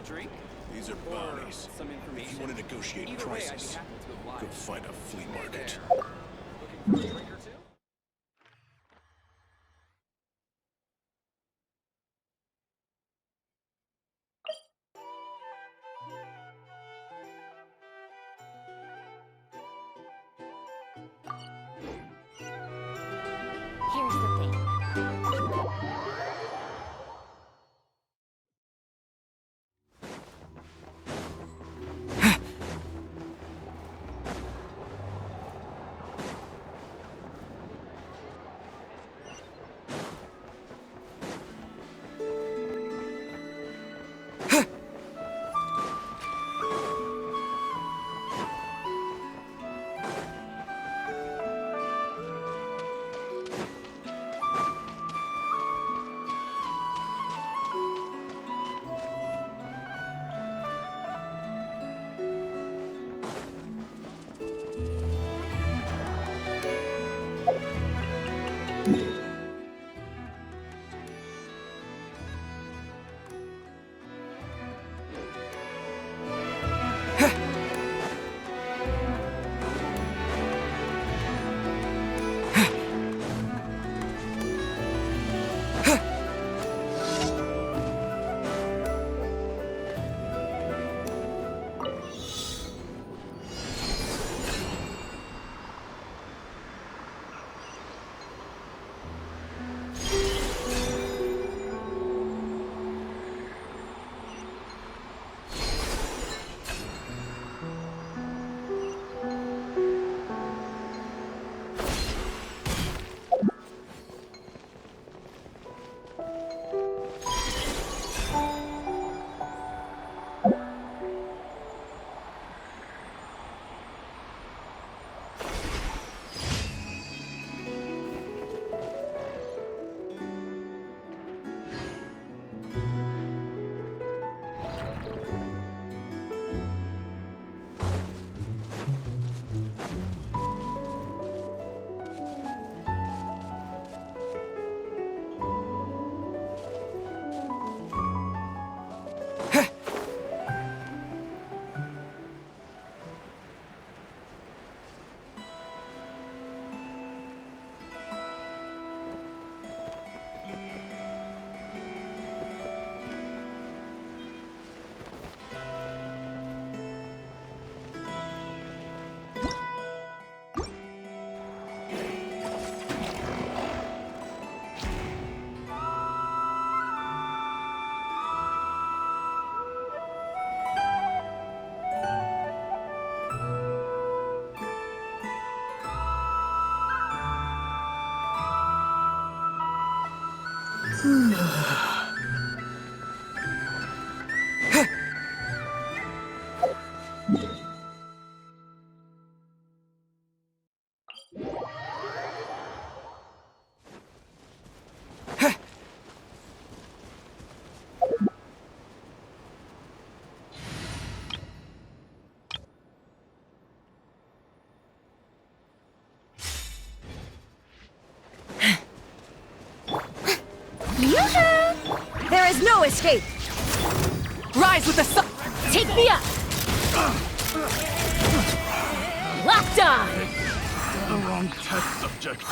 drink? These are bounties. Some information? If you want to negotiate Either way, I'd be prices, happy to oblige. go find a flea market. Looking for a drink or two? Here's the thing. There is no escape! Rise with the sun! Take me up! Locked on! The wrong test subject.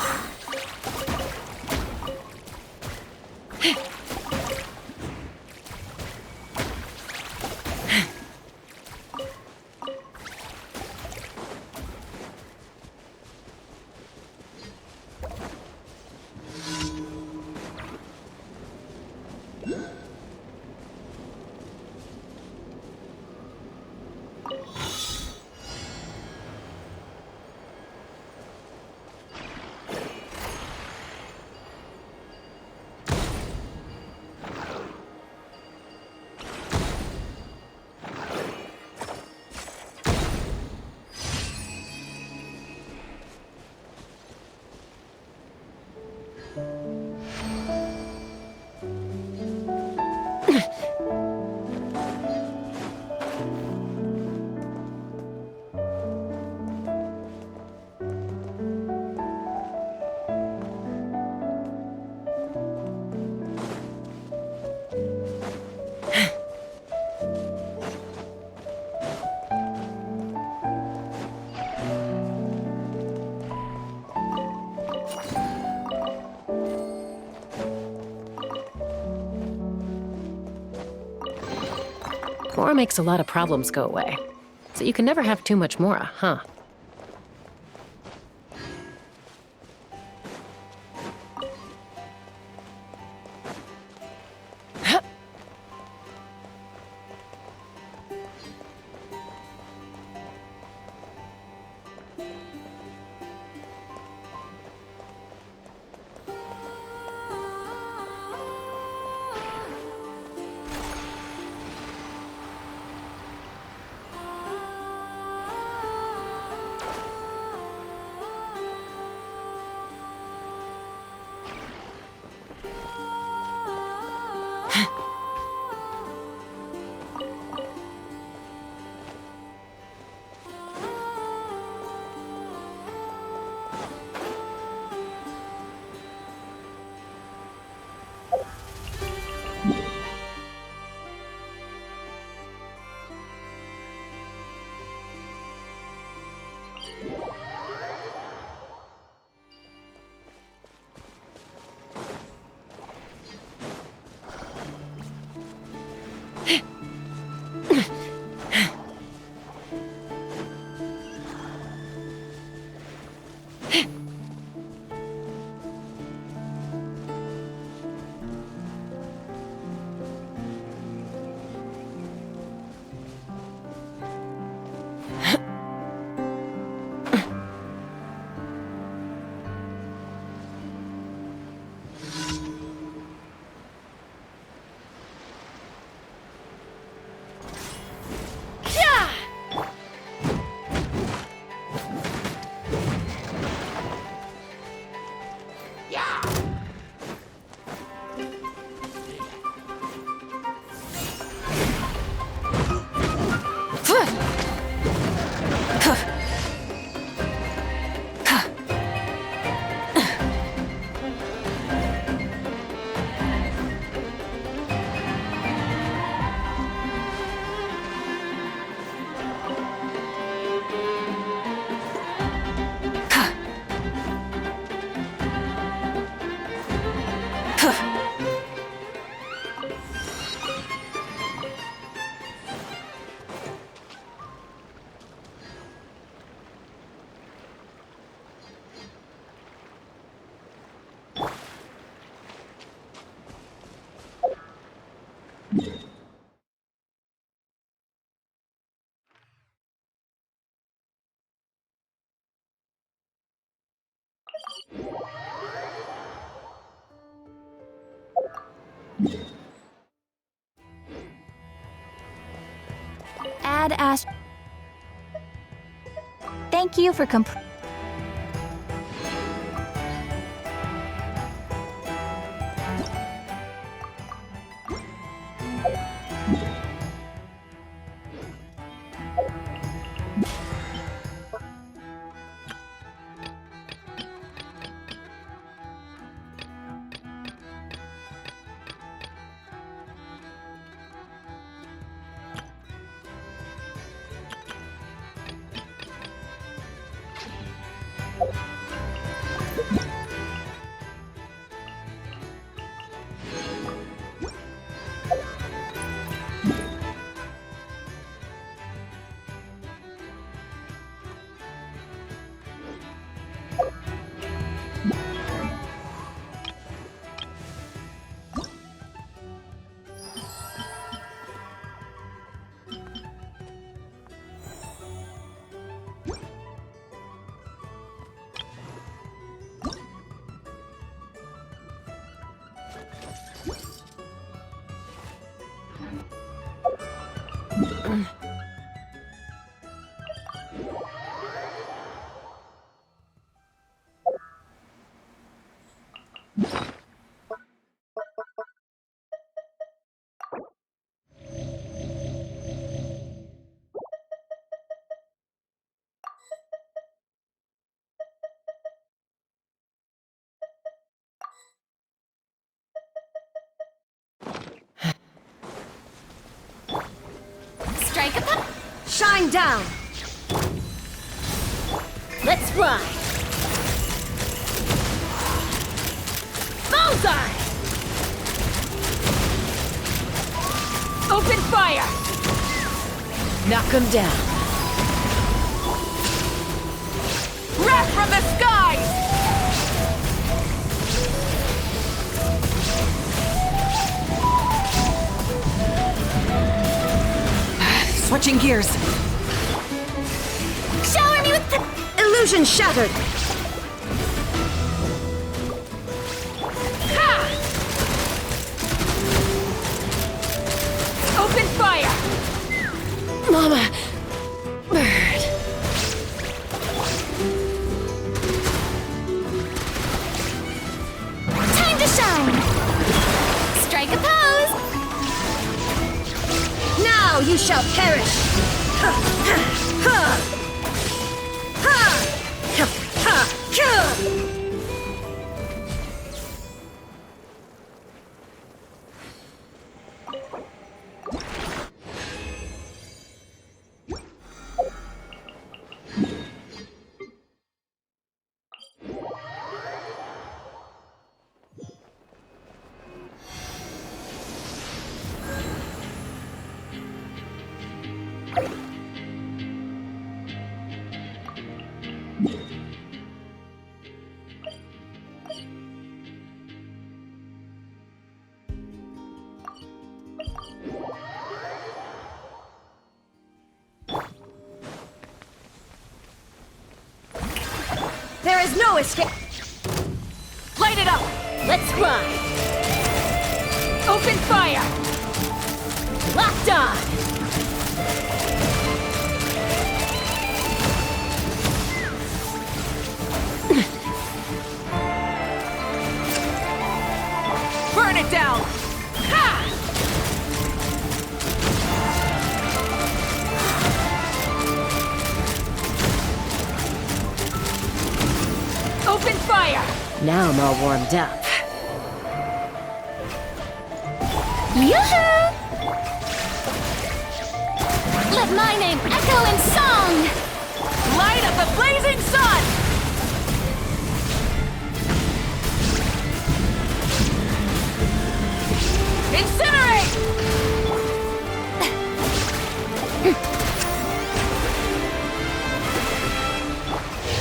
Mora makes a lot of problems go away. So you can never have too much Mora, huh? Add Ash. Thank you for Strike at them? shine down. Let's ride! Bullseye! Open fire! Knock him down. Wrath from the skies! Switching gears. Shower me with the illusion shattered. Ha! Open fire! Mama. Bird. Time to shine. Strike a pose. Now you shall perish. Ha, ha, ha. Ha. Ha, ha, ha. There is no escape. Light it up! Let's ride. Open fire! Locked on. Burn it down! Ha! Open fire! Now I'm all warmed up. Yoo-hoo! Let my name echo in song! Light of the blazing sun! Incinerate!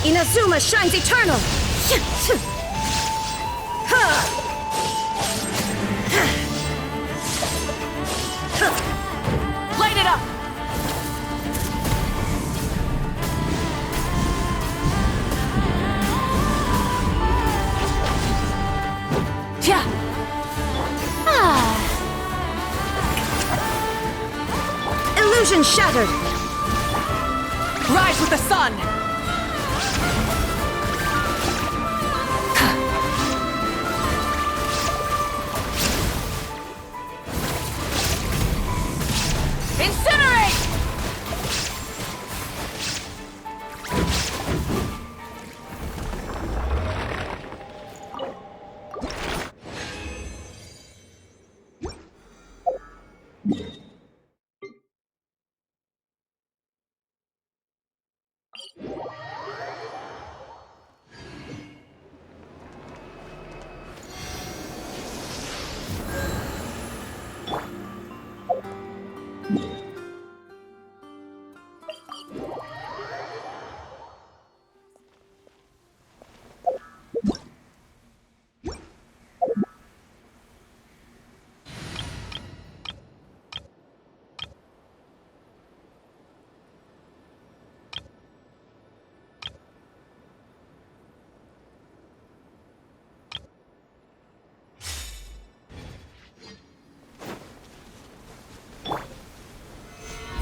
Inazuma shines eternal! Light it up! Yeah! Illusion shattered! Rise with the sun! Incinerate!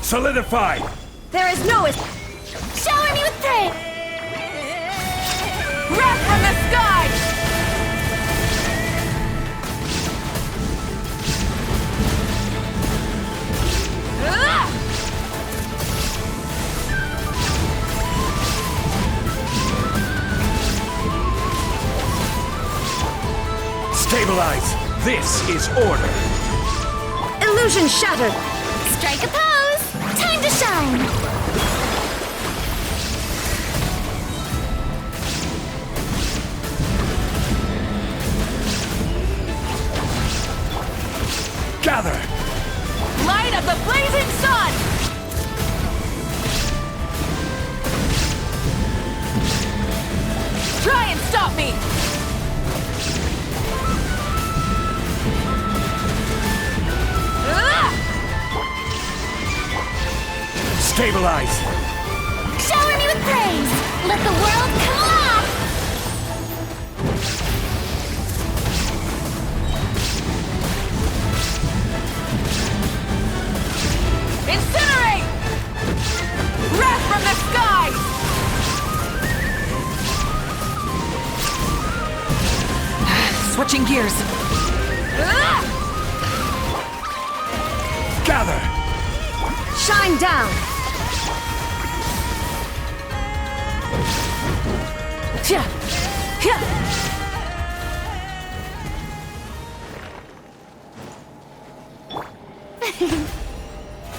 Solidify! There is no shower me with praise! Wrath from the skies! Ah! Stabilize! This is order! Illusion shattered! Strike a pose! Time to shine! Gather! Light of the blazing sun! Stabilize! Shower me with praise! Let the world collapse! Incinerate! Wrath from the skies! Switching gears. Gather! Shine down! Tja! Tja!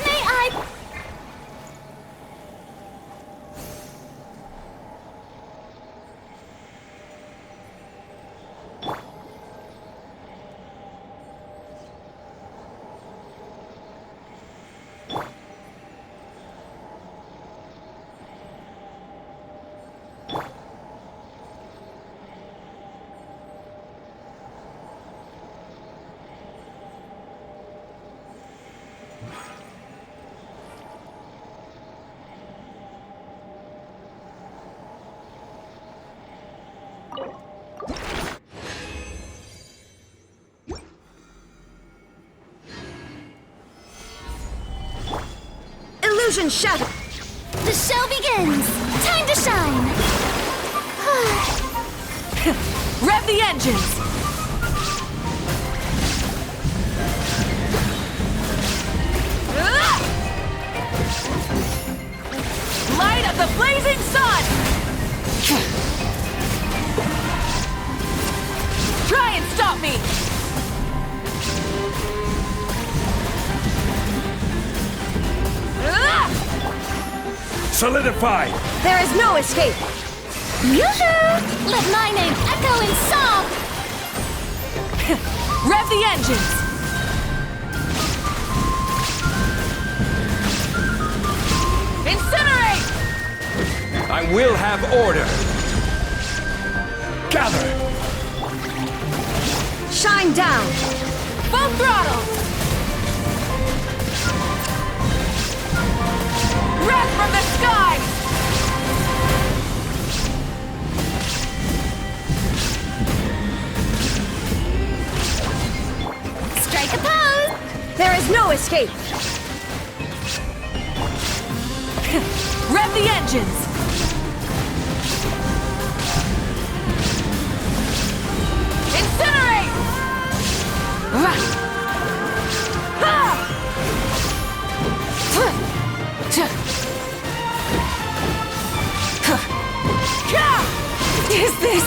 May I? Illusion shattered! The show begins! Time to shine! Rev the engines! Light of the blazing sun! Try and stop me! Solidify! There is no escape! Yoo-hoo! Let my name echo in song! Rev the engines! Incinerate! I will have order! Gather! Shine down! Full throttle! Wrath from the skies! Strike a pose! There is no escape! Rev the engines! Incinerate! Is this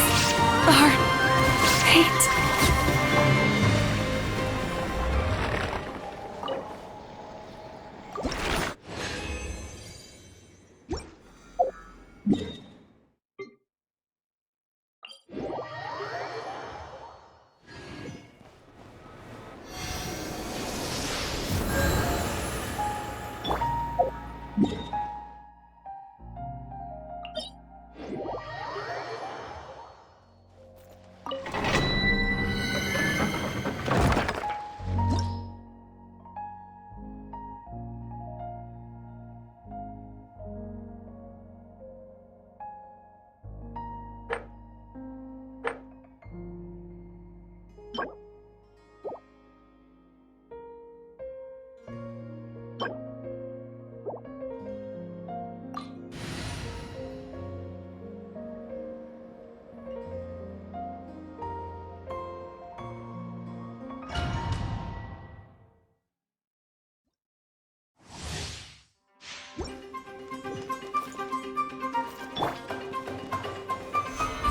our fate?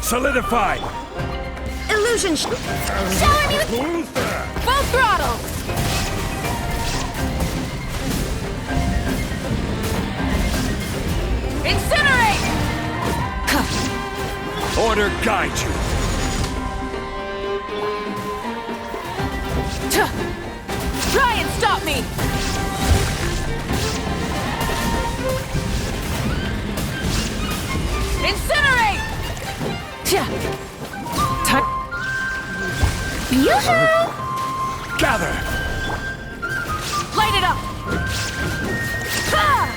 Solidify! Illusion shower me with Full throttle! Incinerate! Order guide you! Try and stop me! Incinerate! Yoo-hoo! Gather! Light it up! Ha!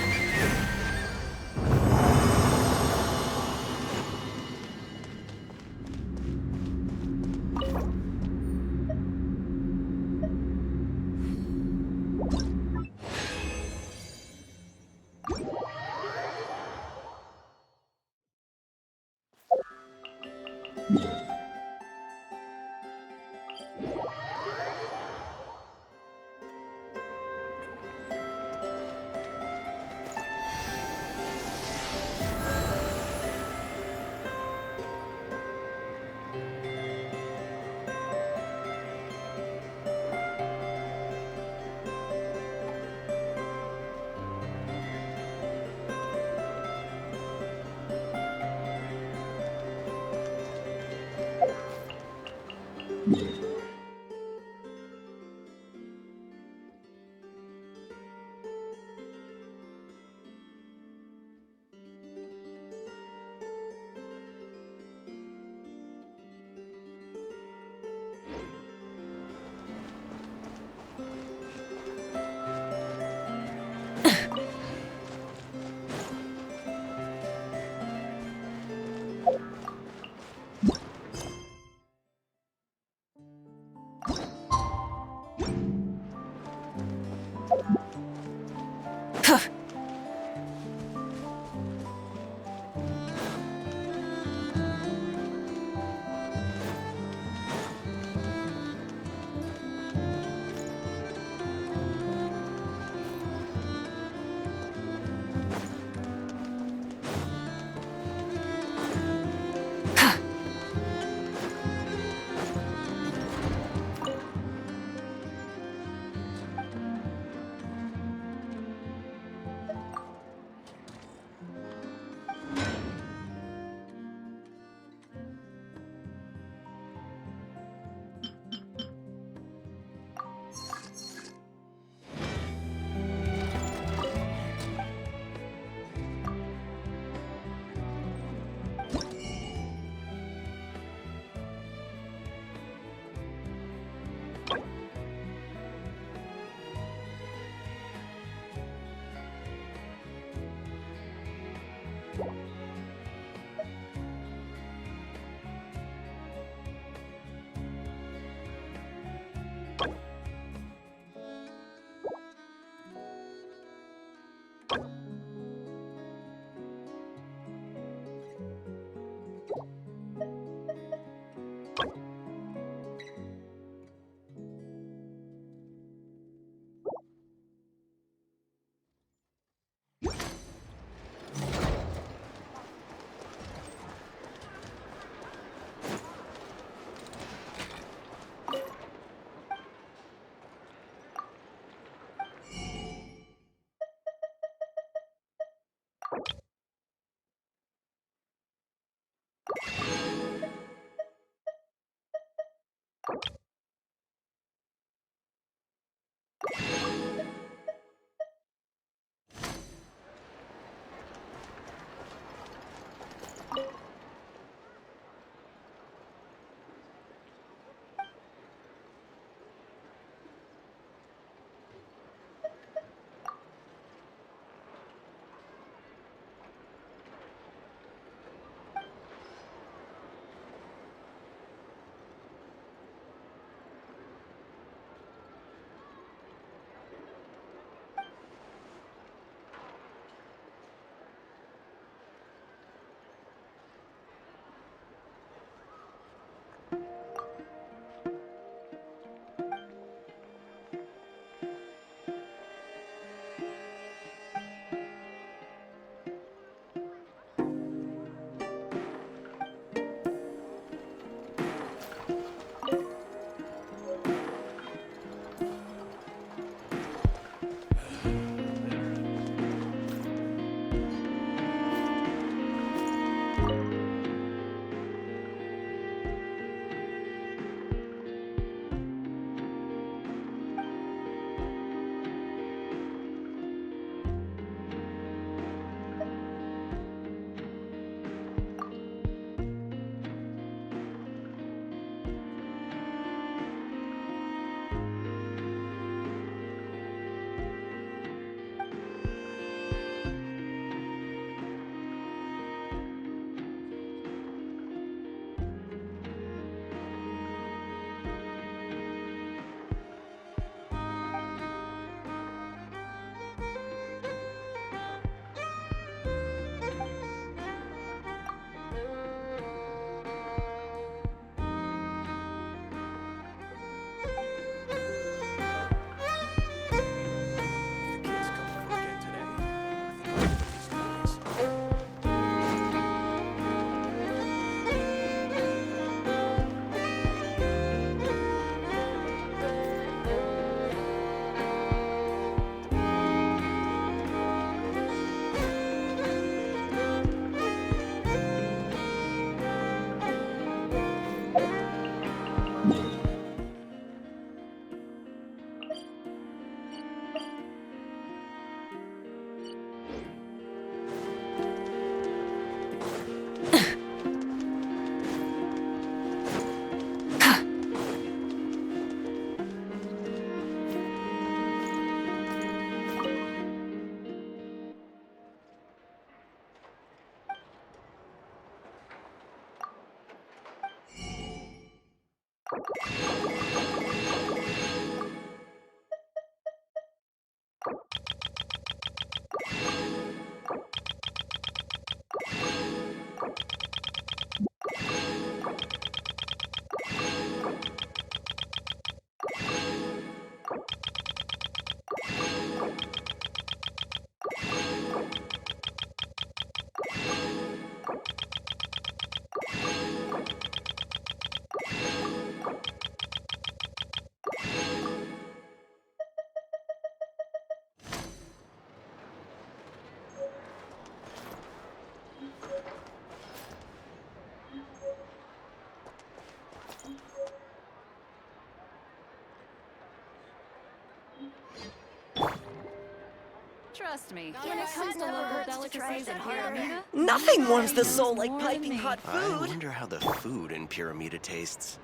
Trust me, when it comes to local delicacies in Pyramida, Nothing warms the soul like piping hot I food. wonder how the food in Pyramida tastes.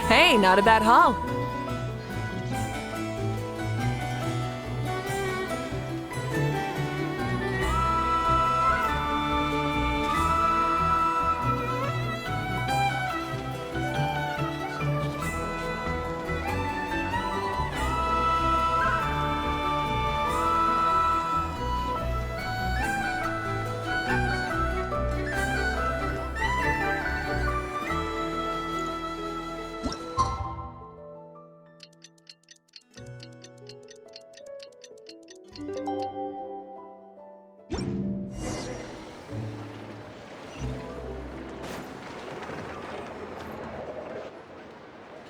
hey, not a bad haul.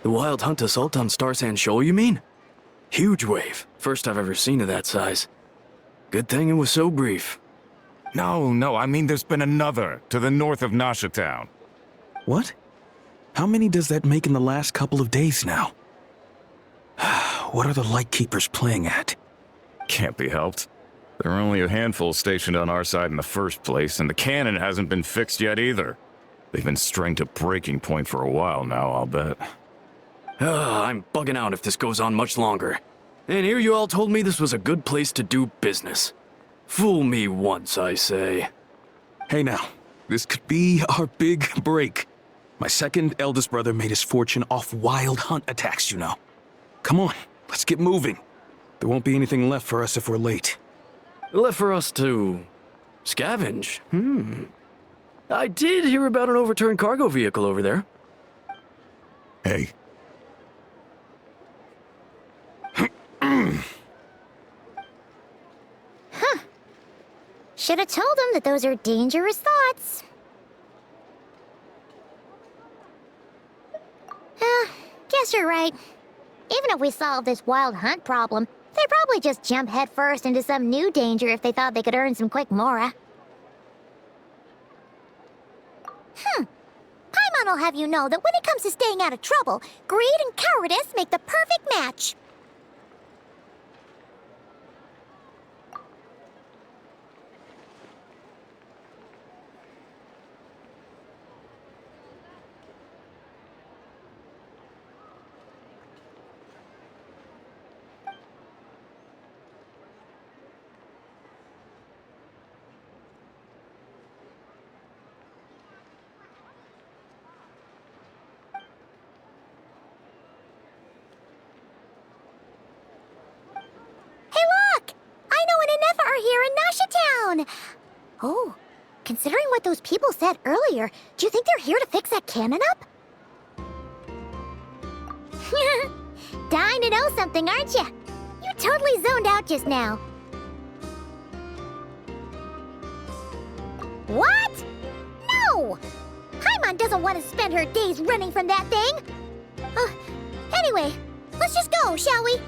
The Wild Hunt assault on Star Sand Shoal, you mean? Huge wave. First I've ever seen of that size. Good thing it was so brief. No, I mean there's been another to the north of Nasha Town. What? How many does that make in the last couple of days now? What are the Lightkeepers playing at? Can't be helped. There are only a handful stationed on our side in the first place, and the cannon hasn't been fixed yet either. They've been strained to breaking point for a while now, I'll bet. I'm bugging out if this goes on much longer. And here you all told me this was a good place to do business. Fool me once, I say. Hey now, this could be our big break. My second eldest brother made his fortune off wild hunt attacks, you know. Come on, let's get moving. There won't be anything left for us if we're late. Left for us to scavenge? I did hear about an overturned cargo vehicle over there. Hey. Should have told him that those are dangerous thoughts. Guess you're right. Even if we solve this wild hunt problem, they'd probably just jump headfirst into some new danger if they thought they could earn some quick mora. Paimon will have you know that when it comes to staying out of trouble, greed and cowardice make the perfect match. Here in Nasha Town! Oh, considering what those people said earlier, do you think they're here to fix that cannon up? Dying to know something, aren't you? You totally zoned out just now. What? No! Paimon doesn't want to spend her days running from that thing. Anyway, let's just go, shall we?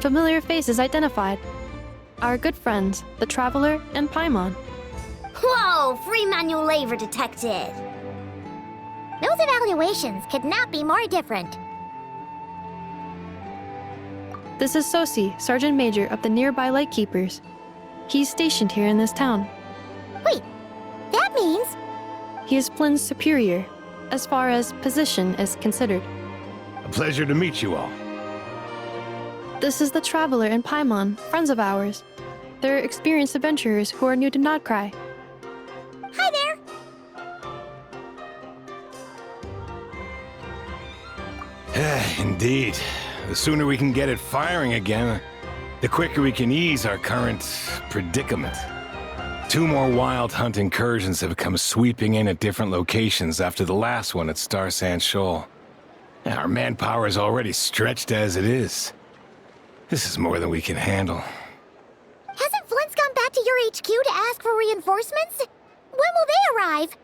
Familiar faces identified. Our good friends, the Traveler and Paimon. Whoa, free manual labor detected. Those evaluations could not be more different. This is Sosi, Sergeant Major of the nearby Lightkeepers. He's stationed here in this town. Wait, that means... He is Flynn's superior, as far as position is considered. A pleasure to meet you all. This is the Traveler and Paimon, friends of ours. They're experienced adventurers who are new to Nod-Krai. Hi there! Indeed. The sooner we can get it firing again, the quicker we can ease our current predicament. 2 more wild hunt incursions have come sweeping in at different locations after the last one at Star Sand Shoal. Our manpower is already stretched as it is. This is more than we can handle. Hasn't Flint's gone back to your HQ to ask for reinforcements? When will they arrive?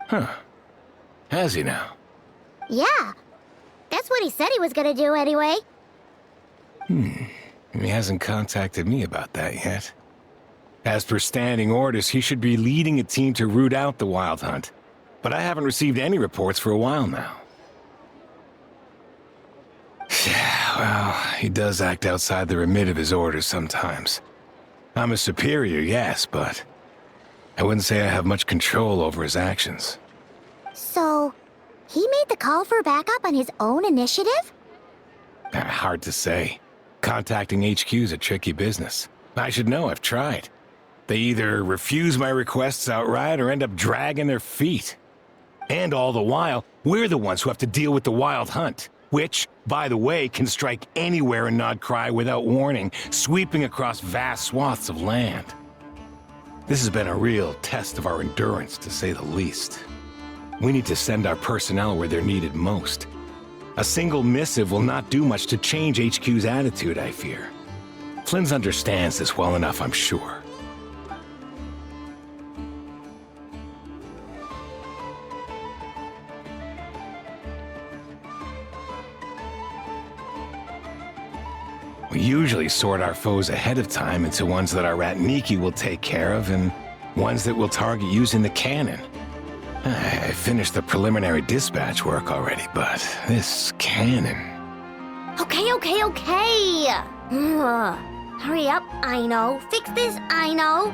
Huh. Has he now? Yeah. That's what he said he was gonna do anyway. He hasn't contacted me about that yet. As per standing orders, he should be leading a team to root out the wild hunt. But I haven't received any reports for a while now. Well, he does act outside the remit of his orders sometimes. I'm his superior, yes, but I wouldn't say I have much control over his actions. So, he made the call for backup on his own initiative? Hard to say. Contacting HQ's a tricky business. I should know, I've tried. They either refuse my requests outright or end up dragging their feet. And all the while, we're the ones who have to deal with the wild hunt. Which, by the way, can strike anywhere in Nod-Krai without warning, sweeping across vast swaths of land. This has been a real test of our endurance, to say the least. We need to send our personnel where they're needed most. A single missive will not do much to change HQ's attitude, I fear. Flynn's understands this well enough, I'm sure. We usually sort our foes ahead of time into ones that our rat Nikki will take care of and ones that we'll target using the cannon. I finished the preliminary dispatch work already, but this cannon... Okay. Hurry up, I know. Fix this, I know.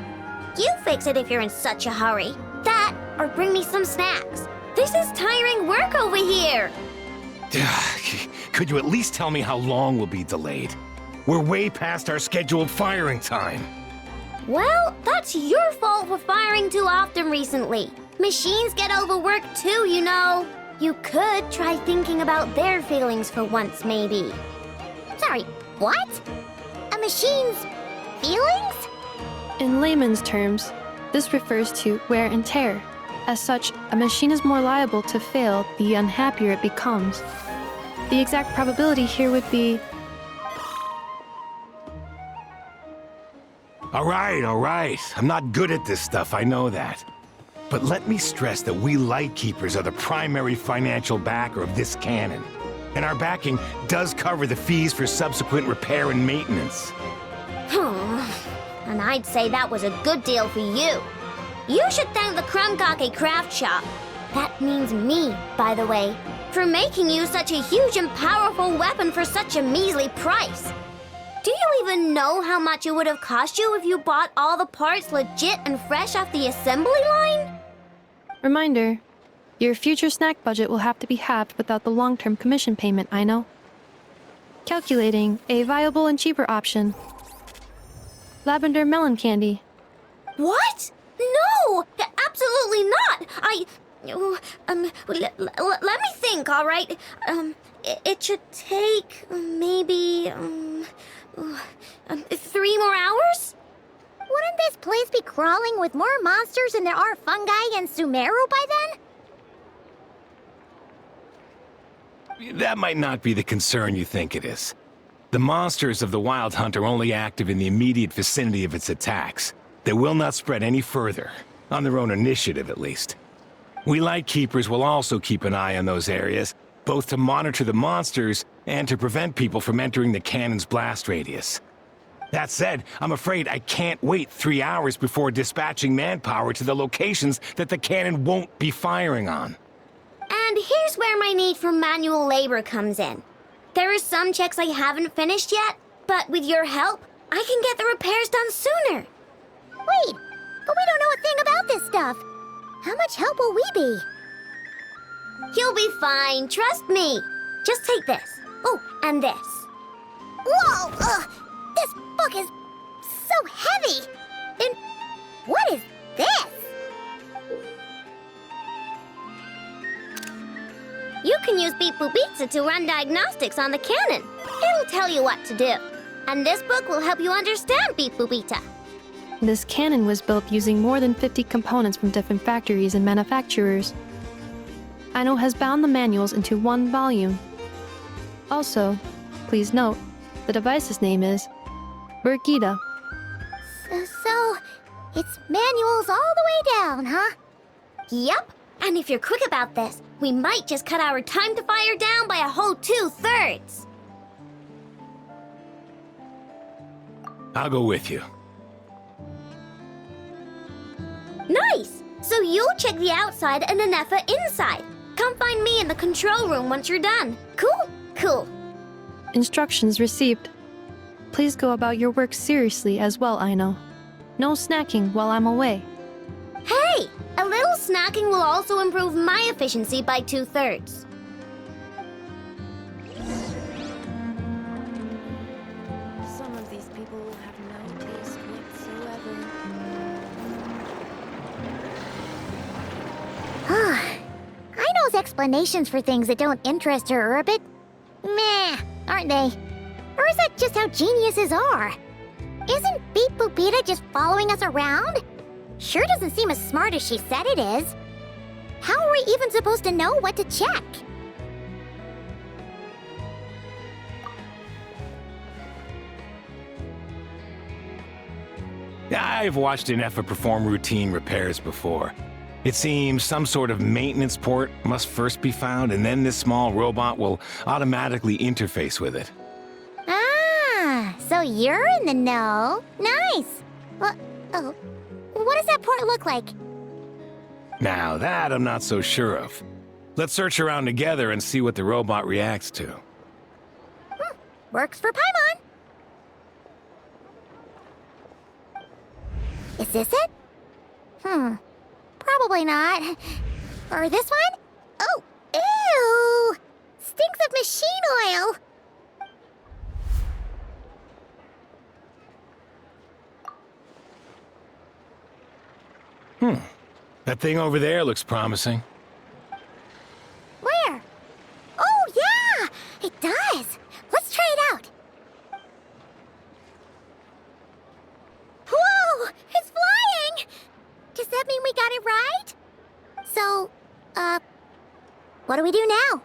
You fix it if you're in such a hurry. That, or bring me some snacks. This is tiring work over here. Could you at least tell me how long we'll be delayed? We're way past our scheduled firing time. Well, that's your fault for firing too often recently. Machines get overworked too, you know. You could try thinking about their feelings for once, maybe. Sorry, what? A machine's feelings? In layman's terms, this refers to wear and tear. As such, a machine is more liable to fail the unhappier it becomes. The exact probability here would be... All right. I'm not good at this stuff, I know that. But let me stress that we Lightkeepers are the primary financial backer of this cannon. And our backing does cover the fees for subsequent repair and maintenance. And I'd say that was a good deal for you. You should thank the Krumkake craft shop. That means me, by the way, for making you such a huge and powerful weapon for such a measly price. Do you even know how much it would have cost you if you bought all the parts legit and fresh off the assembly line? Reminder, your future snack budget will have to be halved without the long-term commission payment, I know. Calculating a viable and cheaper option. Lavender melon candy. What? No! Absolutely not! Let me think, all right? It should take maybe 3 more hours? Wouldn't this place be crawling with more monsters than there are fungi in Sumeru by then? That might not be the concern you think it is. The monsters of the Wild Hunt are only active in the immediate vicinity of its attacks. They will not spread any further, on their own initiative at least. We Lightkeepers will also keep an eye on those areas, both to monitor the monsters and to prevent people from entering the cannon's blast radius. That said, I'm afraid I can't wait 3 hours before dispatching manpower to the locations that the cannon won't be firing on. And here's where my need for manual labor comes in. There are some checks I haven't finished yet, but with your help, I can get the repairs done sooner. Wait, but we don't know a thing about this stuff. How much help will we be? You'll be fine, trust me. Just take this. Oh, and this. Whoa! This book is so heavy. And what is this? You can use Beep Boop Pizza to run diagnostics on the cannon. It'll tell you what to do. And this book will help you understand Beep Boop Pizza. This cannon was built using more than 50 components from different factories and manufacturers. Aino has bound the manuals into one volume. Also, please note, the device's name is Birgitta. So, it's manuals all the way down, huh? Yep. And if you're quick about this, we might just cut our time to fire down by a whole 2/3. I'll go with you. Nice! So you'll check the outside and Anefa inside. Come find me in the control room once you're done. Cool? Cool. Instructions received. Please go about your work seriously as well, Aino. No snacking while I'm away. Hey! A little snacking will also improve my efficiency by 2/3. Some of these people will have no taste whatsoever. Aino's explanations for things that don't interest her are a bit meh, aren't they? Or is that just how geniuses are? Isn't Beep Boopita just following us around? Sure doesn't seem as smart as she said it is. How are we even supposed to know what to check? I've watched Anefa perform routine repairs before. It seems some sort of maintenance port must first be found, and then this small robot will automatically interface with it. Ah, So you're in the know. Nice. Well, oh, what does that port look like? Now that I'm not so sure of. Let's search around together and see what the robot reacts to. Works for Paimon. Is this it? Probably not. Or this one? Oh, ew! Stinks of machine oil. That thing over there looks promising. Where? Oh, yeah! It does. Let's try it out. Whoa! It's flying! Does that mean we got it right? So, what do we do now?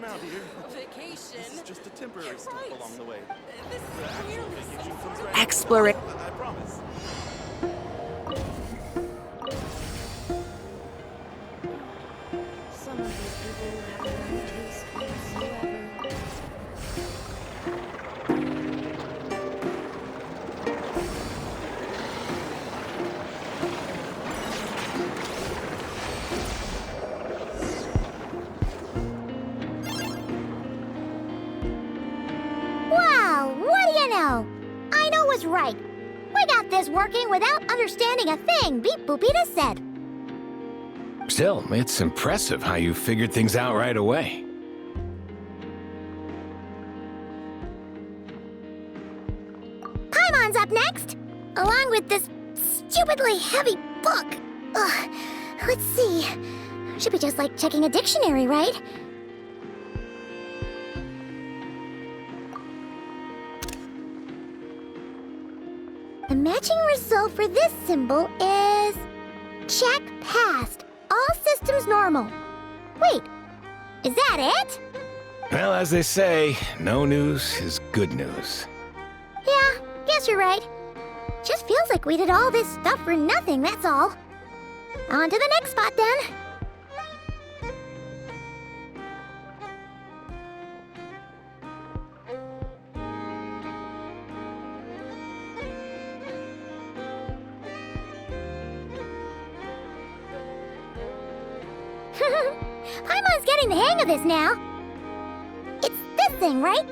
Now, dear. Vacation. This is just a temporary stop along the way. This is clearly Vacation comes right exploration. I promise. Some of these people have no taste whatsoever. Wow, what do you know? I know was right. We got this working without understanding a thing Beep Boopita said. Still, it's impressive how you figured things out right away. Paimon's up next, along with this stupidly heavy book. Ugh, let's see. Should be just like checking a dictionary, right? The matching result for this symbol is... check passed. All systems normal. Wait, is that it? Well, as they say, no news is good news. Yeah, guess you're right. Just feels like we did all this stuff for nothing, that's all. On to the next spot, then. Paimon's getting the hang of this now. It's this thing, right?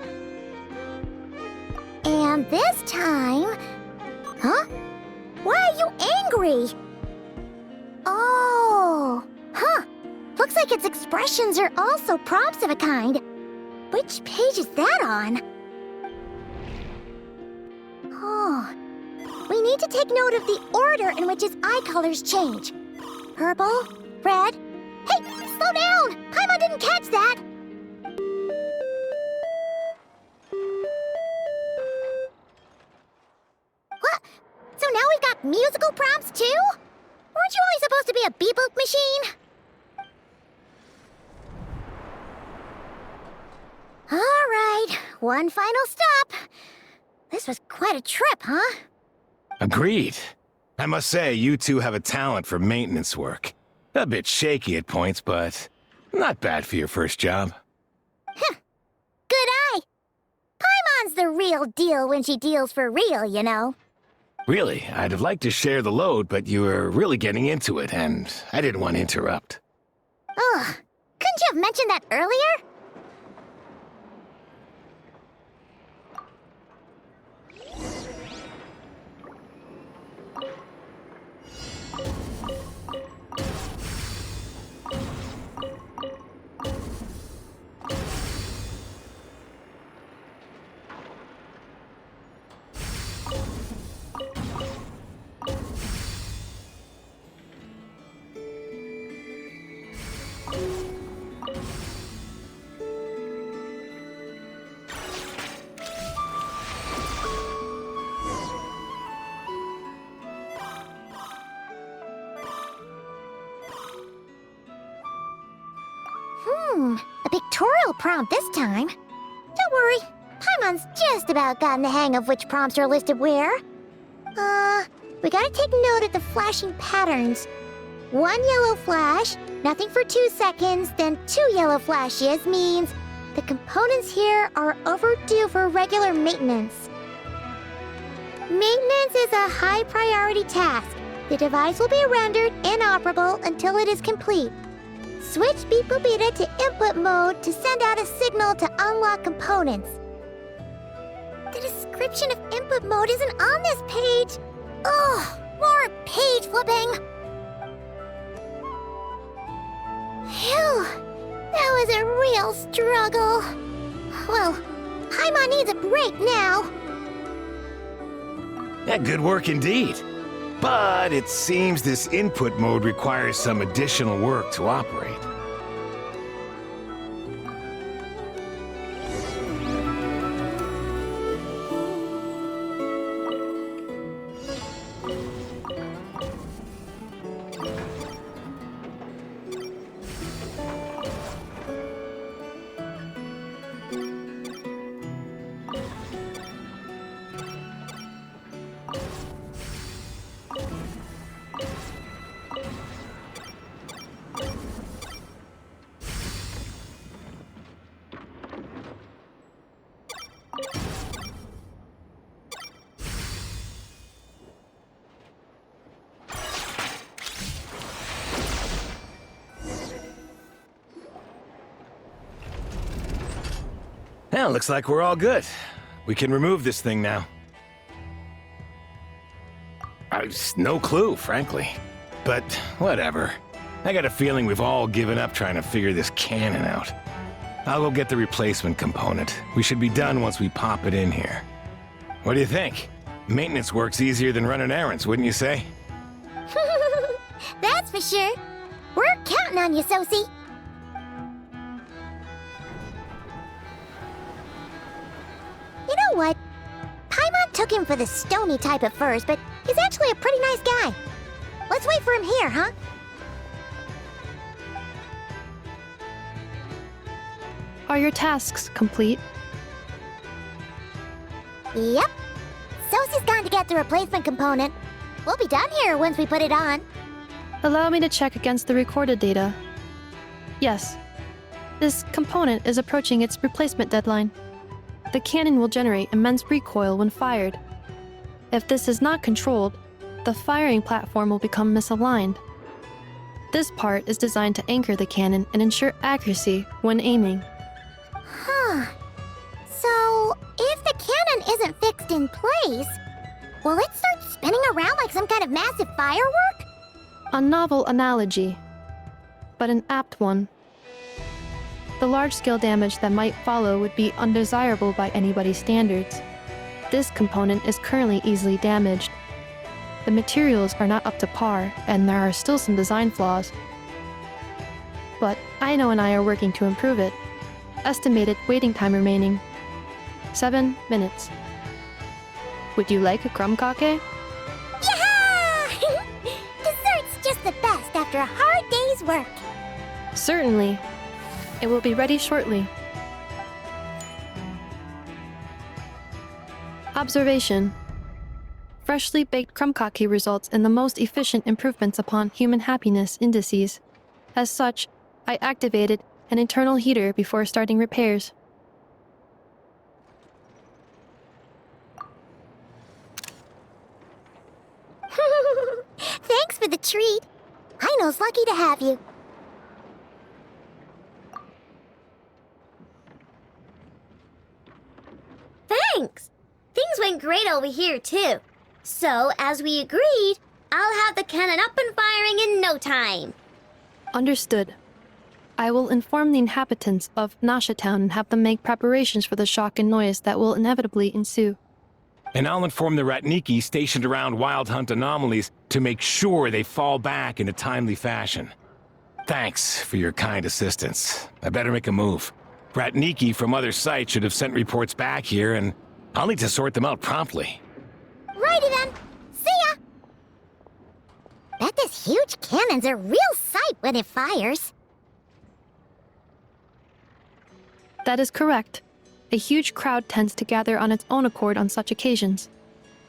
And this time... Huh? Why are you angry? Oh... Huh. Looks like its expressions are also prompts of a kind. Which page is that on? Oh... We need to take note of the order in which its eye colors change. Purple, red... Hey, slow down! Paimon didn't catch that! What? So now we've got musical prompts too? Weren't you only supposed to be a beep-boop machine? Alright, one final stop. This was quite a trip, huh? Agreed. I must say, you two have a talent for maintenance work. A bit shaky at points, but not bad for your first job. Good eye! Paimon's the real deal when she deals for real, you know. Really, I'd have liked to share the load, but you were really getting into it, and I didn't want to interrupt. Ugh, couldn't you have mentioned that earlier? A pictorial prompt this time. Don't worry, Paimon's just about gotten the hang of which prompts are listed where. We gotta take note of the flashing patterns. 1 yellow flash, nothing for 2 seconds, then 2 yellow flashes means the components here are overdue for regular maintenance. Maintenance is a high priority task. The device will be rendered inoperable until it is complete. Switch Beep Boopita to input mode to send out a signal to unlock components. The description of input mode isn't on this page. Ugh, more page flipping. Phew, that was a real struggle. Well, Paimon needs a break now. Yeah, good work indeed. But it seems this input mode requires some additional work to operate. Well, looks like we're all good. We can remove this thing now. I've no clue, frankly. But whatever. I got a feeling we've all given up trying to figure this cannon out. I'll go get the replacement component. We should be done once we pop it in here. What do you think? Maintenance work's easier than running errands, wouldn't you say? That's for sure. We're counting on you, Sosie. You know what? Paimon took him for the stony type at first, but he's actually a pretty nice guy. Let's wait for him here, huh? Are your tasks complete? Yep. Sosie's gone to get the replacement component. We'll be done here once we put it on. Allow me to check against the recorded data. Yes. This component is approaching its replacement deadline. The cannon will generate immense recoil when fired. If this is not controlled, the firing platform will become misaligned. This part is designed to anchor the cannon and ensure accuracy when aiming. Huh. So, if the cannon isn't fixed in place, will it start spinning around like some kind of massive firework? A novel analogy, but an apt one. The large-scale damage that might follow would be undesirable by anybody's standards. This component is currently easily damaged. The materials are not up to par, and there are still some design flaws. But Aino and I are working to improve it. Estimated waiting time remaining: 7 minutes. Would you like a crumb cake? Yeah! Dessert's just the best after a hard day's work. Certainly. It will be ready shortly. Observation. Freshly baked crumb cake results in the most efficient improvements upon human happiness indices. As such, I activated an internal heater before starting repairs. Thanks for the treat. Aino's lucky to have you. Thanks! Things went great over here, too. So, as we agreed, I'll have the cannon up and firing in no time. Understood. I will inform the inhabitants of Nasha Town and have them make preparations for the shock and noise that will inevitably ensue. And I'll inform the Ratniki stationed around Wild Hunt anomalies to make sure they fall back in a timely fashion. Thanks for your kind assistance. I better make a move. Ratniki from other sites should have sent reports back here, and I'll need to sort them out promptly. Righty then. See ya! Bet this huge cannon's a real sight when it fires. That is correct. A huge crowd tends to gather on its own accord on such occasions.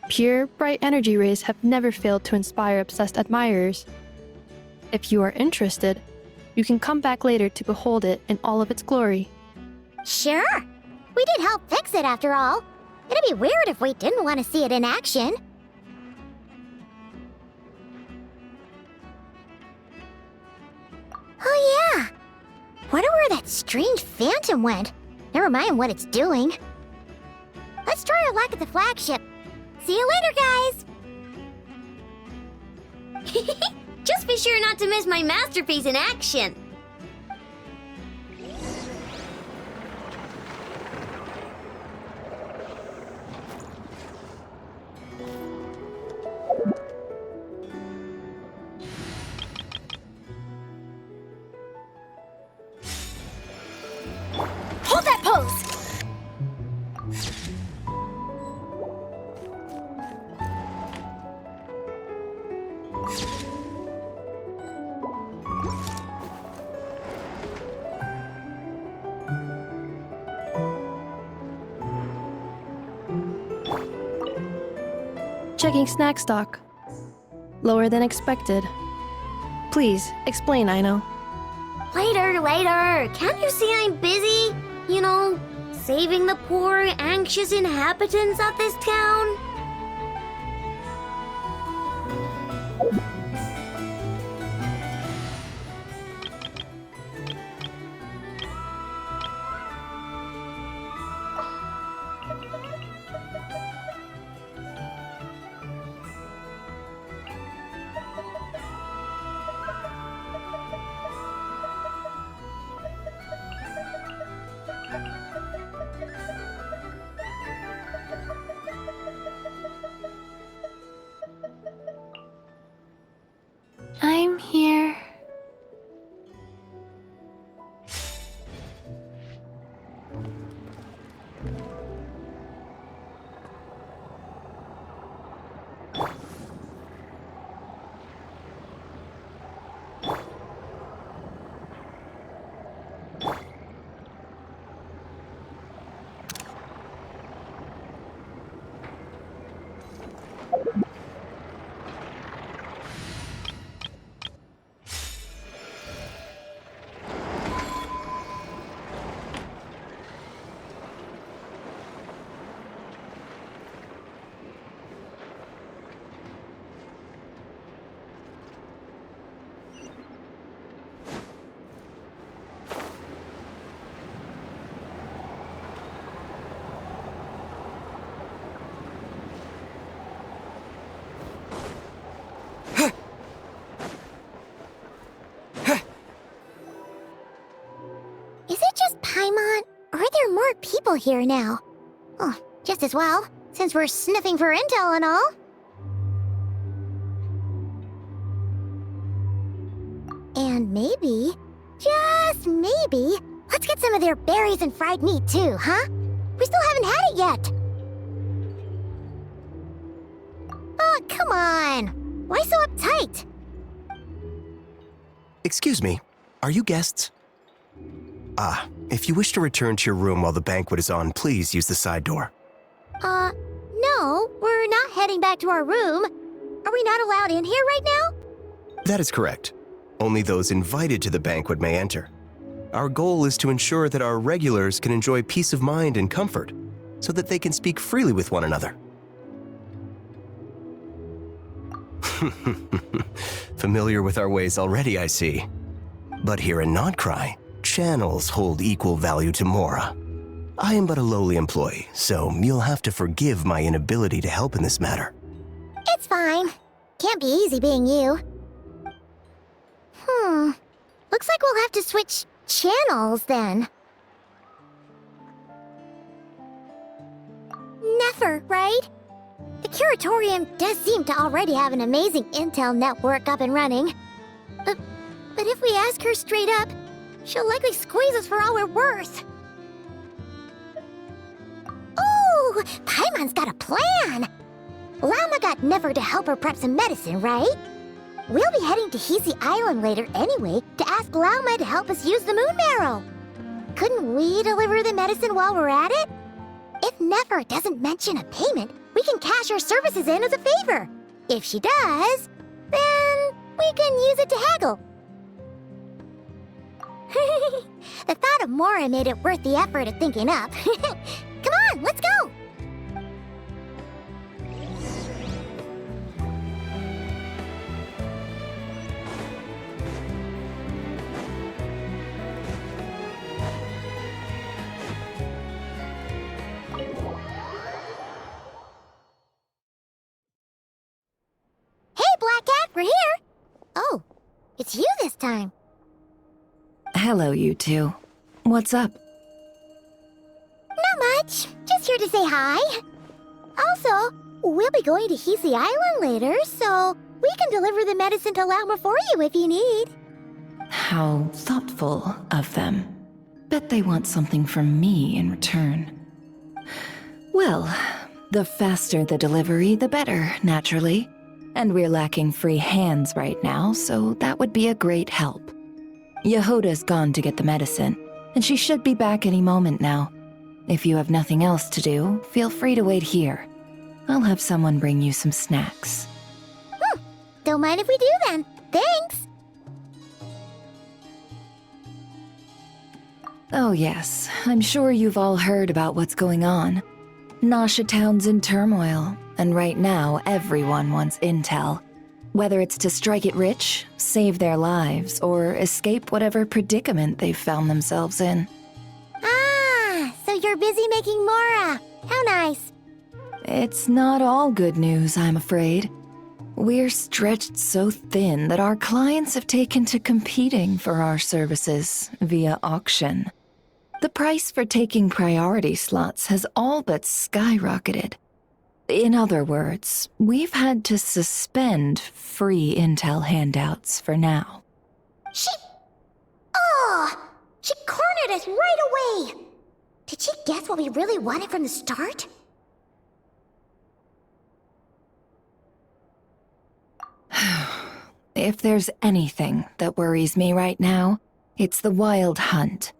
Pure, bright energy rays have never failed to inspire obsessed admirers. If you are interested, you can come back later to behold it in all of its glory. Sure. We did help fix it after all. It'd be weird if we didn't want to see it in action. Oh yeah. Wonder where that strange phantom went. Never mind what it's doing. Let's try our luck at the flagship. See you later, guys! Just be sure not to miss my masterpiece in action. Hold that pose! Checking snack stock. Lower than expected. Please, explain, Aino. Later. Can't you see I'm busy? You know, saving the poor, anxious inhabitants of this town? I'm here. Is it just Paimon, or are there more people here now? Oh, just as well, since we're sniffing for intel and all. And maybe, just maybe, let's get some of their berries and fried meat too, huh? We still haven't had it yet. Oh, come on. Why so uptight? Excuse me, are you guests? If you wish to return to your room while the banquet is on, please use the side door. No, we're not heading back to our room. Are we not allowed in here right now? That is correct. Only those invited to the banquet may enter. Our goal is to ensure that our regulars can enjoy peace of mind and comfort, so that they can speak freely with one another. Familiar with our ways already, I see. But here in Nod-Krai, channels hold equal value to Mora. I am but a lowly employee, so you'll have to forgive my inability to help in this matter. It's fine. Can't be easy being you. Looks like we'll have to switch channels then. Never, right? The Curatorium does seem to already have an amazing intel network up and running. But if we ask her straight up, she'll likely squeeze us for all we're worth. Ooh, Paimon's got a plan! Llama got Never to help her prep some medicine, right? We'll be heading to Hisi Island later anyway to ask Llama to help us use the moon marrow. couldn't we deliver the medicine while we're at it? If Nefer doesn't mention a payment, we can cash our services in as a favor. If she does, then we can use it to haggle. The thought of Mora made it worth the effort of thinking up. Come on, let's go! Hey, Black Cat, we're here! Oh, it's you this time. Hello, you two. What's up? Not much. Just here to say hi. Also, we'll be going to Hisi Island later, so we can deliver the medicine to Lauma for you if you need. How thoughtful of them. Bet they want something from me in return. Well, the faster the delivery, the better, naturally. And we're lacking free hands right now, so that would be a great help. Yehoda's gone to get the medicine, and she should be back any moment now. If you have nothing else to do, feel free to wait here. I'll have someone bring you some snacks. Don't mind if we do then. Thanks! Oh yes, I'm sure you've all heard about what's going on. Nasha Town's in turmoil, and right now everyone wants intel. Whether it's to strike it rich, save their lives, or escape whatever predicament they've found themselves in. Ah, so you're busy making Mora. How nice. It's not all good news, I'm afraid. We're stretched so thin that our clients have taken to competing for our services via auction. The price for taking priority slots has all but skyrocketed. In other words, we've had to suspend free intel handouts for now. She cornered us right away! Did she guess what we really wanted from the start? If there's anything that worries me right now, it's the wild hunt.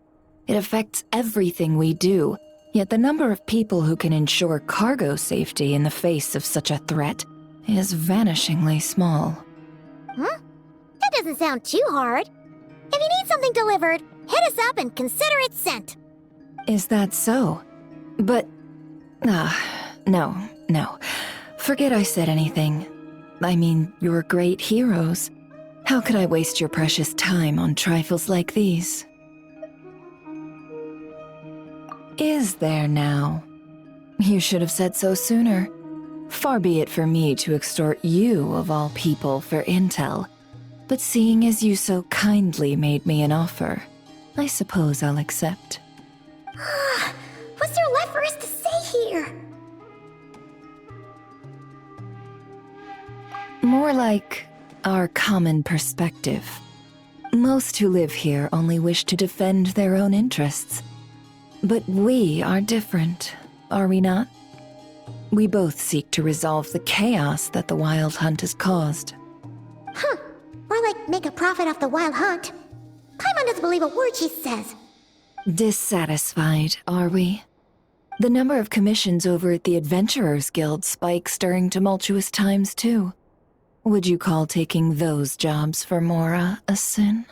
It affects everything we do, yet the number of people who can ensure cargo safety in the face of such a threat is vanishingly small. Huh? That doesn't sound too hard. If you need something delivered, hit us up and consider it sent. Is that so? But... no. Forget I said anything. I mean, you're great heroes. How could I waste your precious time on trifles like these? Is there now? You should have said so sooner. Far be it for me to extort you, of all people, for intel. But seeing as you so kindly made me an offer, I suppose I'll accept. What's there left for us to say here? More like our common perspective. Most who live here only wish to defend their own interests. But we are different, are we not? We both seek to resolve the chaos that the Wild Hunt has caused. More like make a profit off the Wild Hunt. Paimon doesn't believe a word she says. Dissatisfied, are we? The number of commissions over at the Adventurers Guild spikes during tumultuous times, too. Would you call taking those jobs for Mora a sin?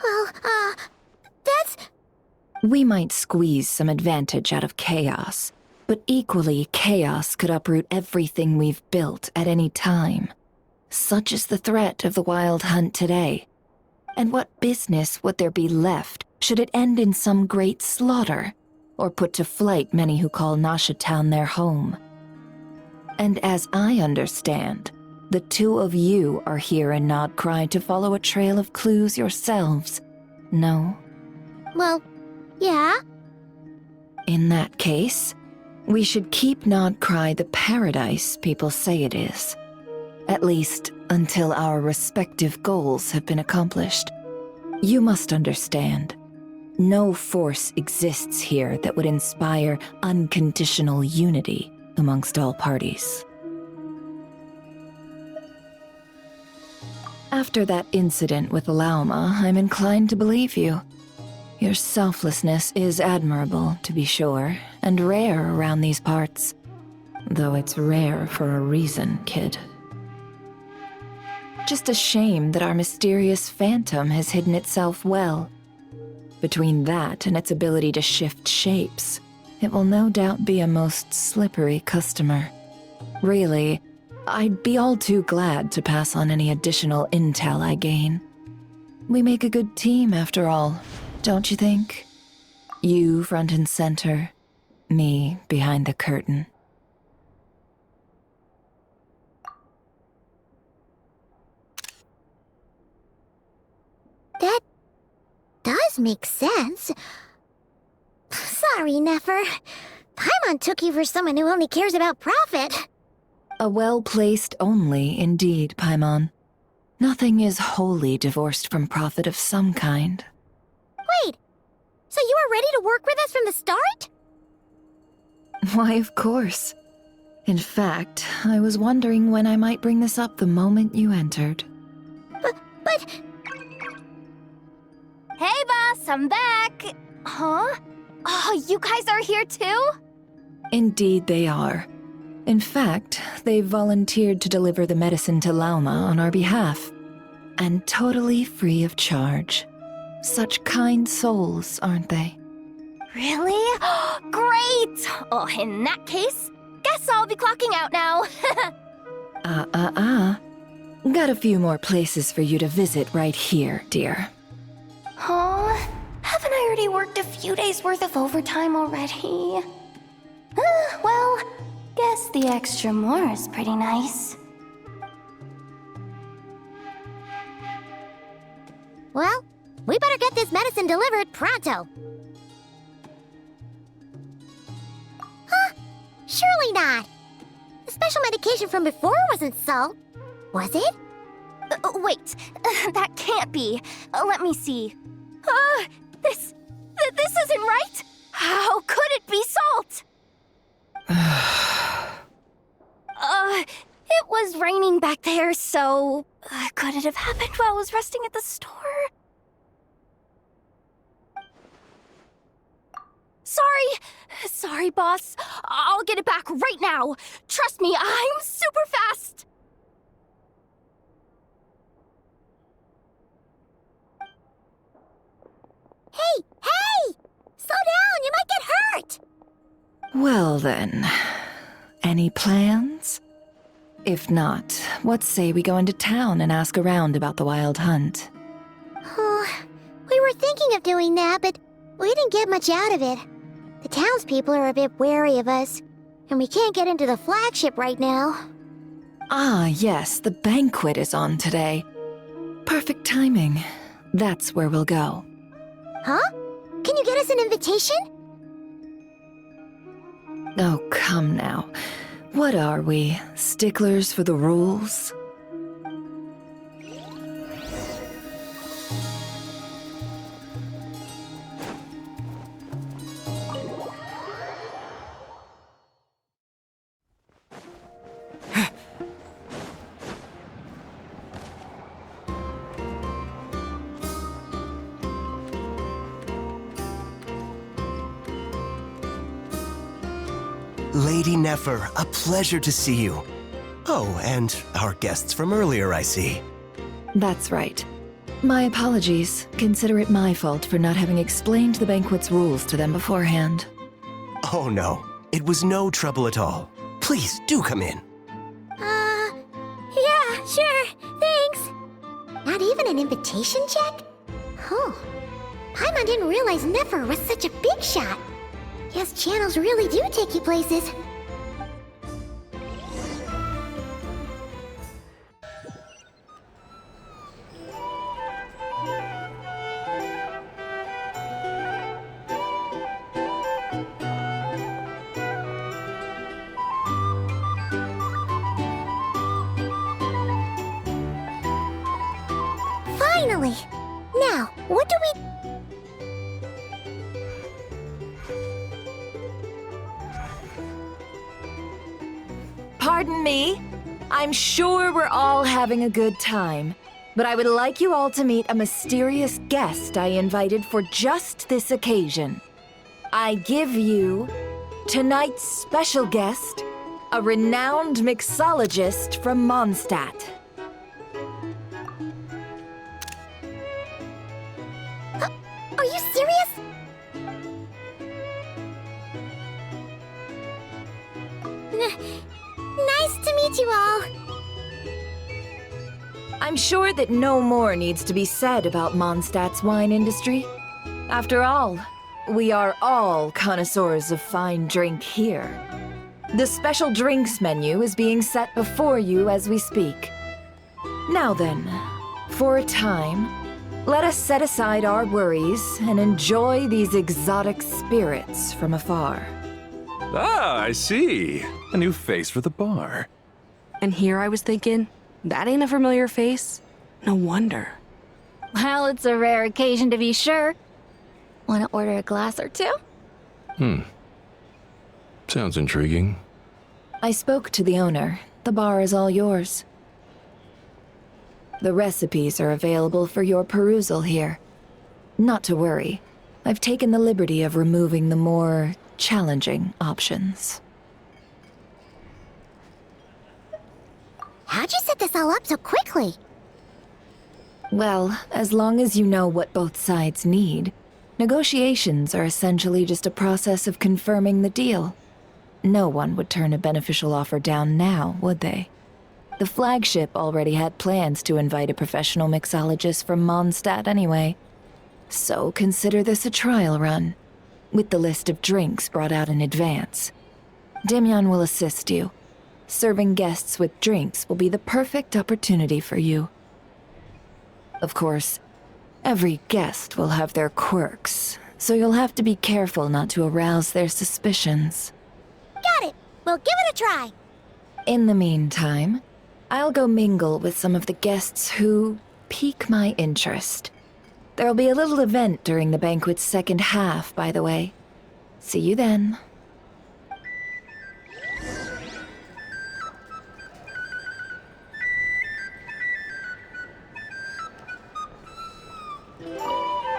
Well, that's... We might squeeze some advantage out of chaos, but equally, chaos could uproot everything we've built at any time. Such is the threat of the Wild Hunt today. And what business would there be left should it end in some great slaughter, or put to flight many who call Nasha Town their home? And as I understand, the two of you are here in Nod-Krai to follow a trail of clues yourselves, no? Well, yeah. In that case, we should keep Nod-Krai the paradise people say it is. At least until our respective goals have been accomplished. You must understand, no force exists here that would inspire unconditional unity amongst all parties. After that incident with Lauma, I'm inclined to believe you. Your selflessness is admirable, to be sure, and rare around these parts. Though it's rare for a reason, kid. Just a shame that our mysterious phantom has hidden itself well. Between that and its ability to shift shapes, it will no doubt be a most slippery customer. Really, I'd be all too glad to pass on any additional intel I gain. We make a good team, after all, don't you think? You front and center, me behind the curtain. That does make sense. Sorry, Nefer. Paimon took you for someone who only cares about profit. A well-placed only, indeed, Paimon. Nothing is wholly divorced from profit of some kind. Wait, so you were ready to work with us from the start? Why, of course. In fact, I was wondering when I might bring this up the moment you entered. But... Hey, boss, I'm back! Huh? Oh, you guys are here too? Indeed they are. In fact, they've volunteered to deliver the medicine to Lauma on our behalf. And totally free of charge. Such kind souls, aren't they? Really? Great! Oh, in that case, guess I'll be clocking out now. Got a few more places for you to visit right here, dear. Huh? Haven't I already worked a few days worth of overtime already? Well, guess the extra more is pretty nice. Well, we better get this medicine delivered pronto. Huh? Surely not. The special medication from before wasn't salt, was it? Wait, that can't be. Let me see. This isn't right. How could it be salt? It was raining back there, so could it have happened while I was resting at the store? Sorry, boss. I'll get it back right now. Trust me, I'm super fast. Hey! Slow down, you might get hurt! Well then, any plans? If not, what say we go into town and ask around about the wild hunt? We were thinking of doing that, but we didn't get much out of it. The townspeople are a bit wary of us, and we can't get into the flagship right now. Ah, yes, the banquet is on today. Perfect timing. That's where we'll go. Huh? Can you get us an invitation? Oh, come now. What are we, sticklers for the rules? Lady Nefer, a pleasure to see you. Oh, and our guests from earlier, I see. That's right. My apologies. Consider it my fault for not having explained the banquet's rules to them beforehand. Oh no, it was no trouble at all. Please, do come in. Yeah, sure, thanks. Not even an invitation check? Oh, Paimon didn't realize Nefer was such a big shot. Yes, channels really do take you places. Finally! Now, what do we... Pardon me. I'm sure we're all having a good time. but I would like you all to meet a mysterious guest I invited for just this occasion. I give you tonight's special guest, a renowned mixologist from Mondstadt. Are you serious? Nice to meet you all. I'm sure that no more needs to be said about Mondstadt's wine industry. After all, we are all connoisseurs of fine drink here. The special drinks menu is being set before you as we speak. Now then, for a time, let us set aside our worries and enjoy these exotic spirits from afar. Ah, I see. A new face for the bar. And here I was thinking, that ain't a familiar face. No wonder. Well, it's a rare occasion to be sure. Want to order a glass or two? Sounds intriguing. I spoke to the owner. The bar is all yours. The recipes are available for your perusal here. Not to worry. I've taken the liberty of removing the more challenging options. How'd you set this all up so quickly? Well, as long as you know what both sides need, negotiations are essentially just a process of confirming the deal. No one would turn a beneficial offer down now, would they? The flagship already had plans to invite a professional mixologist from Mondstadt anyway. So consider this a trial run, with the list of drinks brought out in advance. Demyan will assist you. Serving guests with drinks will be the perfect opportunity for you. Of course, every guest will have their quirks, so you'll have to be careful not to arouse their suspicions. Got it. We'll give it a try. In the meantime, I'll go mingle with some of the guests who pique my interest. There'll be a little event during the banquet's second half, by the way. See you then.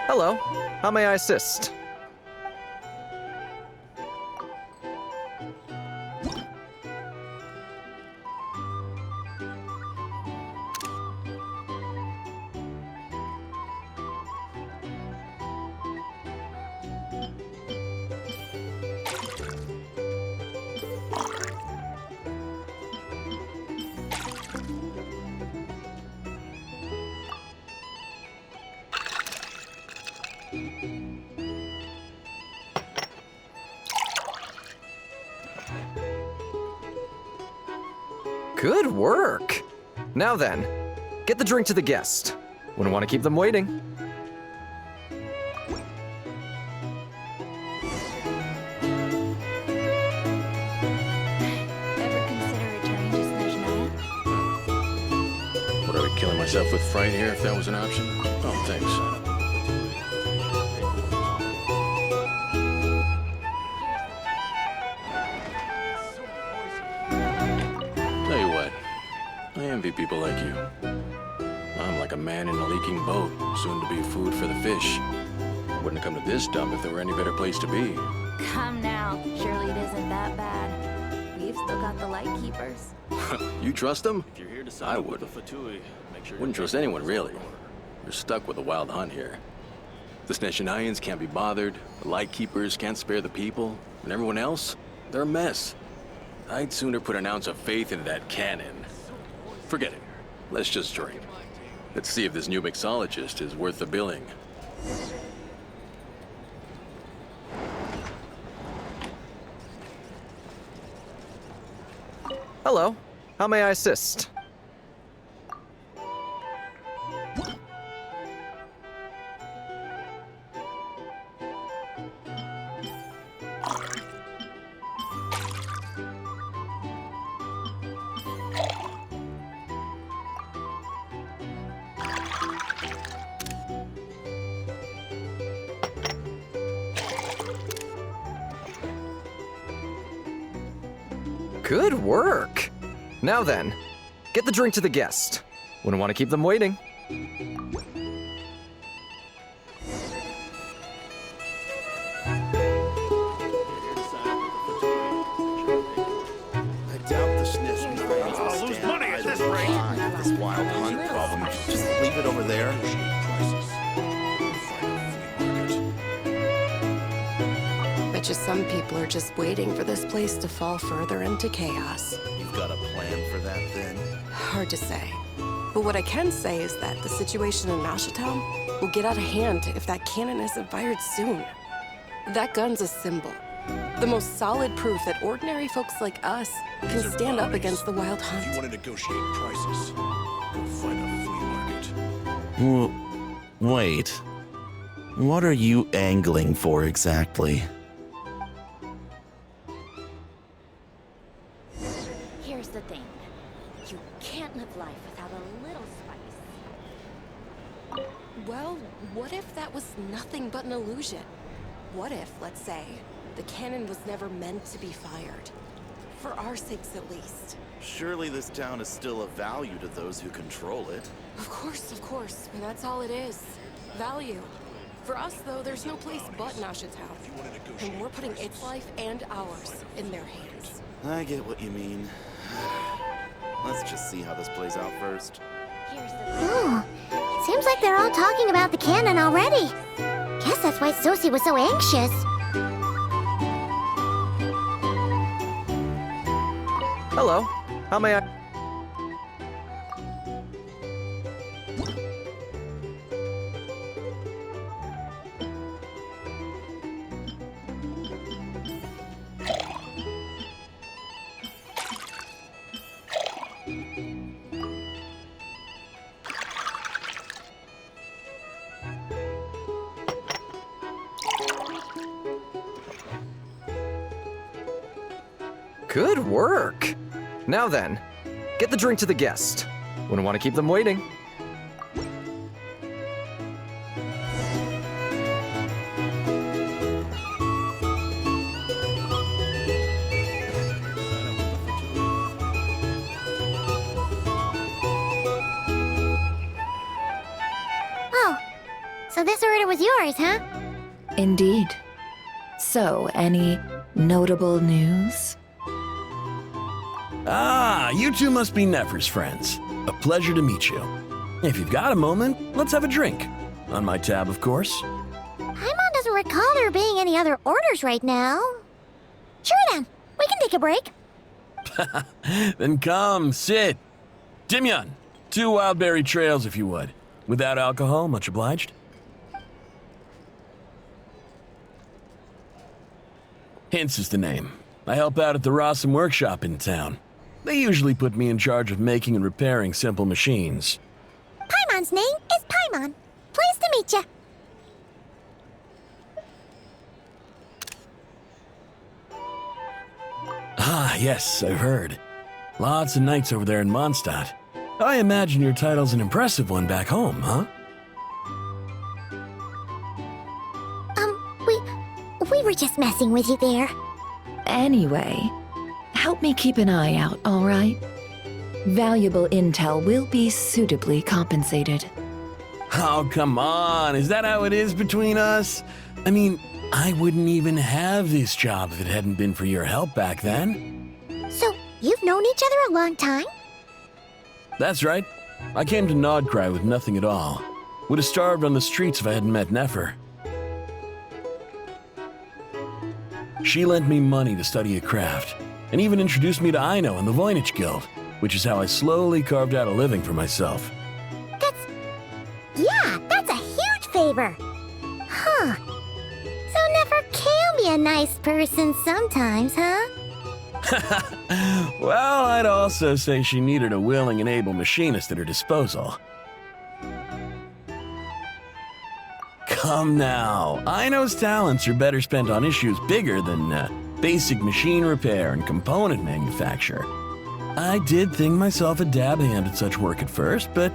Hello. How may I assist? Good work! Now then, get the drink to the guest. Wouldn't want to keep them waiting. Ever consider returning to Snezhnaya? Would I be killing myself with fright here if that was an option? Oh, thanks. Tell you what, I envy people like you. I'm like a man in a leaking boat, soon to be food for the fish. Wouldn't have come to this dump if there were any better place to be. Come now. Surely it isn't that bad. We've still got the light keepers. You trust them? If you're here to sign I up with wouldn't. the Fatui, make sure Wouldn't trust anyone, really. You're stuck with a wild hunt here. The Snezhnayans can't be bothered, the Lightkeepers can't spare the people, and everyone else, they're a mess. I'd sooner put an ounce of faith into that cannon. Forget it. Let's just drink. Let's see if this new mixologist is worth the billing. Hello. How may I assist? Good work! Now then, get the drink to the guest. Wouldn't want to keep them waiting. I doubt the Snish Nines will lose money at this rate. This wild hunt problem. Just leave it over there. Bet you some people are just waiting for this place to fall further into chaos. You've got a plan for that, then? Hard to say. But what I can say is that the situation in Nashitown will get out of hand if that cannon isn't fired soon. That gun's a symbol. The most solid proof that ordinary folks like us can stand up against the wild hunt. If you want to negotiate prices, go find a flea market. Well, wait. What are you angling for exactly? Here's the thing. You can't live life without a little spice. Well, what if that was nothing but an illusion? What if, let's say, the cannon was never meant to be fired? For our sakes, at least. Surely this town is still of value to those who control it. Of course, and that's all it is. Value. For us, though, there's no place but Nashitown. And we're putting its life and ours in their hands. I get what you mean. Let's just see how this plays out first. Oh, seems like they're all talking about the cannon already. Guess that's why Sosie was so anxious. Hello. How may I... Good work! Now then, get the drink to the guest. Wouldn't want to keep them waiting. Oh, so this order was yours, huh? Indeed. So, any notable news? Ah, you two must be Nefer's friends. A pleasure to meet you. If you've got a moment, let's have a drink. On my tab, of course. Paimon doesn't recall there being any other orders right now. Sure then, we can take a break. Then come, sit. Dimyon, 2 wildberry trails if you would. Without alcohol, much obliged. Hints is the name. I help out at the Rossum workshop in town. They usually put me in charge of making and repairing simple machines. Paimon's name is Paimon. Pleased to meet you. Ah, yes, I've heard. Lots of nights over there in Mondstadt. I imagine your title's an impressive one back home, huh? We were just messing with you there. Anyway, help me keep an eye out, all right? Valuable intel will be suitably compensated. Oh, come on. Is that how it is between us? I mean, I wouldn't even have this job if it hadn't been for your help back then. So, you've known each other a long time? That's right. I came to Nod-Krai with nothing at all. Would have starved on the streets if I hadn't met Nefer. She lent me money to study a craft, and even introduced me to Aino and the Voynich Guild, which is how I slowly carved out a living for myself. That's a huge favor. Huh. So Nefer can be a nice person sometimes, huh? Well, I'd also say she needed a willing and able machinist at her disposal. Come now, Aino's talents are better spent on issues bigger than basic machine repair and component manufacture. I did think myself a dab hand at such work at first, but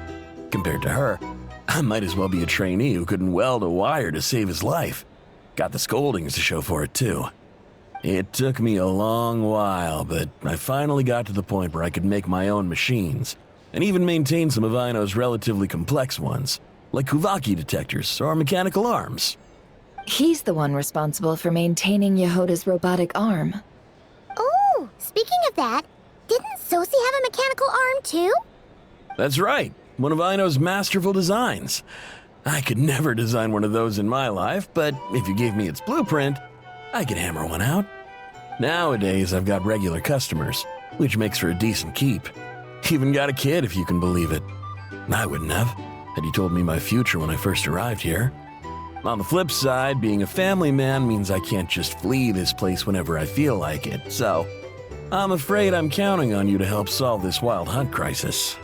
compared to her, I might as well be a trainee who couldn't weld a wire to save his life. Got the scoldings to show for it, too. It took me a long while, but I finally got to the point where I could make my own machines, and even maintain some of Aino's relatively complex ones, like Kuvaki detectors or mechanical arms. He's the one responsible for maintaining Yehoda's robotic arm. Oh, speaking of that, didn't Sosi have a mechanical arm too? That's right, one of Aino's masterful designs. I could never design one of those in my life, but if you gave me its blueprint, I could hammer one out. Nowadays, I've got regular customers, which makes for a decent keep. Even got a kid, if you can believe it. I wouldn't have, had you told me my future when I first arrived here. On the flip side, being a family man means I can't just flee this place whenever I feel like it, so I'm afraid I'm counting on you to help solve this wild hunt crisis.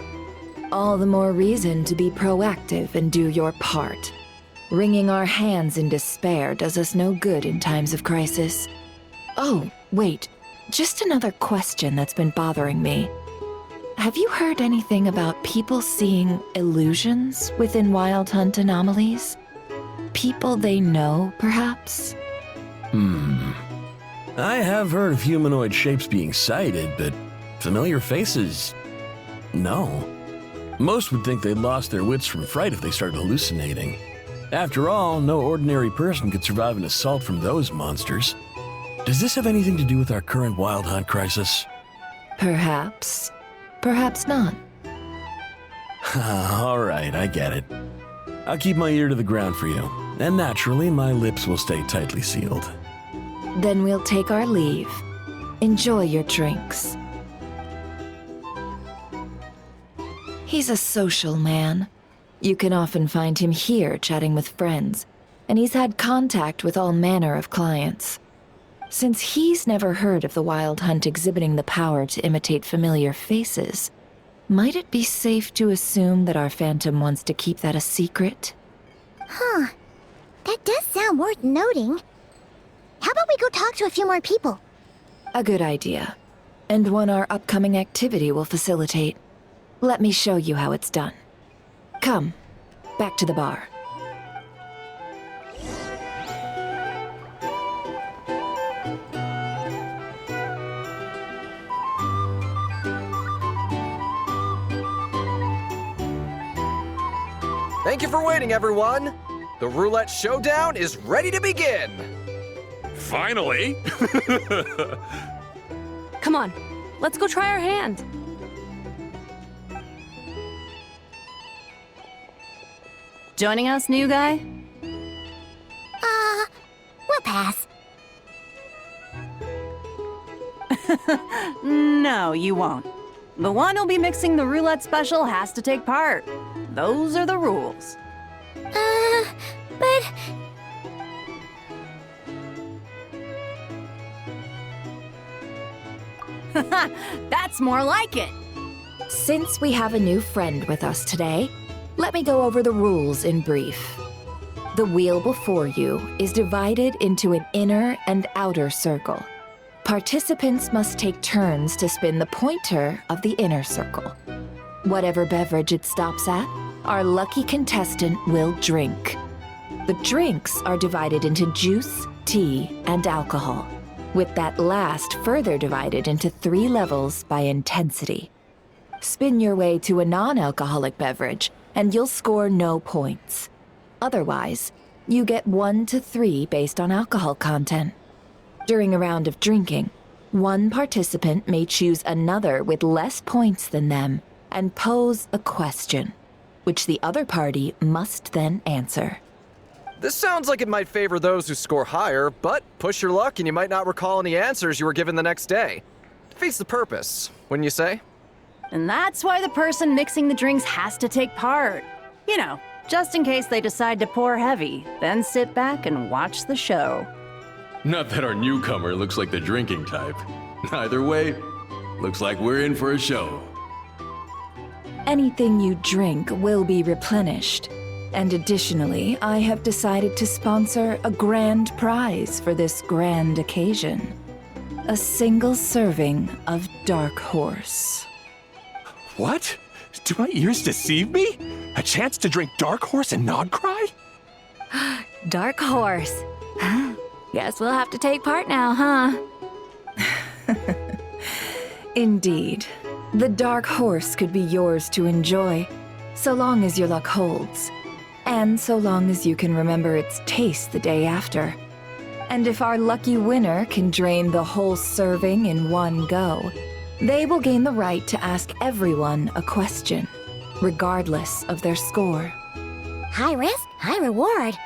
All the more reason to be proactive and do your part. Wringing our hands in despair does us no good in times of crisis. Oh, wait. Just another question that's been bothering me. Have you heard anything about people seeing illusions within Wild Hunt anomalies? People they know, perhaps? I have heard of humanoid shapes being sighted, but familiar faces? No. Most would think they'd lost their wits from fright if they started hallucinating. After all, no ordinary person could survive an assault from those monsters. Does this have anything to do with our current Wild Hunt crisis? Perhaps. Perhaps not. All right, I get it. I'll keep my ear to the ground for you, and naturally, my lips will stay tightly sealed. Then we'll take our leave. Enjoy your drinks. He's a social man. You can often find him here chatting with friends, and he's had contact with all manner of clients. Since he's never heard of the Wild Hunt exhibiting the power to imitate familiar faces, might it be safe to assume that our Phantom wants to keep that a secret? Huh. That does sound worth noting. How about we go talk to a few more people? A good idea. And one our upcoming activity will facilitate. Let me show you how it's done. Come, back to the bar. Thank you for waiting, everyone. The roulette showdown is ready to begin. Finally! Come on, let's go try our hand. Joining us, new guy? We'll pass. No, you won't. The one who'll be mixing the roulette special has to take part. Those are the rules. But... That's more like it. Since we have a new friend with us today, let me go over the rules in brief. The wheel before you is divided into an inner and outer circle. Participants must take turns to spin the pointer of the inner circle. Whatever beverage it stops at, our lucky contestant will drink. The drinks are divided into juice, tea, and alcohol, with that last further divided into 3 levels by intensity. Spin your way to a non-alcoholic beverage, and you'll score no points. Otherwise, you get 1 to 3 based on alcohol content. During a round of drinking, one participant may choose another with less points than them and pose a question, which the other party must then answer. This sounds like it might favor those who score higher, but push your luck and you might not recall any answers you were given the next day. Defeats the purpose, wouldn't you say? And that's why the person mixing the drinks has to take part. You know, just in case they decide to pour heavy, then sit back and watch the show. Not that our newcomer looks like the drinking type. Either way, looks like we're in for a show. Anything you drink will be replenished. And additionally, I have decided to sponsor a grand prize for this grand occasion. A single serving of Dark Horse. What? Do my ears deceive me? A chance to drink Dark Horse and Nod-Krai? Dark Horse. Guess we'll have to take part now, huh? Indeed. The dark horse could be yours to enjoy, so long as your luck holds, and so long as you can remember its taste the day after. And if our lucky winner can drain the whole serving in one go, they will gain the right to ask everyone a question, regardless of their score. High risk, high reward.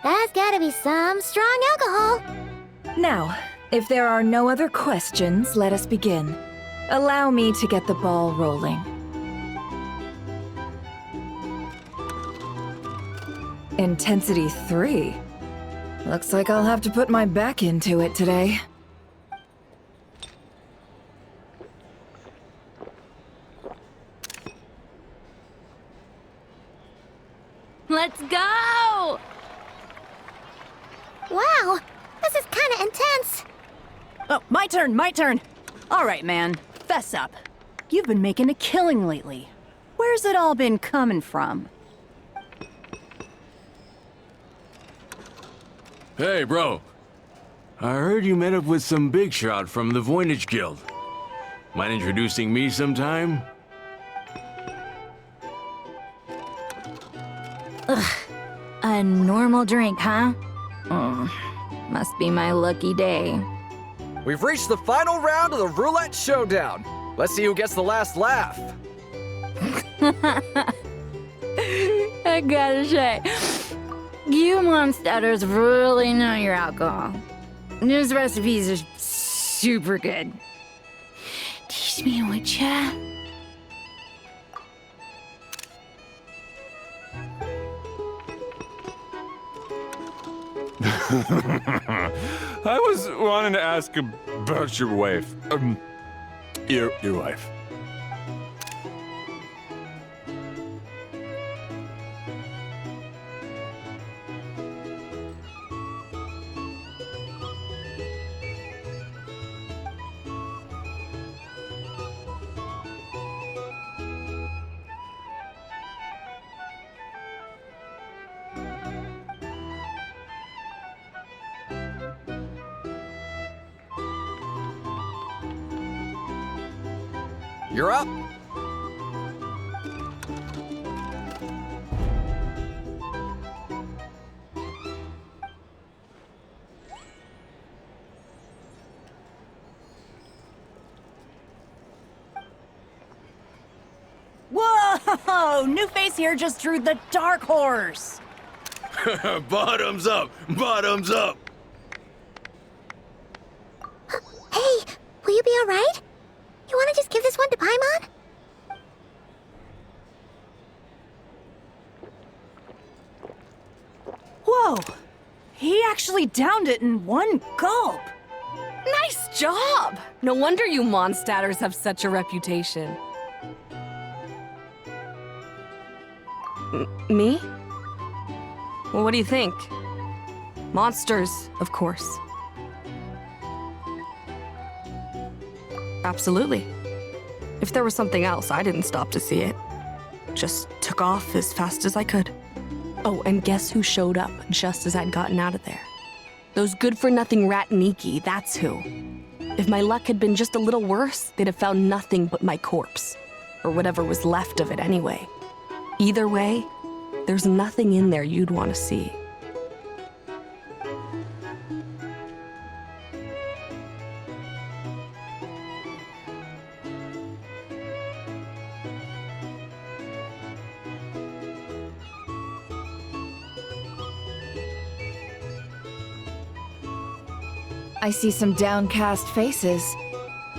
That's gotta be some strong alcohol. Now, if there are no other questions, let us begin. Allow me to get the ball rolling. Intensity 3. Looks like I'll have to put my back into it today. Let's go! Wow, this is kinda intense. Oh, my turn. All right, man, fess up. You've been making a killing lately. Where's it all been coming from? Hey, bro. I heard you met up with some big shot from the Voynich Guild. Mind introducing me sometime? Ugh, a normal drink, huh? Must be my lucky day. We've reached the final round of the roulette showdown. Let's see who gets the last laugh. I gotta say, you monsters really know your alcohol. These recipes are super good. Teach me, would ya? I was wanting to ask about your wife. Your wife. You're up. Whoa! New face here just drew the dark horse. Bottoms up! Bottoms up! Hey, will you be alright? You wanna just give this one to Paimon? Whoa! He actually downed it in one gulp. Nice job! No wonder you monstaters have such a reputation. Me? Well, what do you think? Monsters, of course. Absolutely. If there was something else, I didn't stop to see it. Just took off as fast as I could. Oh, and guess who showed up just as I'd gotten out of there? Those good-for-nothing Ratniki, that's who. If my luck had been just a little worse, they'd have found nothing but my corpse. Or whatever was left of it anyway. Either way, there's nothing in there you'd want to see. I see some downcast faces.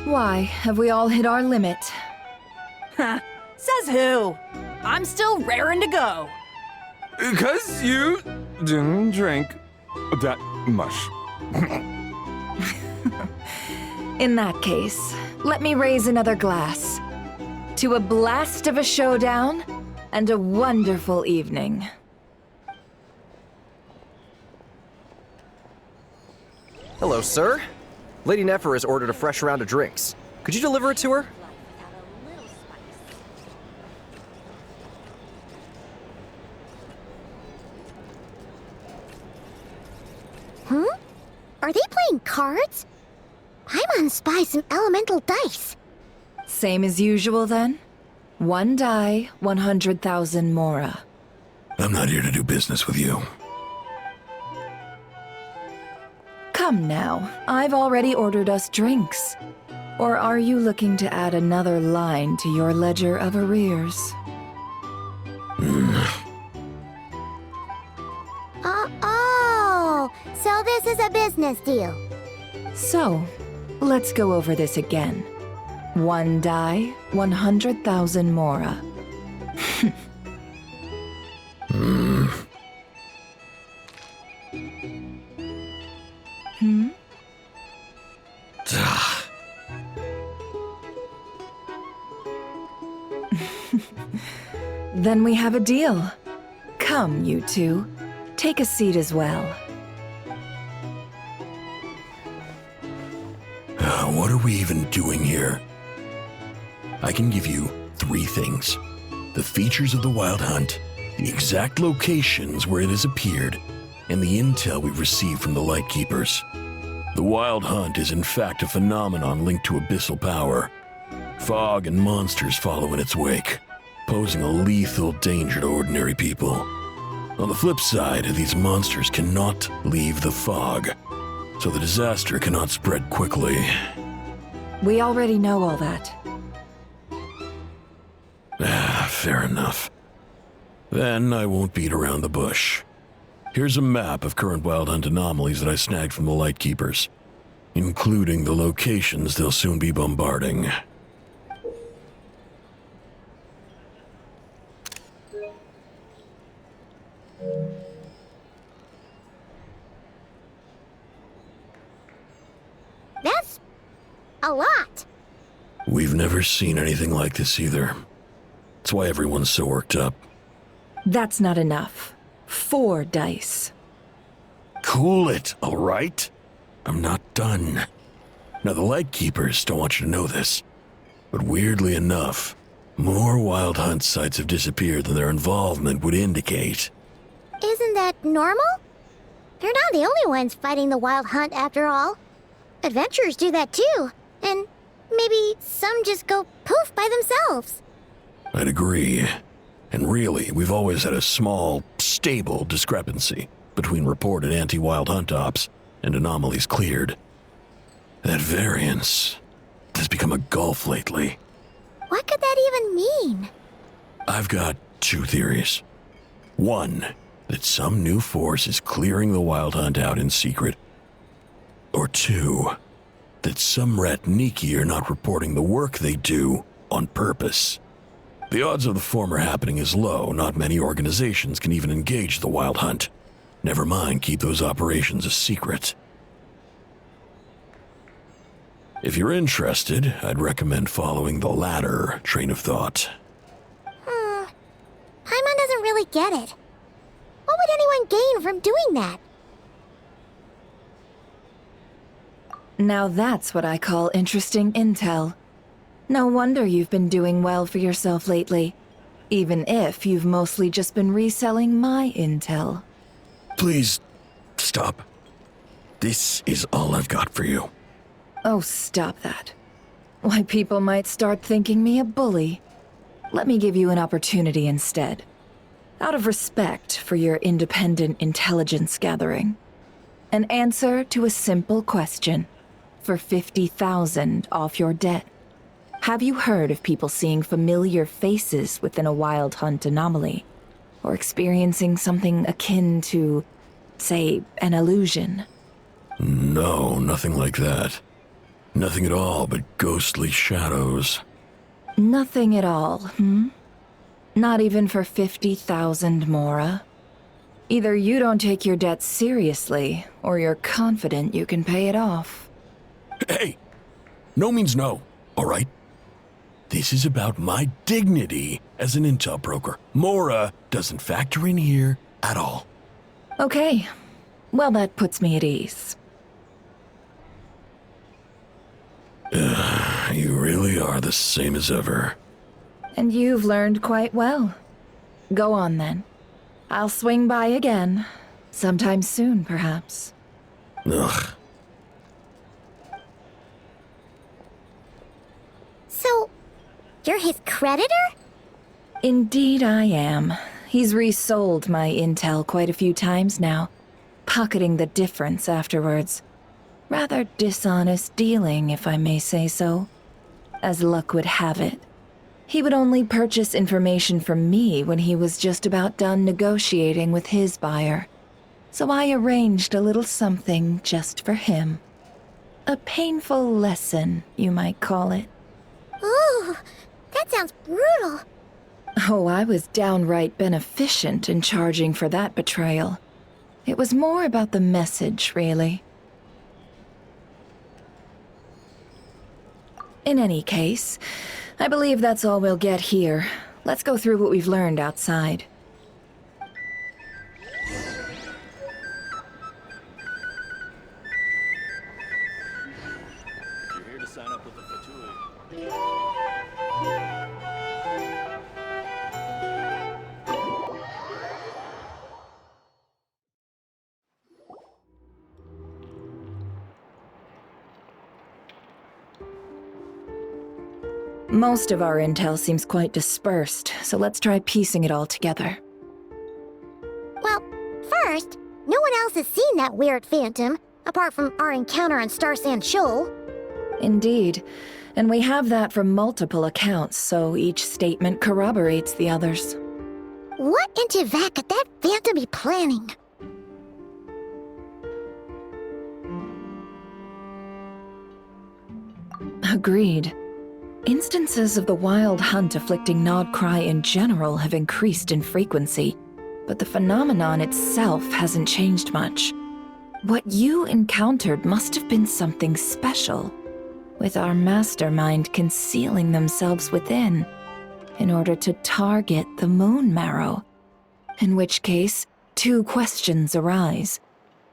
Why, have we all hit our limit? Ha! Says who? I'm still raring to go. 'Cause you didn't drink that much. In that case, let me raise another glass. To a blast of a showdown and a wonderful evening. Hello, sir. Lady Nefer has ordered a fresh round of drinks. Could you deliver it to her? Huh? Are they playing cards? Paimon spies some elemental dice. Same as usual then? 1 die, 100,000 mora. I'm not here to do business with you. Come now, I've already ordered us drinks. Or are you looking to add another line to your ledger of arrears? Oh, so this is a business deal. So, let's go over this again. 1 die, 100,000 mora. Hmm? Then we have a deal. Come, you two. Take a seat as well. What are we even doing here? I can give you 3 things. The features of the Wild Hunt, the exact locations where it has appeared, and the intel we've received from the Lightkeepers. The Wild Hunt is in fact a phenomenon linked to abyssal power. Fog and monsters follow in its wake, posing a lethal danger to ordinary people. On the flip side, these monsters cannot leave the fog, so the disaster cannot spread quickly. We already know all that. Fair enough. Then I won't beat around the bush. Here's a map of current Wild Hunt anomalies that I snagged from the Lightkeepers, including the locations they'll soon be bombarding. That's a lot. We've never seen anything like this either. That's why everyone's so worked up. That's not enough. 4 dice. Cool it, all right? I'm not done. Now, the Lightkeepers don't want you to know this, but weirdly enough, more Wild Hunt sites have disappeared than their involvement would indicate. Isn't that normal? They're not the only ones fighting the Wild Hunt after all. Adventurers do that too, and maybe some just go poof by themselves. I'd agree. And really, we've always had a small, stable discrepancy between reported anti-Wild Hunt ops and anomalies cleared. That variance has become a gulf lately. What could that even mean? I've got 2 theories. 1, that some new force is clearing the Wild Hunt out in secret. Or 2, that some Ratniki are not reporting the work they do on purpose. The odds of the former happening is low. Not many organizations can even engage the Wild Hunt. Never mind keep those operations a secret. If you're interested, I'd recommend following the latter train of thought. Paimon doesn't really get it. What would anyone gain from doing that? Now that's what I call interesting intel. No wonder you've been doing well for yourself lately, even if you've mostly just been reselling my intel. Please, stop. This is all I've got for you. Oh, stop that. Why, people might start thinking me a bully. Let me give you an opportunity instead. Out of respect for your independent intelligence gathering. An answer to a simple question for 50,000 off your debt. Have you heard of people seeing familiar faces within a Wild Hunt anomaly? Or experiencing something akin to, say, an illusion? No, nothing like that. Nothing at all but ghostly shadows. Nothing at all, hmm? Not even for 50,000 mora? Either you don't take your debt seriously, or you're confident you can pay it off. Hey! No means no, all right? This is about my dignity as an intel broker. Mora doesn't factor in here at all. Okay. Well, that puts me at ease. You really are the same as ever. And you've learned quite well. Go on, then. I'll swing by again. Sometime soon, perhaps. Ugh. So, You're his creditor? Indeed I am. He's resold my intel quite a few times now, pocketing the difference afterwards. Rather dishonest dealing, if I may say so. As luck would have it, he would only purchase information from me when he was just about done negotiating with his buyer. So I arranged a little something just for him. A painful lesson, you might call it. Ooh, that sounds brutal. Oh, I was downright beneficent in charging for that betrayal. It was more about the message, really. In any case, I believe that's all we'll get here. Let's go through what we've learned outside. You're here to sign up with the Fatui. Most of our intel seems quite dispersed, so let's try piecing it all together. Well, first, no one else has seen that weird phantom, apart from our encounter on Star Sand Shoal. Indeed, and we have that from multiple accounts, so each statement corroborates the others. What in Teyvat could that phantom be planning? Agreed. Instances of the wild hunt afflicting Nod-Krai in general have increased in frequency, but the phenomenon itself hasn't changed much. What you encountered must have been something special, with our mastermind concealing themselves within, in order to target the moon marrow. In which case, two questions arise.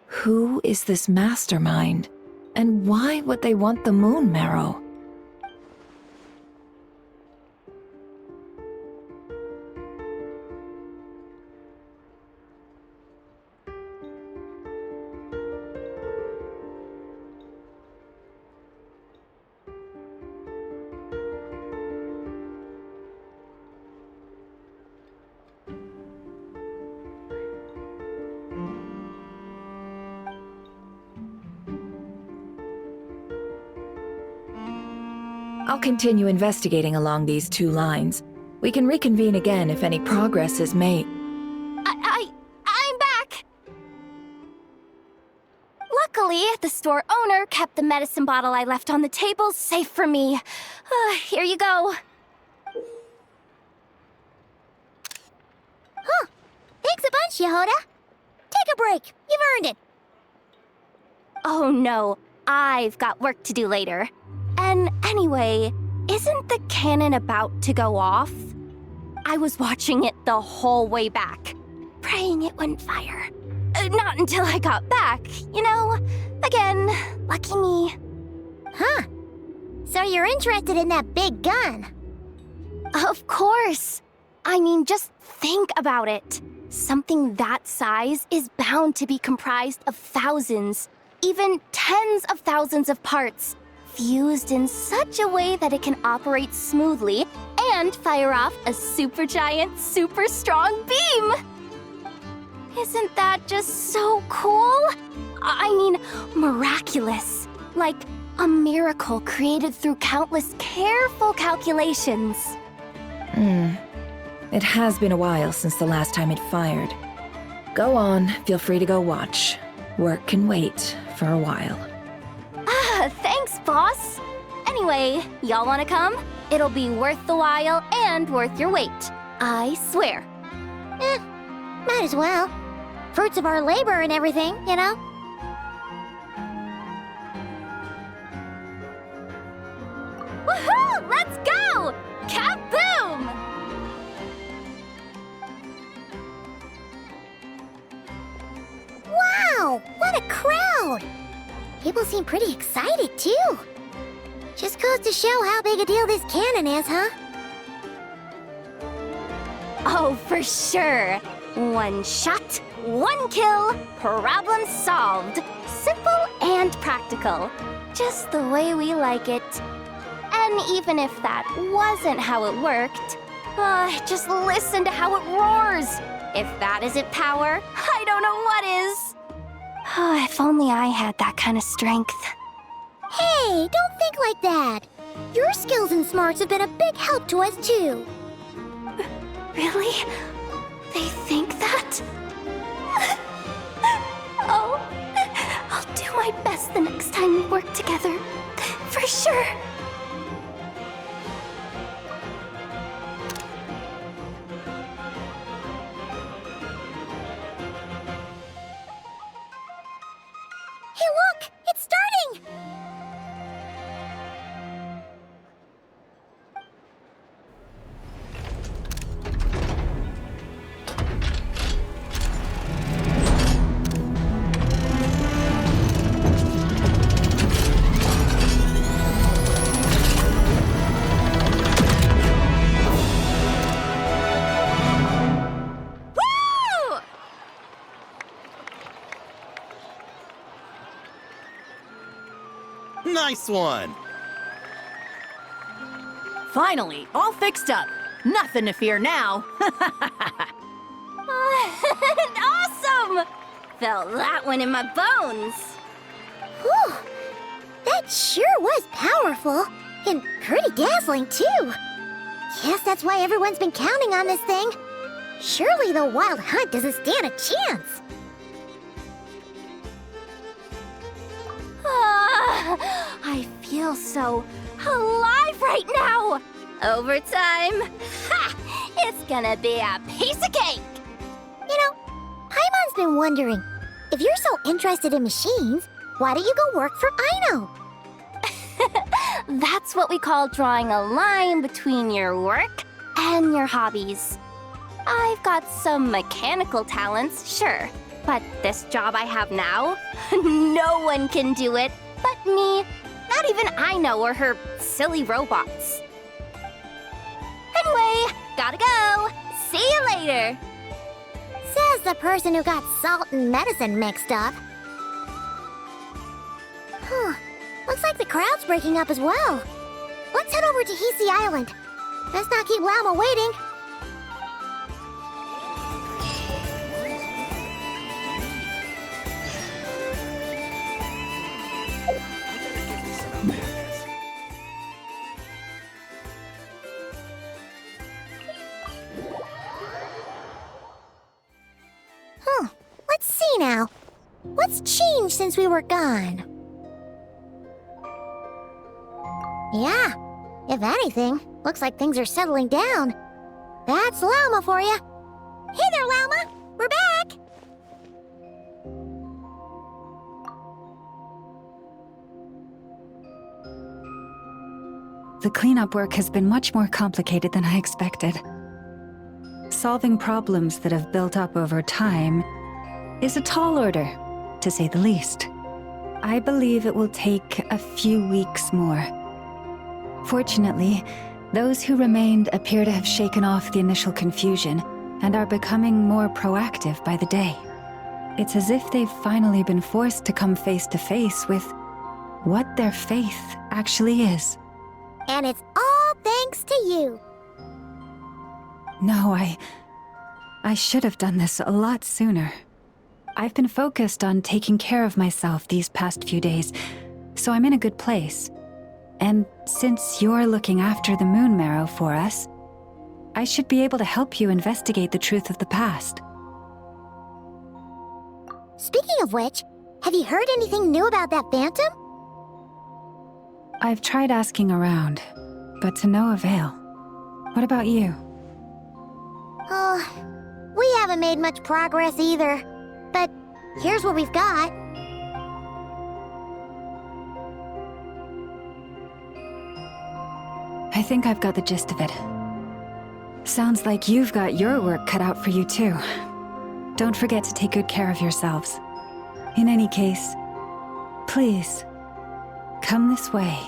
Who is this mastermind, and why would they want the moon marrow? I'll continue investigating along these two lines. We can reconvene again if any progress is made. I'm back! Luckily, the store owner kept the medicine bottle I left on the table safe for me. Here you go. Huh. Thanks a bunch, Yehoda. Take a break. You've earned it. Oh no, I've got work to do later. And anyway, isn't the cannon about to go off? I was watching it the whole way back, praying it wouldn't fire. Not until I got back, you know? Again, lucky me. Huh. So you're interested in that big gun? Of course. I mean, just think about it. Something that size is bound to be comprised of thousands, even tens of thousands of parts, fused in such a way that it can operate smoothly and fire off a supergiant, super strong beam! Isn't that just so cool? I mean, miraculous. Like a miracle created through countless careful calculations. It has been a while since the last time it fired. Go on, feel free to go watch. Work can wait for a while. Thanks, boss. Anyway, y'all wanna come? It'll be worth the while and worth your wait. I swear. Might as well. Fruits of our labor and everything, you know? Woohoo! Let's go! Kaboom! Wow! What a crowd! People seem pretty excited, too. Just goes to show how big a deal this cannon is, huh? Oh, for sure. One shot, one kill, problem solved. Simple and practical. Just the way we like it. And even if that wasn't how it worked, just listen to how it roars. If that isn't power, I don't know what is. If only I had that kind of strength. Hey, don't think like that. Your skills and smarts have been a big help to us, too. Really? They think that? Oh, I'll do my best the next time we work together. For sure. Hey, look! It's starting! Woo! Nice one! Finally, all fixed up. Nothing to fear now. Awesome! Felt that one in my bones. Whew! That sure was powerful. And pretty dazzling, too. Guess that's why everyone's been counting on this thing. Surely the Wild Hunt doesn't stand a chance. I feel so alive right now. Overtime. Ha! It's gonna be a piece of cake. You know, Paimon's been wondering, if you're so interested in machines, why don't you go work for Aino? That's what we call drawing a line between your work and your hobbies. I've got some mechanical talents, sure, but this job I have now, no one can do it but me. Not even Aino or her silly robots. Anyway, gotta go. See you later. Says the person who got salt and medicine mixed up. Looks like the crowd's breaking up as well. Let's head over to Hisi Island. Let's not keep Llama waiting. Let's see now. What's changed since we were gone? Yeah, if anything, looks like things are settling down. That's Llama for you. Hey there, Llama. We're back. The cleanup work has been much more complicated than I expected. Solving problems that have built up over time is a tall order, to say the least. I believe it will take a few weeks more. Fortunately, those who remained appear to have shaken off the initial confusion and are becoming more proactive by the day. It's as if they've finally been forced to come face to face with what their faith actually is. And it's all thanks to you. No, I should have done this a lot sooner. I've been focused on taking care of myself these past few days, so I'm in a good place. And since you're looking after the Moon Marrow for us, I should be able to help you investigate the truth of the past. Speaking of which, have you heard anything new about that phantom? I've tried asking around, but to no avail. What about you? We haven't made much progress either. But here's what we've got. I think I've got the gist of it. Sounds like you've got your work cut out for you too. Don't forget to take good care of yourselves. In any case, please, come this way.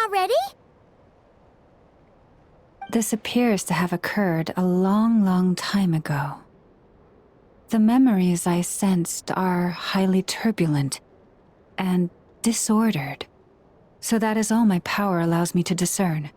already? This appears to have occurred a long, long time ago. The memories I sensed are highly turbulent and disordered. So that is all my power allows me to discern.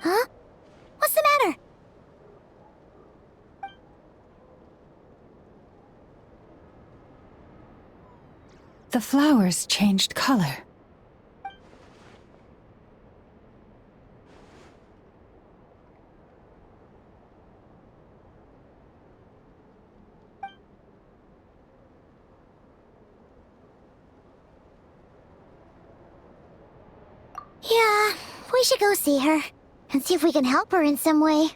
Huh? What's the matter? The flowers changed color. Yeah, we should go see her and see if we can help her in some way.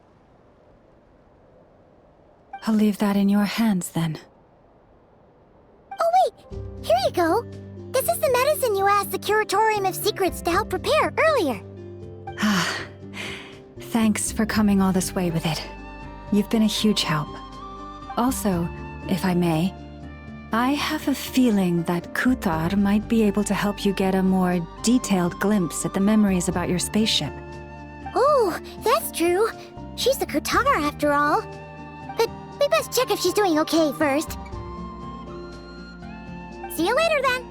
I'll leave that in your hands then. Oh wait, here you go. This is the medicine you asked the Curatorium of Secrets to help prepare earlier. Ah, thanks for coming all this way with it. You've been a huge help. Also, if I may, I have a feeling that Kuthar might be able to help you get a more detailed glimpse at the memories about your spaceship. Oh, that's true. She's the Kuthar after all. But we best check if she's doing okay first. See you later then.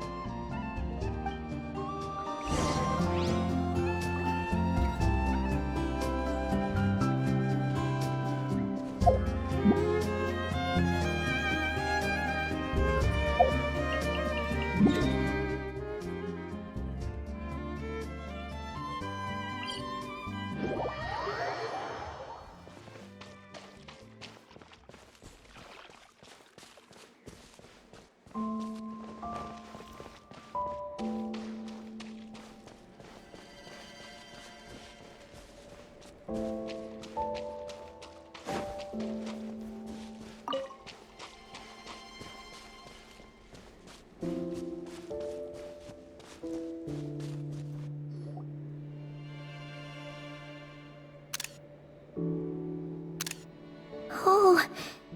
Oh,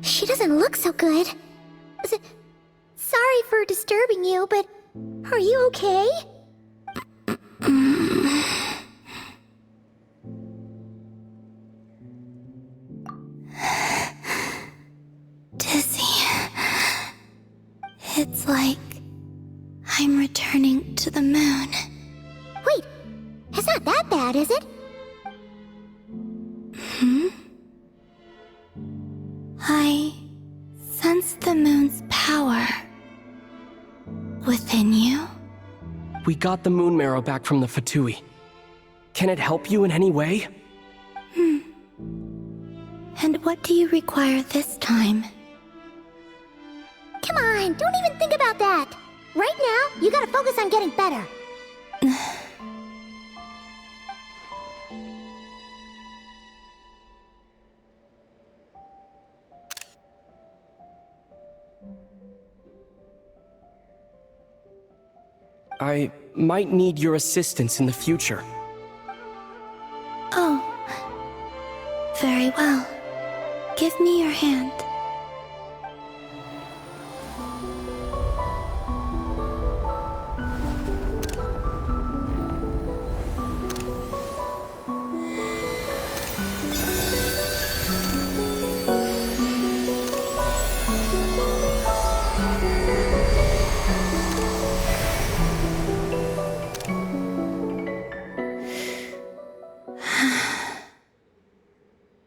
she doesn't look so good. Sorry for disturbing you, but are you okay? Dizzy. It's like I'm returning to the moon. Wait, it's not that bad, is it? Hmm? I sense the moon's power within you. We got the moon marrow back from the Fatui. Can it help you in any way? And what do you require this time? Come on, don't even think about that. Right now, you gotta focus on getting better. I might need your assistance in the future. Oh. Very well. Give me your hand.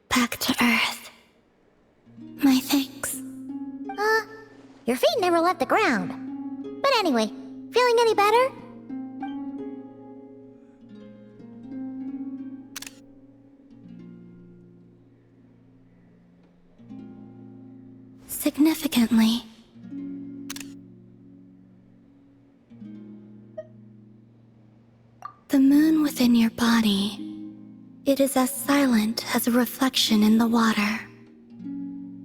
Back to Earth. My thanks. Your feet never left the ground. But anyway, feeling any better? Significantly. The moon within your body It is as silent as a reflection in the water.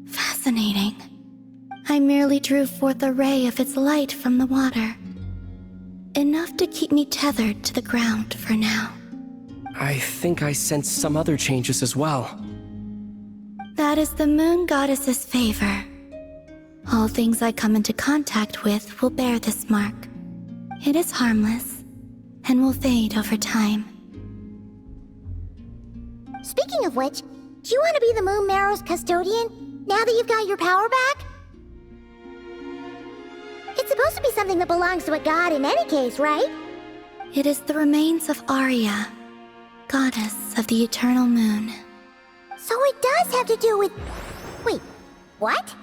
Fascinating. I merely drew forth a ray of its light from the water. Enough to keep me tethered to the ground for now. I think I sense some other changes as well. That is the moon goddess's favor. All things I come into contact with will bear this mark. It is harmless, and will fade over time. Speaking of which, do you want to be the Moon Marrow's custodian, now that you've got your power back? It's supposed to be something that belongs to a god in any case, right? It is the remains of Arya, goddess of the eternal moon. So it does have to do with... Wait, what?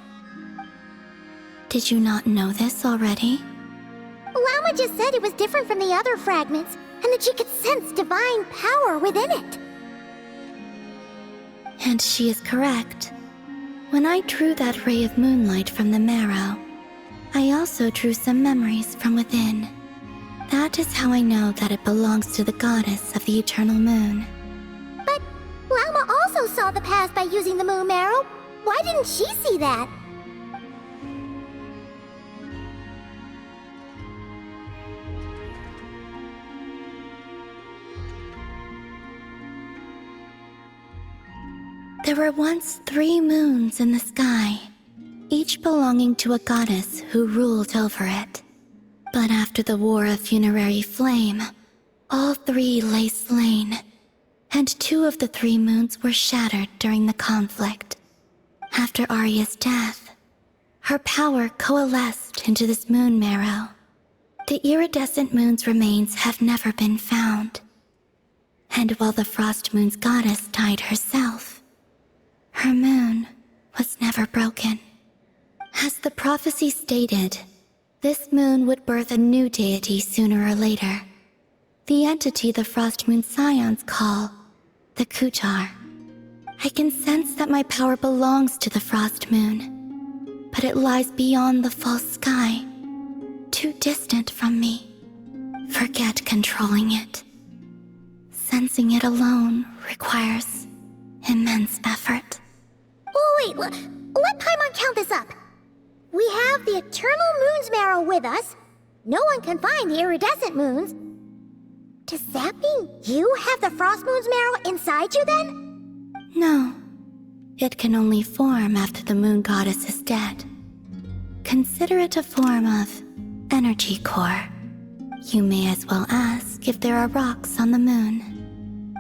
Did you not know this already? Lama just said it was different from the other fragments, and that she could sense divine power within it. And she is correct. When I drew that ray of moonlight from the marrow, I also drew some memories from within. That is how I know that it belongs to the goddess of the eternal moon. But Lama also saw the past by using the moon marrow. Why didn't she see that? There were once 3 moons in the sky, each belonging to a goddess who ruled over it. But after the War of Funerary Flame, all 3 lay slain, and 2 of the 3 moons were shattered during the conflict. After Arya's death, her power coalesced into this moon marrow. The iridescent moon's remains have never been found. And while the Frost Moon's goddess died herself, her moon was never broken. As the prophecy stated, this moon would birth a new deity sooner or later. The entity the Frost Moon Scions call the Kutar. I can sense that my power belongs to the Frost Moon, but it lies beyond the false sky, too distant from me. Forget controlling it. Sensing it alone requires immense effort. Oh, wait, let Paimon count this up. We have the Eternal Moon's marrow with us. No one can find the iridescent moons. Does that mean you have the Frost Moon's marrow inside you then? No. It can only form after the moon goddess is dead. Consider it a form of energy core. You may as well ask if there are rocks on the moon.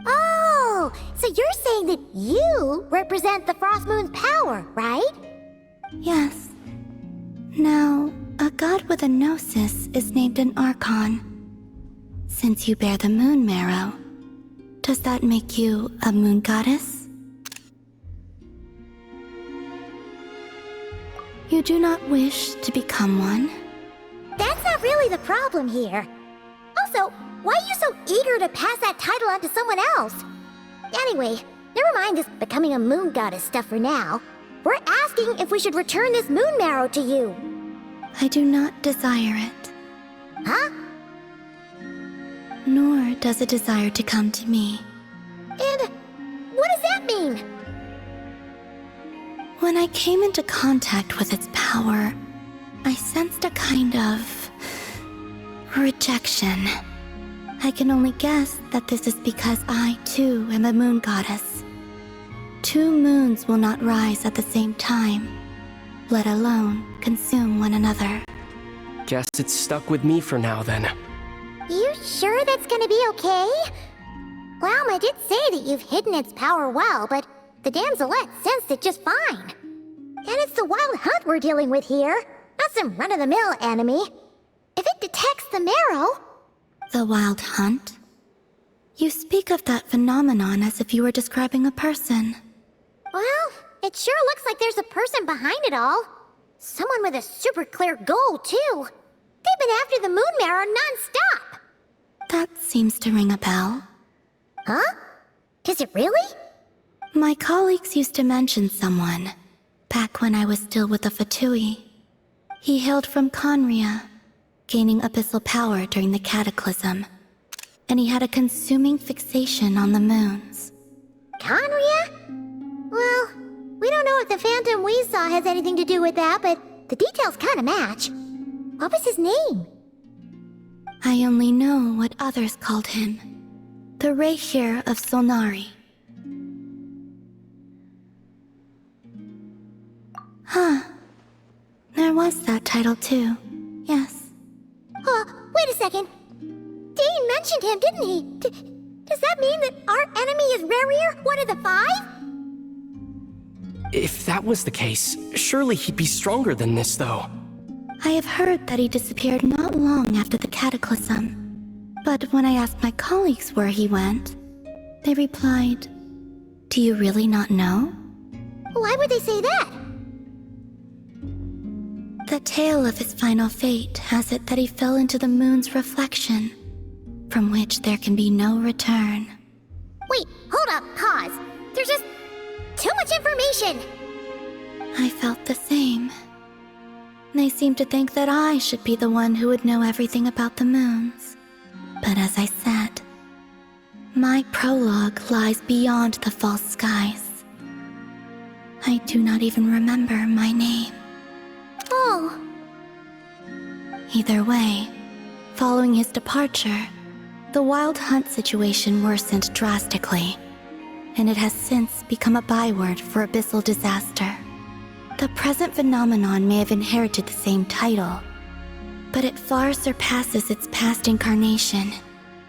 Oh, so you're saying that you represent the Frost Moon's power, right? Yes. Now, a god with a gnosis is named an Archon. Since you bear the moon marrow, does that make you a moon goddess? You do not wish to become one? That's not really the problem here. Also, why are you so eager to pass that title on to someone else? Anyway, never mind this becoming a moon goddess stuff for now. We're asking if we should return this moon marrow to you. I do not desire it. Huh? Nor does it desire to come to me. And what does that mean? When I came into contact with its power, I sensed a kind of rejection. I can only guess that this is because I, too, am a moon goddess. 2 moons will not rise at the same time, let alone consume one another. Guess it's stuck with me for now, then. You sure that's gonna be okay? Lama did say that you've hidden its power well, but the damselette sensed it just fine. And it's the wild hunt we're dealing with here, not some run-of-the-mill enemy. If it detects the marrow... The wild hunt? You speak of that phenomenon as if you were describing a person. Well, it sure looks like there's a person behind it all. Someone with a super clear goal, too. They've been after the moon marrow non-stop. That seems to ring a bell. Huh? Is it really? My colleagues used to mention someone, back when I was still with the Fatui. He hailed from Conria, gaining abyssal power during the Cataclysm, and he had a consuming fixation on the moons. Conria? Well, we don't know if the phantom we saw has anything to do with that, but the details kinda match. What was his name? I only know what others called him. The Reikir of Solnari. Huh. There was that title too. Yes. Wait a second. Dane mentioned him, didn't he? Does that mean that our enemy is Rerir, one of the 5? If that was the case, surely he'd be stronger than this, though. I have heard that he disappeared not long after the cataclysm. But when I asked my colleagues where he went, they replied, "Do you really not know?" Why would they say that? The tale of his final fate has it that he fell into the moon's reflection, from which there can be no return. Wait, hold up, pause. There's just too much information. I felt the same. They seemed to think that I should be the one who would know everything about the moons. But as I said, my prologue lies beyond the false skies. I do not even remember my name. Oh. Either way, following his departure, the Wild Hunt situation worsened drastically, and it has since become a byword for abyssal disaster. The present phenomenon may have inherited the same title, but it far surpasses its past incarnation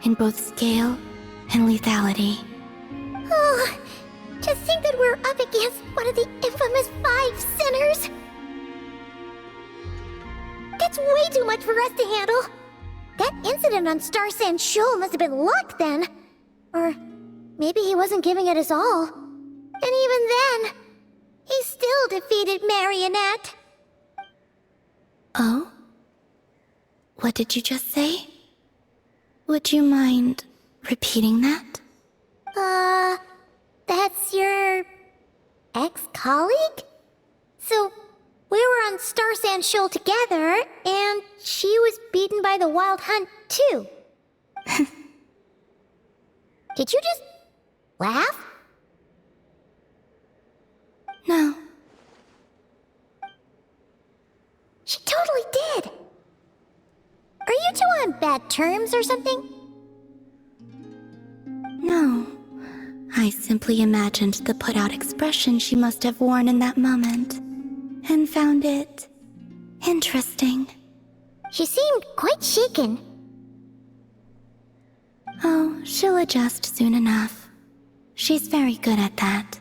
in both scale and lethality. Oh, to think that we're up against one of the infamous 5 sinners. That's way too much for us to handle. That incident on Star Sand Shoal must have been luck then. Or maybe he wasn't giving it his all. And even then, he still defeated Marionette. Oh? What did you just say? Would you mind repeating that? That's your ex-colleague? So, we were on Star Sand Shoal together, and she was beaten by the Wild Hunt, too. Did you just laugh? No. She totally did. Are you two on bad terms or something? No. I simply imagined the put-out expression she must have worn in that moment, and found it interesting. She seemed quite shaken. Oh, she'll adjust soon enough. She's very good at that.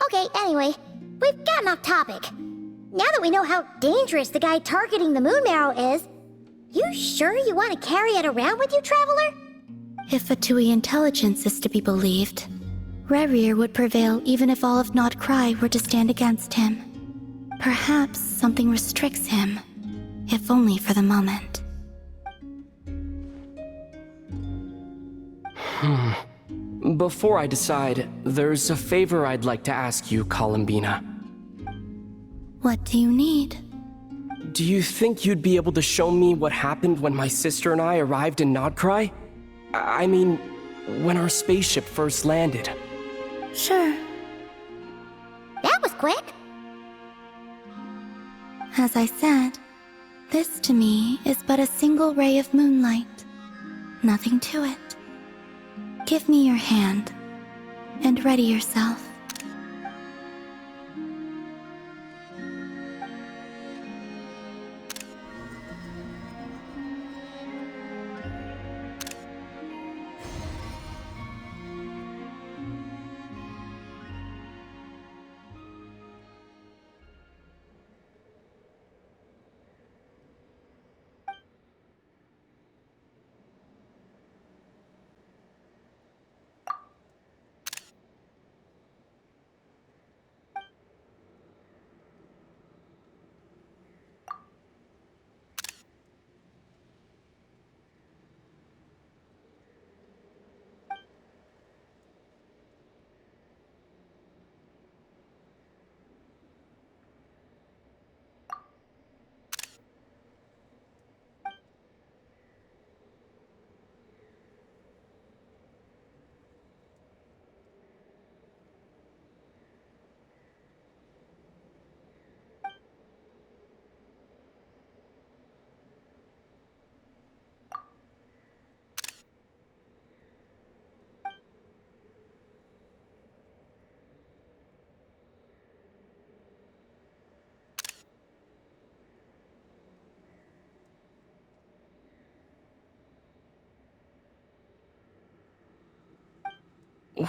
Okay, anyway, we've gotten off topic. Now that we know how dangerous the guy targeting the moon marrow is, you sure you want to carry it around with you, Traveler? If Fatui intelligence is to be believed, Rerir would prevail even if all of Nod-Krai were to stand against him. Perhaps something restricts him, if only for the moment. Before I decide, there's a favor I'd like to ask you, Columbina. What do you need? Do you think you'd be able to show me what happened when my sister and I arrived in Nod-Krai? I mean, when our spaceship first landed. Sure. That was quick. As I said, this to me is but a single ray of moonlight. Nothing to it. Give me your hand, and ready yourself.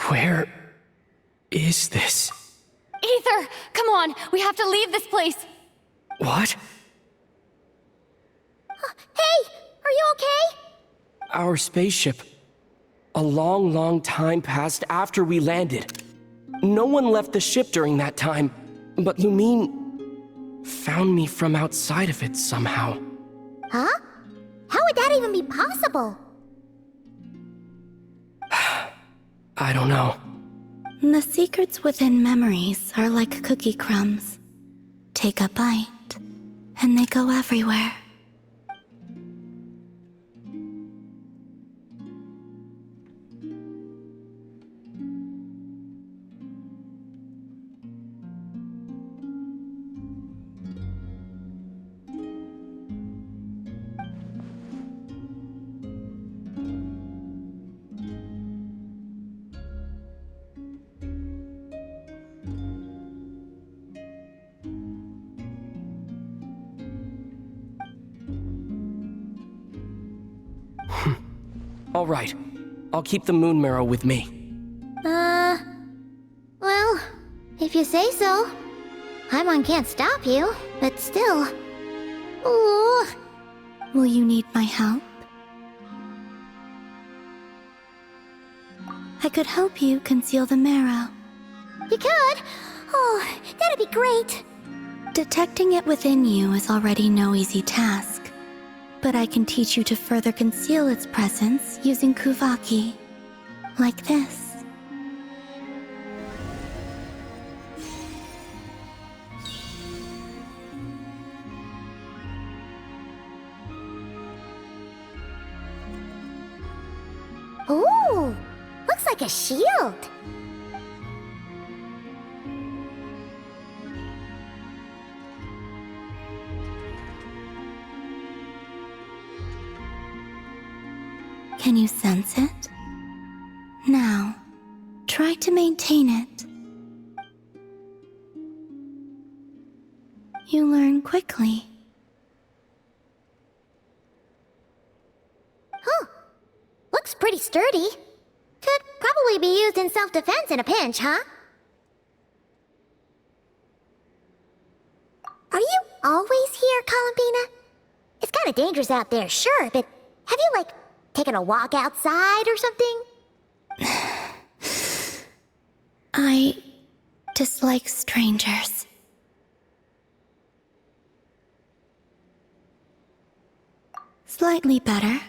Where is this? Ether, come on, we have to leave this place. What? Hey, are you okay? Our spaceship. A long, long time passed after we landed. No one left the ship during that time, but Lumine found me from outside of it somehow. Huh? How would that even be possible? I don't know. The secrets within memories are like cookie crumbs. Take a bite, and they go everywhere. All right. I'll keep the moon marrow with me. Well, if you say so. Paimon can't stop you, but still. Ooh. Will you need my help? I could help you conceal the marrow. You could? Oh, that'd be great. Detecting it within you is already no easy task. But I can teach you to further conceal its presence using Kuvaki. Like this. Ooh, looks like a shield. Can you sense it? Now, try to maintain it. You learn quickly. Huh. Looks pretty sturdy. Could probably be used in self-defense in a pinch, huh? Are you always here, Columbina? It's kinda dangerous out there, sure, but have you, taken a walk outside or something? I dislike strangers. Slightly better.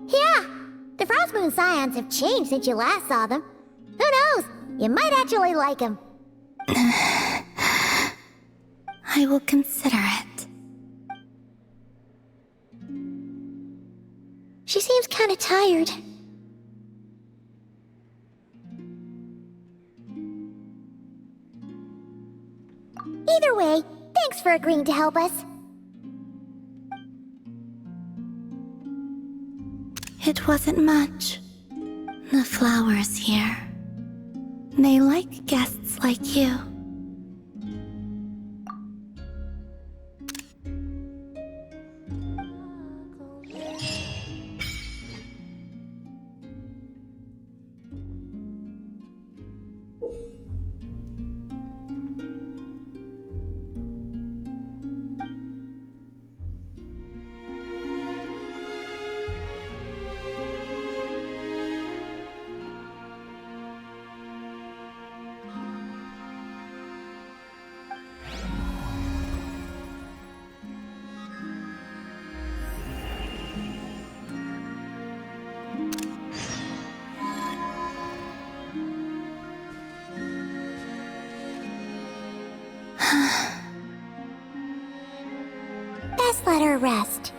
Yeah, the Frost Moon Scions have changed since you last saw them. Who knows? You might actually like them. I will consider it. She seems kinda tired. Either way, thanks for agreeing to help us. It wasn't much. The flowers here. They like guests like you. Best let her rest.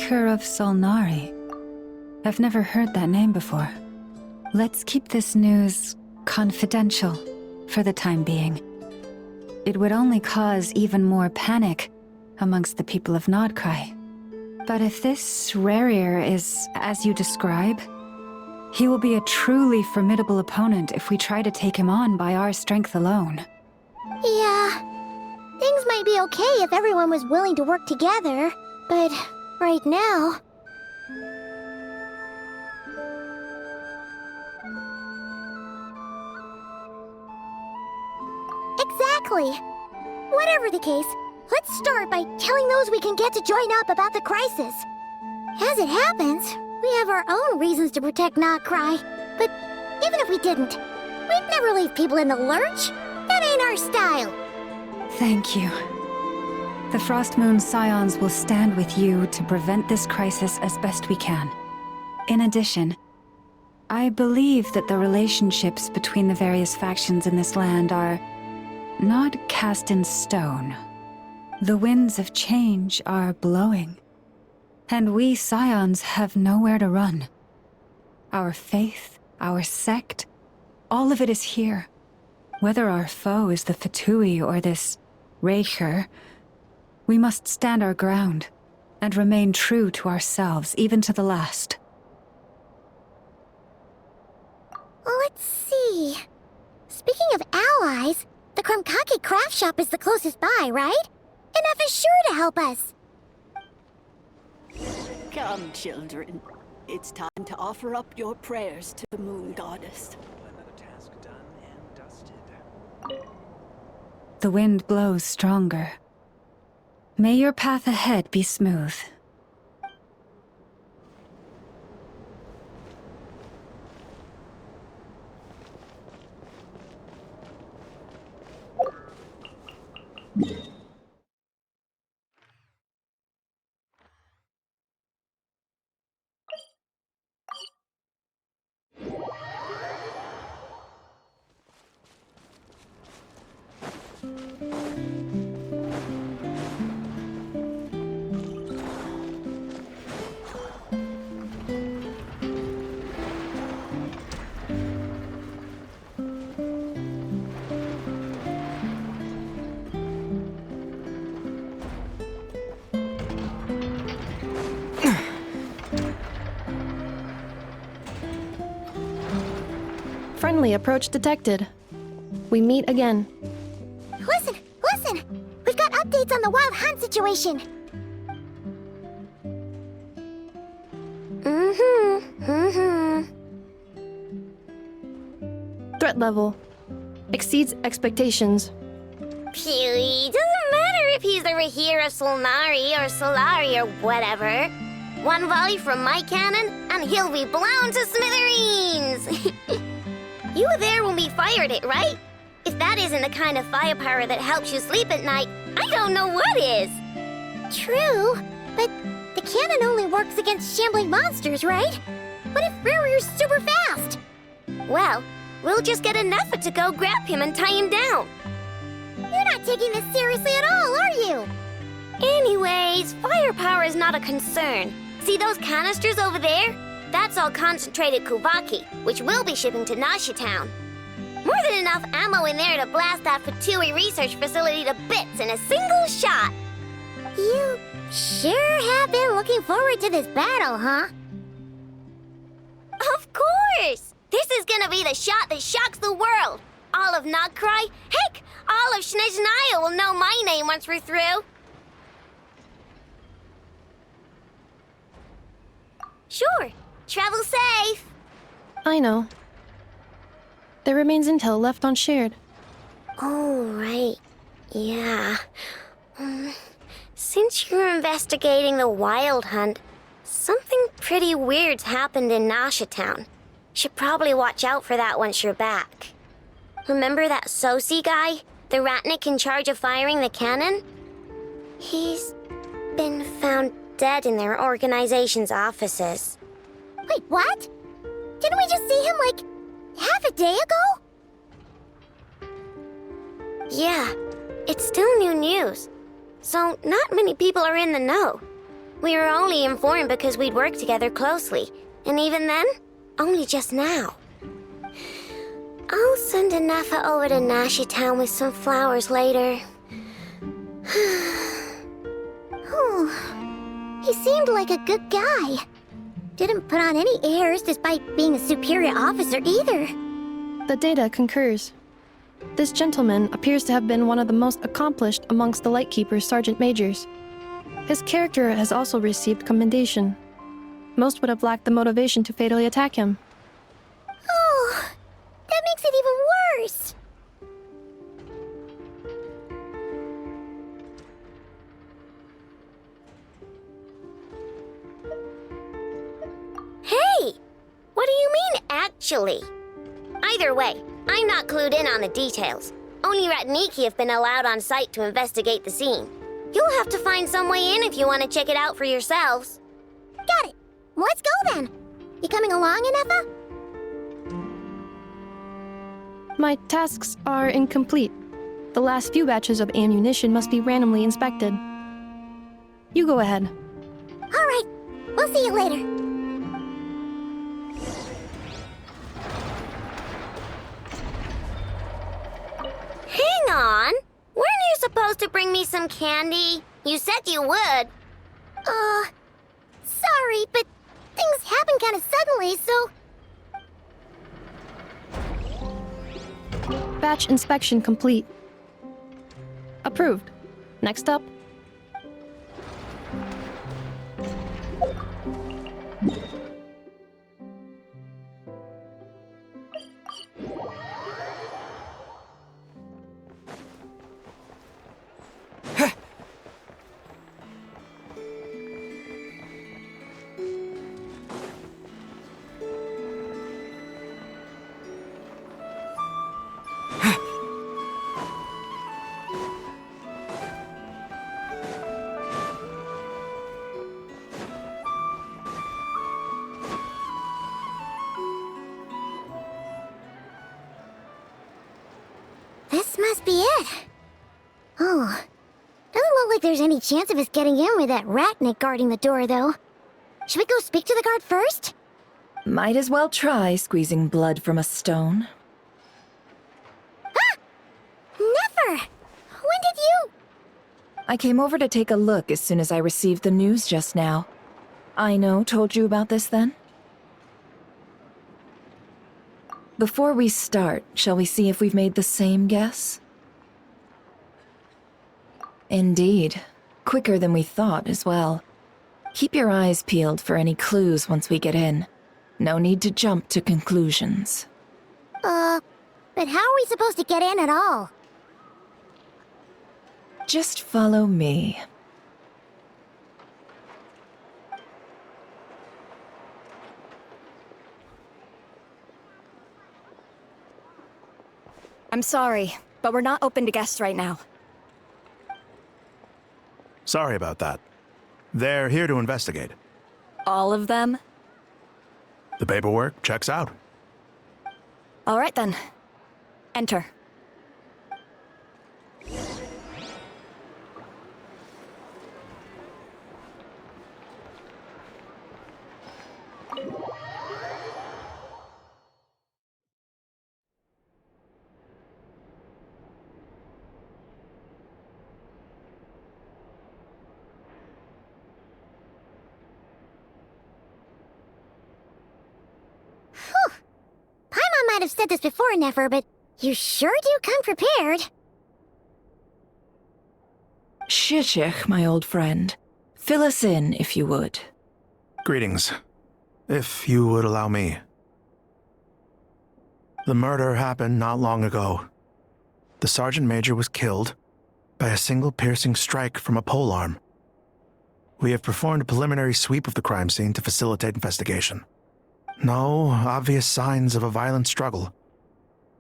Vicar of Solnari. I've never heard that name before. Let's keep this news confidential for the time being. It would only cause even more panic amongst the people of Nod-Krai. But if this Rarir is as you describe, he will be a truly formidable opponent if we try to take him on by our strength alone. Yeah. Things might be okay if everyone was willing to work together, but right now... Exactly. Whatever the case, let's start by telling those we can get to join up about the crisis. As it happens, we have our own reasons to protect Nod-Krai, but even if we didn't, we'd never leave people in the lurch. That ain't our style. Thank you. The Frostmoon Scions will stand with you to prevent this crisis as best we can. In addition, I believe that the relationships between the various factions in this land are not cast in stone. The winds of change are blowing, and we Scions have nowhere to run. Our faith, our sect, all of it is here. Whether our foe is the Fatui or this Raker, we must stand our ground and remain true to ourselves, even to the last. Let's see. Speaking of allies, the Krumkake craft shop is the closest by, right? Enough is sure to help us. Come, children. It's time to offer up your prayers to the moon goddess. The wind blows stronger. May your path ahead be smooth. Friendly approach detected. We meet again. Listen! We've got updates on the Wild Hunt situation. Threat level exceeds expectations. Phew, doesn't matter if he's the Rahir of Solnari or Solari or whatever. One volley from my cannon, and he'll be blown to smithereens! You were there when we fired it, right? If that isn't the kind of firepower that helps you sleep at night, I don't know what is. True, but the cannon only works against shambling monsters, right? What if Rarir's super fast? Well, we'll just get enough to go grab him and tie him down. You're not taking this seriously at all, are you? Anyways, firepower is not a concern. See those canisters over there? That's all concentrated Kubaki, which we'll be shipping to Nasha Town. More than enough ammo in there to blast that Fatui research facility to bits in a single shot. You sure have been looking forward to this battle, huh? Of course! This is gonna be the shot that shocks the world. All of Nod-Krai, heck, all of Snezhnaya will know my name once we're through. Sure. Travel safe. I know. There remains intel left unshared. Oh, right. Yeah. Since you're investigating the Wild Hunt, something pretty weird's happened in Nasha Town. Should probably watch out for that once you're back. Remember that Sosi guy? The Ratnik in charge of firing the cannon? He's been found dead in their organization's offices. Wait, what? Didn't we just see him, like, half a day ago? Yeah, it's still new news. So not many people are in the know. We were only informed because we'd worked together closely, and even then, only just now. I'll send a Nefa over to Nashi Town with some flowers later. Oh, he seemed like a good guy. Didn't put on any airs despite being a superior officer either. The data concurs. This gentleman appears to have been one of the most accomplished amongst the Lightkeeper's Sergeant Majors. His character has also received commendation. Most would have lacked the motivation to fatally attack him. Oh, that makes it even worse. Hey! What do you mean, actually? Either way, I'm not clued in on the details. Only Ratniki have been allowed on site to investigate the scene. You'll have to find some way in if you want to check it out for yourselves. Got it. Let's go then. You coming along, Anefa? My tasks are incomplete. The last few batches of ammunition must be randomly inspected. You go ahead. All right. We'll see you later. Hang on! Weren't you supposed to bring me some candy? You said you would. Sorry, but things happened kind of suddenly, so... Batch inspection complete. Approved. Next up. This must be it. Oh, doesn't look like there's any chance of us getting in with that Ratnik guarding the door, though. Should we go speak to the guard first? Might as well try squeezing blood from a stone. Ah! Never! When did you... I came over to take a look as soon as I received the news just now. Aino told you about this then? Before we start, shall we see if we've made the same guess? Indeed. Quicker than we thought as well. Keep your eyes peeled for any clues once we get in. No need to jump to conclusions. But how are we supposed to get in at all? Just follow me. I'm sorry, but we're not open to guests right now. Sorry about that. They're here to investigate. All of them? The paperwork checks out. All right then. Enter. Paimon might have said this before, Nefer, but you sure do come prepared. Shishich, my old friend. Fill us in, if you would. Greetings. If you would allow me. The murder happened not long ago. The Sergeant Major was killed by a single piercing strike from a polearm. We have performed a preliminary sweep of the crime scene to facilitate investigation. No obvious signs of a violent struggle.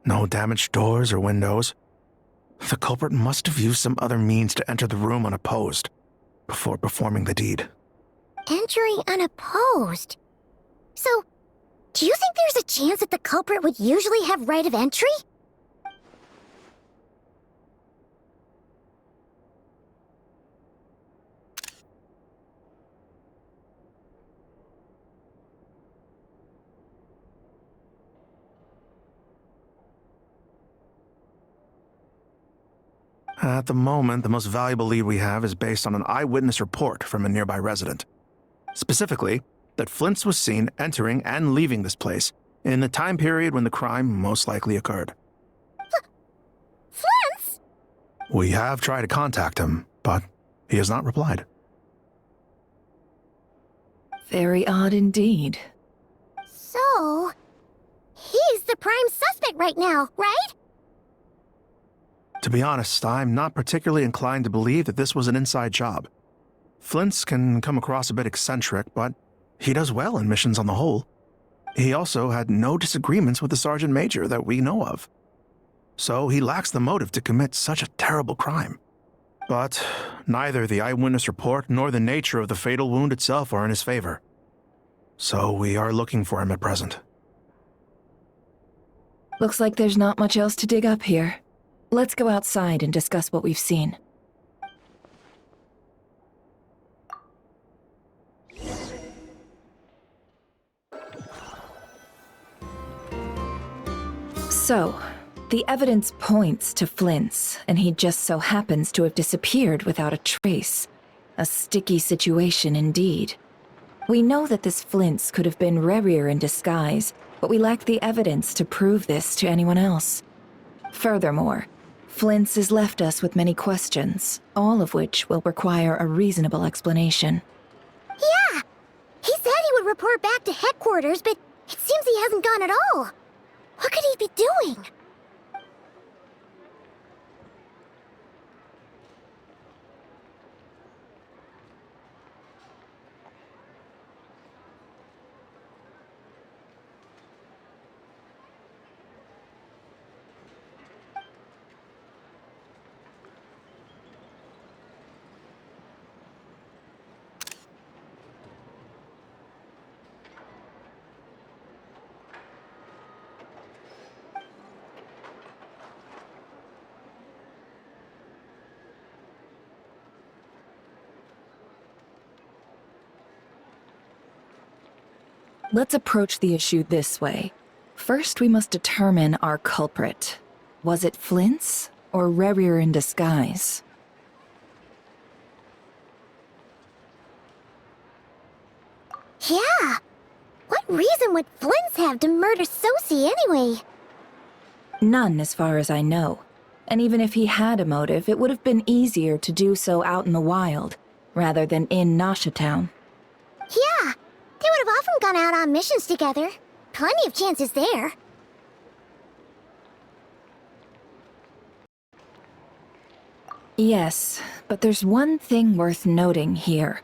No damaged doors or windows. The culprit must have used some other means to enter the room unopposed before performing the deed. Entering unopposed? So, do you think there's a chance that the culprit would usually have right of entry? At the moment, the most valuable lead we have is based on an eyewitness report from a nearby resident. Specifically, that Flint's was seen entering and leaving this place in the time period when the crime most likely occurred. Flint's? We have tried to contact him, but he has not replied. Very odd indeed. So, he's the prime suspect right now, right? To be honest, I'm not particularly inclined to believe that this was an inside job. Flint's can come across a bit eccentric, but he does well in missions on the whole. He also had no disagreements with the Sergeant Major that we know of. So he lacks the motive to commit such a terrible crime. But neither the eyewitness report nor the nature of the fatal wound itself are in his favor. So we are looking for him at present. Looks like there's not much else to dig up here. Let's go outside and discuss what we've seen. So, the evidence points to Flint's, and he just so happens to have disappeared without a trace. A sticky situation indeed. We know that this Flint's could have been Rerir in disguise, but we lack the evidence to prove this to anyone else. Furthermore, Flint's has left us with many questions, all of which will require a reasonable explanation. Yeah! He said he would report back to headquarters, but it seems he hasn't gone at all. What could he be doing? Let's approach the issue this way. First, we must determine our culprit. Was it Flint's or Rerir in disguise? Yeah! What reason would Flint's have to murder Sosie anyway? None, as far as I know. And even if he had a motive, it would have been easier to do so out in the wild, rather than in Nasha Town. Yeah! They would have often gone out on missions together. Plenty of chances there. Yes, but there's one thing worth noting here.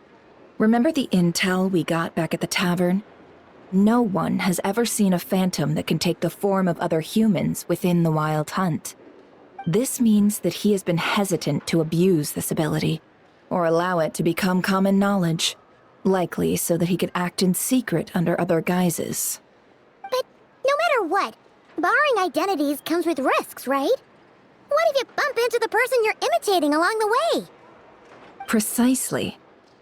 Remember the intel we got back at the tavern? No one has ever seen a phantom that can take the form of other humans within the Wild Hunt. This means that he has been hesitant to abuse this ability, or allow it to become common knowledge. Likely so that he could act in secret under other guises. But no matter what, borrowing identities comes with risks, right? What if you bump into the person you're imitating along the way? Precisely.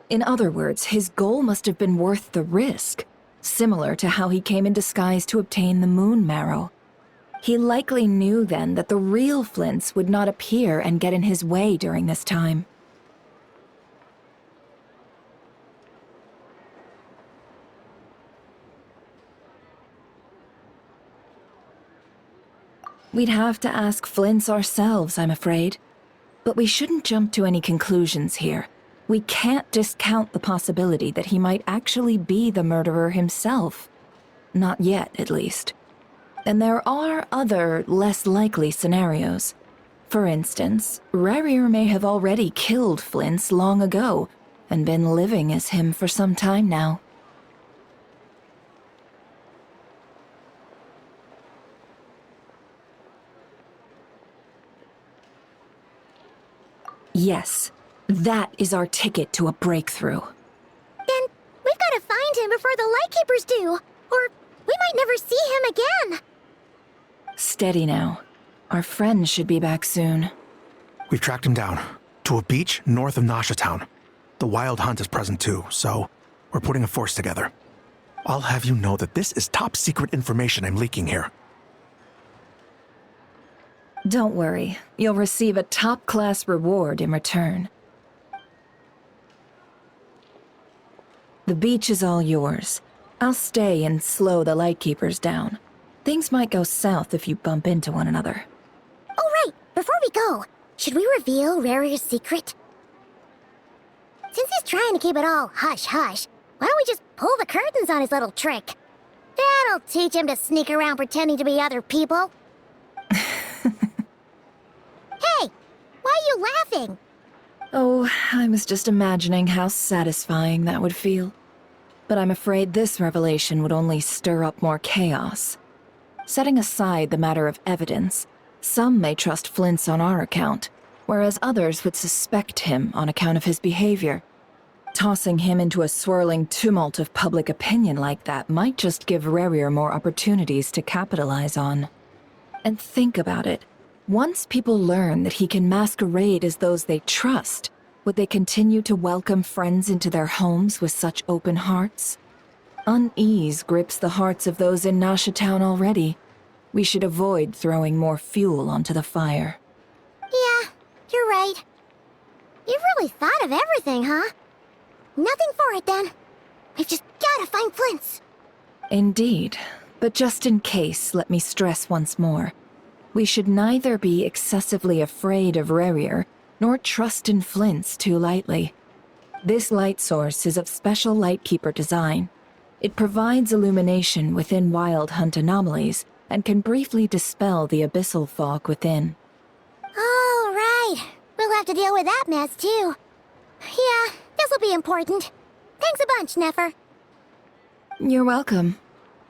In other words, his goal must have been worth the risk, similar to how he came in disguise to obtain the moon marrow. He likely knew then that the real Flint's would not appear and get in his way during this time. We'd have to ask Flint's ourselves, I'm afraid. But we shouldn't jump to any conclusions here. We can't discount the possibility that he might actually be the murderer himself. Not yet, at least. And there are other, less likely scenarios. For instance, Rerir may have already killed Flint's long ago, and been living as him for some time now. Yes, that is our ticket to a breakthrough. Then we've got to find him before the Lightkeepers do, or we might never see him again. Steady now. Our friend should be back soon. We've tracked him down to a beach north of Nasha Town. The Wild Hunt is present too, so we're putting a force together. I'll have you know that this is top secret information I'm leaking here. Don't worry, you'll receive a top-class reward in return. The beach is all yours. I'll stay and slow the Lightkeepers down. Things might go south if you bump into one another. Oh, right! Before we go, should we reveal Rarier's secret? Since he's trying to keep it all hush-hush, why don't we just pull the curtains on his little trick? That'll teach him to sneak around pretending to be other people. Hey! Why are you laughing? Oh, I was just imagining how satisfying that would feel. But I'm afraid this revelation would only stir up more chaos. Setting aside the matter of evidence, some may trust Flint's on our account, whereas others would suspect him on account of his behavior. Tossing him into a swirling tumult of public opinion like that might just give Rarier more opportunities to capitalize on. And think about it. Once people learn that he can masquerade as those they trust, would they continue to welcome friends into their homes with such open hearts? Unease grips the hearts of those in Nasha Town already. We should avoid throwing more fuel onto the fire. Yeah, you're right. You've really thought of everything, huh? Nothing for it, then. We've just gotta find Flint's. Indeed. But just in case, let me stress once more. We should neither be excessively afraid of Rarier, nor trust in Flint's too lightly. This light source is of special Lightkeeper design. It provides illumination within Wild Hunt anomalies, and can briefly dispel the abyssal fog within. Oh, right. We'll have to deal with that mess, too. Yeah, this'll be important. Thanks a bunch, Nefer. You're welcome.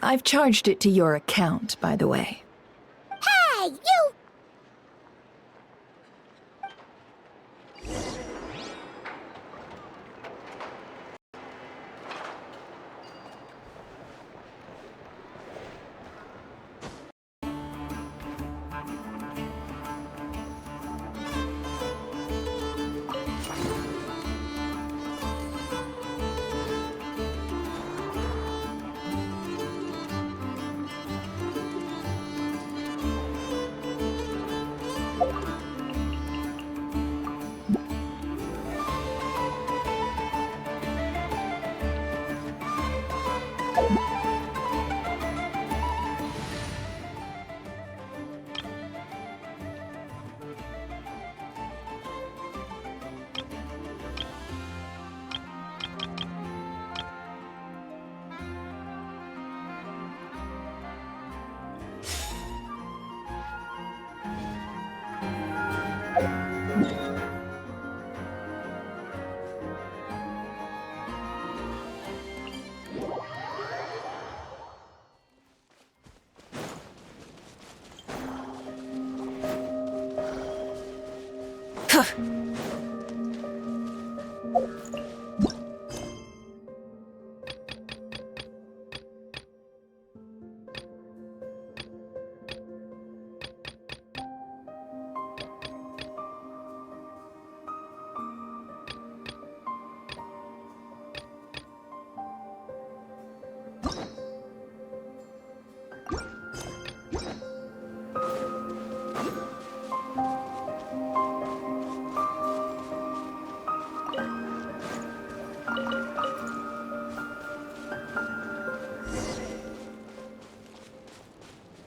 I've charged it to your account, by the way. Hey, you!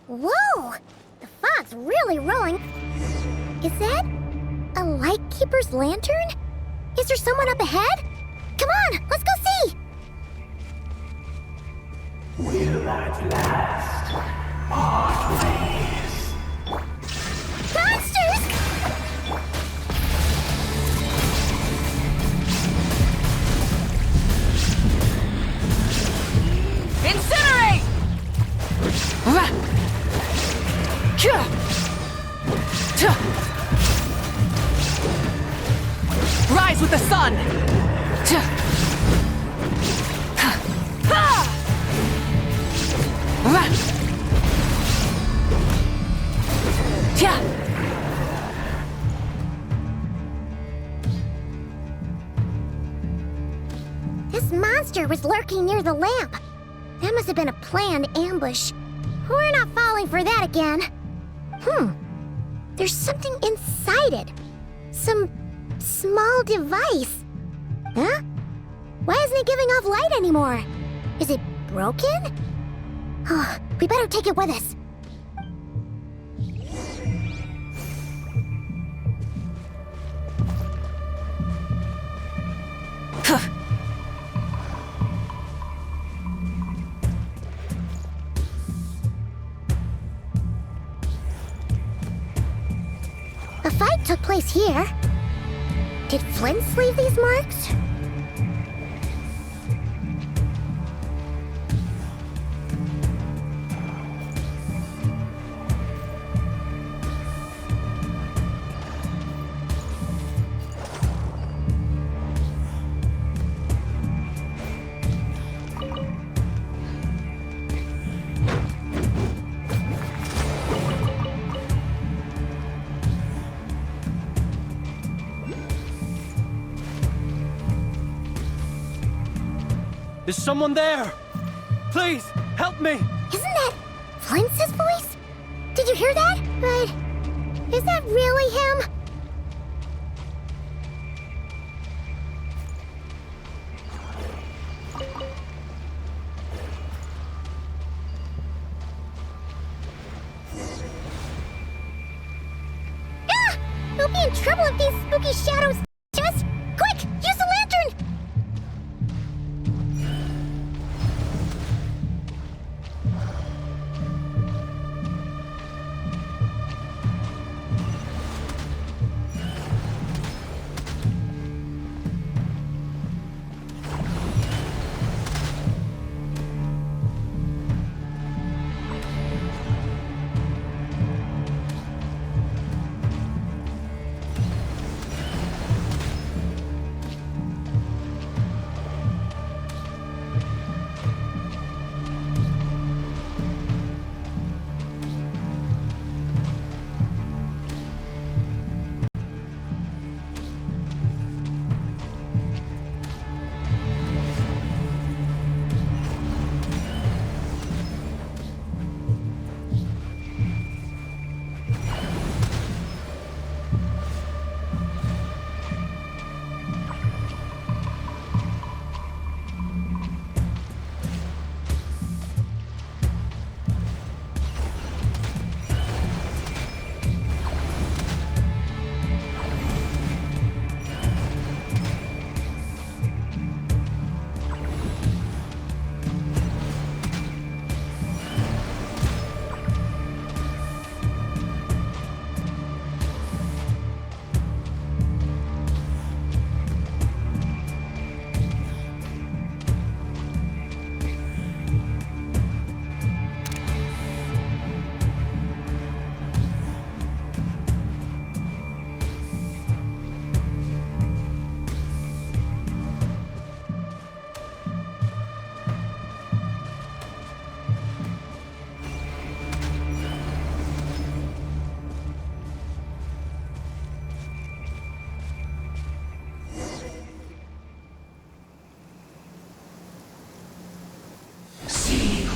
Whoa! The fog's really rolling. Is that a Lightkeeper's lantern? Is there someone up ahead? Come on, let's go see! Will at last part ways. Monsters! Incinerate! Rise with the sun! This monster was lurking near the lamp. That must have been a planned ambush. We're not falling for that again. There's something inside it. Some small device. Huh? Why isn't it giving off light anymore? Is it broken? Oh, we better take it with us. A fight took place here. Did Flint's leave these marks? Is someone there? Please, help me! Isn't that Flint's voice? Did you hear that? But is that really him? Ah! We'll be in trouble if these spooky shadows us. Quick, use the lantern!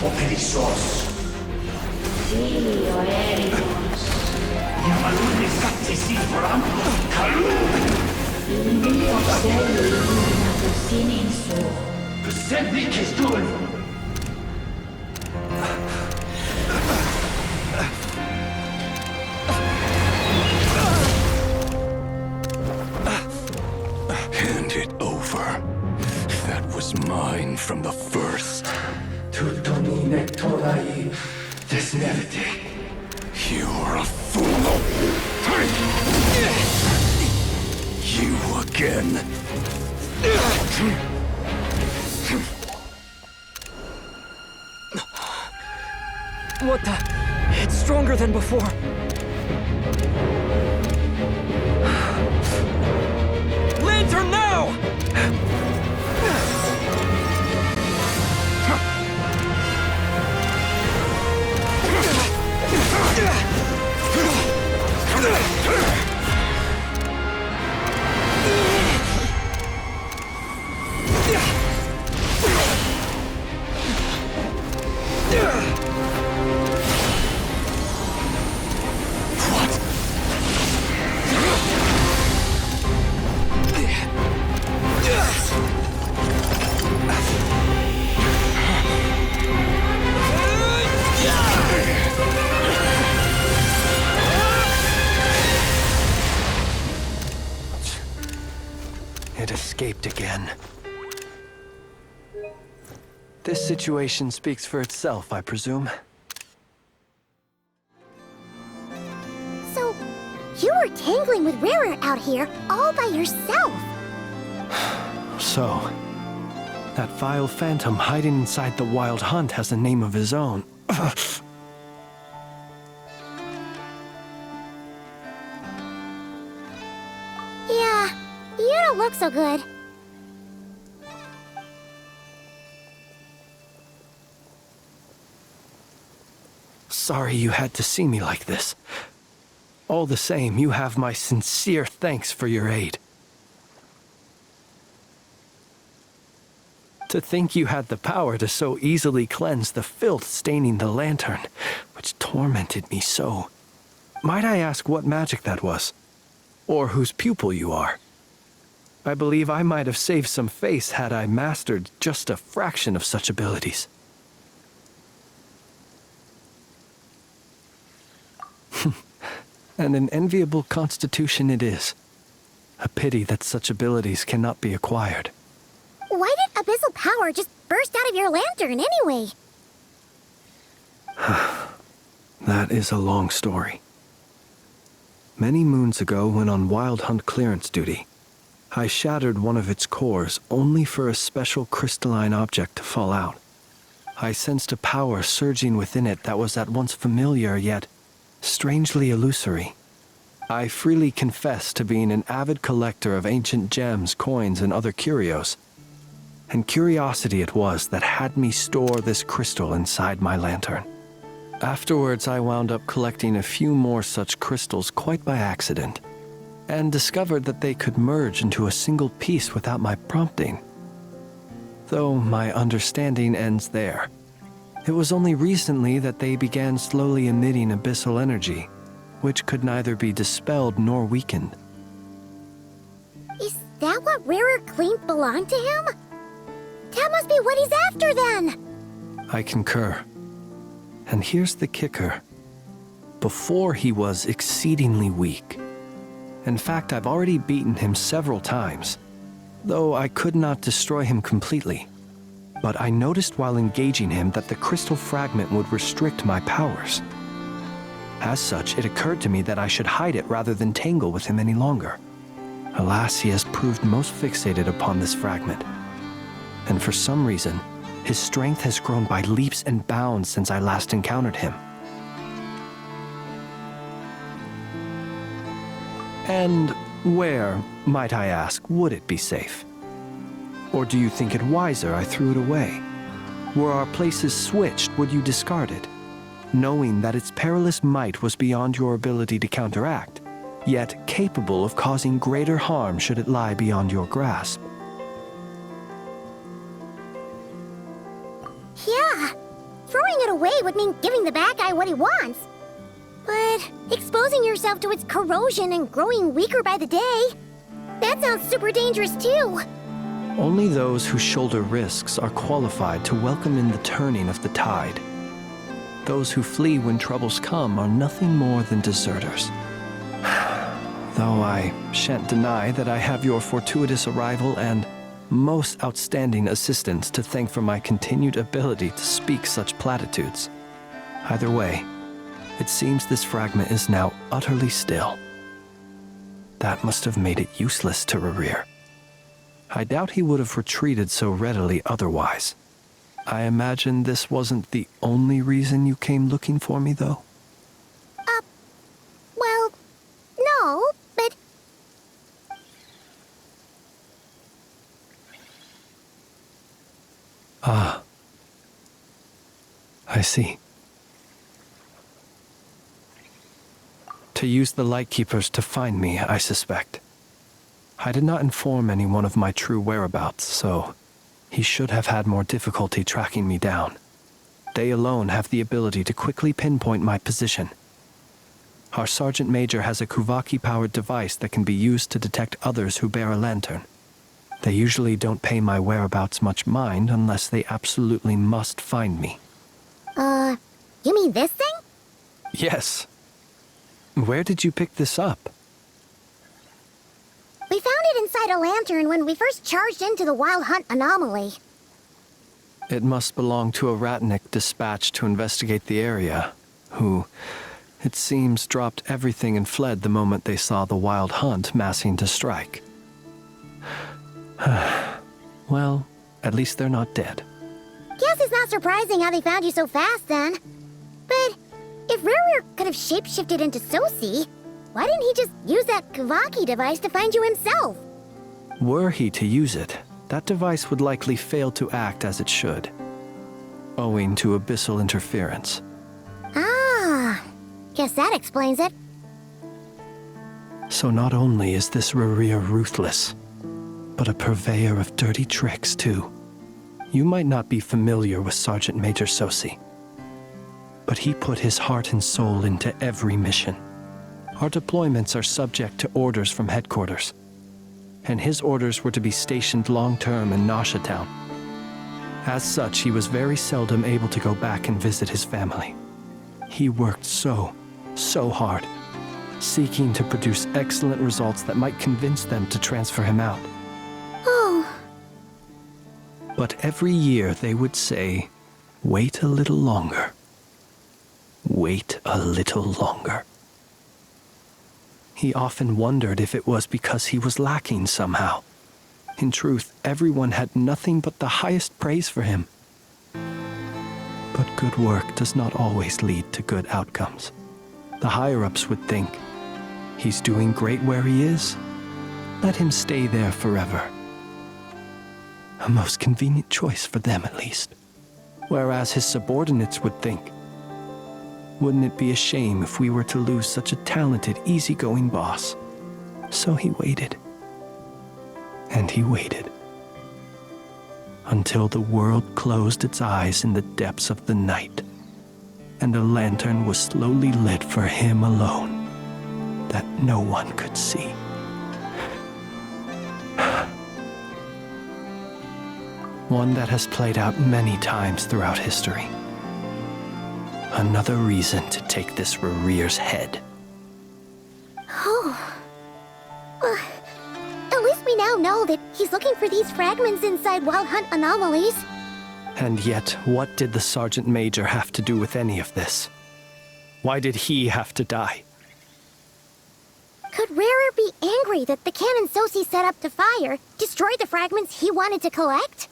Operissos. Filio Ericos. Yamalune Sattesiforam. Kalu. Mio Sello illuminato sininso. Semmi che stun. Hand it over. That was mine from the first. Tutto Nod-Krai desnevite. You're a fool. You again. What the? It's stronger than before. Lantern now! escaped again. This situation speaks for itself, I presume. So, you were tangling with Rarer out here all by yourself. So, that vile phantom hiding inside the Wild Hunt has a name of his own. Yeah, you don't look so good. Sorry you had to see me like this. All the same, you have my sincere thanks for your aid. To think you had the power to so easily cleanse the filth staining the lantern, which tormented me so. Might I ask what magic that was? Or whose pupil you are? I believe I might have saved some face had I mastered just a fraction of such abilities. And an enviable constitution it is. A pity that such abilities cannot be acquired. Why did abyssal power just burst out of your lantern anyway? That is a long story. Many moons ago, when on Wild Hunt clearance duty, I shattered one of its cores only for a special crystalline object to fall out. I sensed a power surging within it that was at once familiar yet strangely illusory. I freely confess to being an avid collector of ancient gems, coins, and other curios. And curiosity it was that had me store this crystal inside my lantern. Afterwards, I wound up collecting a few more such crystals quite by accident, and discovered that they could merge into a single piece without my prompting. Though my understanding ends there. It was only recently that they began slowly emitting abyssal energy, which could neither be dispelled nor weakened. Is that what Rarer claimed belonged to him? That must be what he's after then! I concur. And here's the kicker. Before he was exceedingly weak. In fact, I've already beaten him several times, though I could not destroy him completely. But I noticed while engaging him that the crystal fragment would restrict my powers. As such, it occurred to me that I should hide it rather than tangle with him any longer. Alas, he has proved most fixated upon this fragment. And for some reason, his strength has grown by leaps and bounds since I last encountered him. And where, might I ask, would it be safe? Or do you think it wiser I threw it away? Were our places switched, would you discard it, knowing that its perilous might was beyond your ability to counteract, yet capable of causing greater harm should it lie beyond your grasp? Yeah, throwing it away would mean giving the bad guy what he wants. But exposing yourself to its corrosion and growing weaker by the day, that sounds super dangerous too. Only those who shoulder risks are qualified to welcome in the turning of the tide. Those who flee when troubles come are nothing more than deserters. Though I shan't deny that I have your fortuitous arrival and most outstanding assistance to thank for my continued ability to speak such platitudes. Either way, it seems this fragment is now utterly still. That must have made it useless to Rarer. I doubt he would have retreated so readily otherwise. I imagine this wasn't the only reason you came looking for me, though? Well, no, but... Ah. I see. To use the Lightkeepers to find me, I suspect. I did not inform anyone of my true whereabouts, so he should have had more difficulty tracking me down. They alone have the ability to quickly pinpoint my position. Our Sergeant Major has a Kuvaki-powered device that can be used to detect others who bear a lantern. They usually don't pay my whereabouts much mind unless they absolutely must find me. You mean this thing? Yes. Where did you pick this up? We found it inside lit a lantern when we first charged into the Wild Hunt anomaly. It must belong to a Ratnik dispatched to investigate the area, who, it seems, dropped everything and fled the moment they saw the Wild Hunt massing to strike. Well, at least they're not dead. Guess it's not surprising how they found you so fast, then. But if Ruru could have shapeshifted into Sosi, why didn't he just use that Kavaki device to find you himself? Were he to use it, that device would likely fail to act as it should, owing to abyssal interference. Ah, guess that explains it. So not only is this Rurir ruthless, but a purveyor of dirty tricks, too. You might not be familiar with Sergeant Major Sosi, but he put his heart and soul into every mission. Our deployments are subject to orders from headquarters, and his orders were to be stationed long-term in Nasha Town. As such, he was very seldom able to go back and visit his family. He worked so hard, seeking to produce excellent results that might convince them to transfer him out. Oh. But every year they would say, "Wait a little longer. Wait a little longer." He often wondered if it was because he was lacking somehow. In truth, everyone had nothing but the highest praise for him. But good work does not always lead to good outcomes. The higher-ups would think, he's doing great where he is. Let him stay there forever. A most convenient choice for them, at least. Whereas his subordinates would think, wouldn't it be a shame if we were to lose such a talented, easygoing boss? So he waited. And he waited. Until the world closed its eyes in the depths of the night, and a lantern was slowly lit for him alone, that no one could see. One that has played out many times throughout history. Another reason to take this Rurir's head. Oh. At least we now know that he's looking for these fragments inside Wild Hunt anomalies. And yet, what did the Sergeant Major have to do with any of this? Why did he have to die? Could Rarer be angry that the cannon Sosi set up to fire destroyed the fragments he wanted to collect?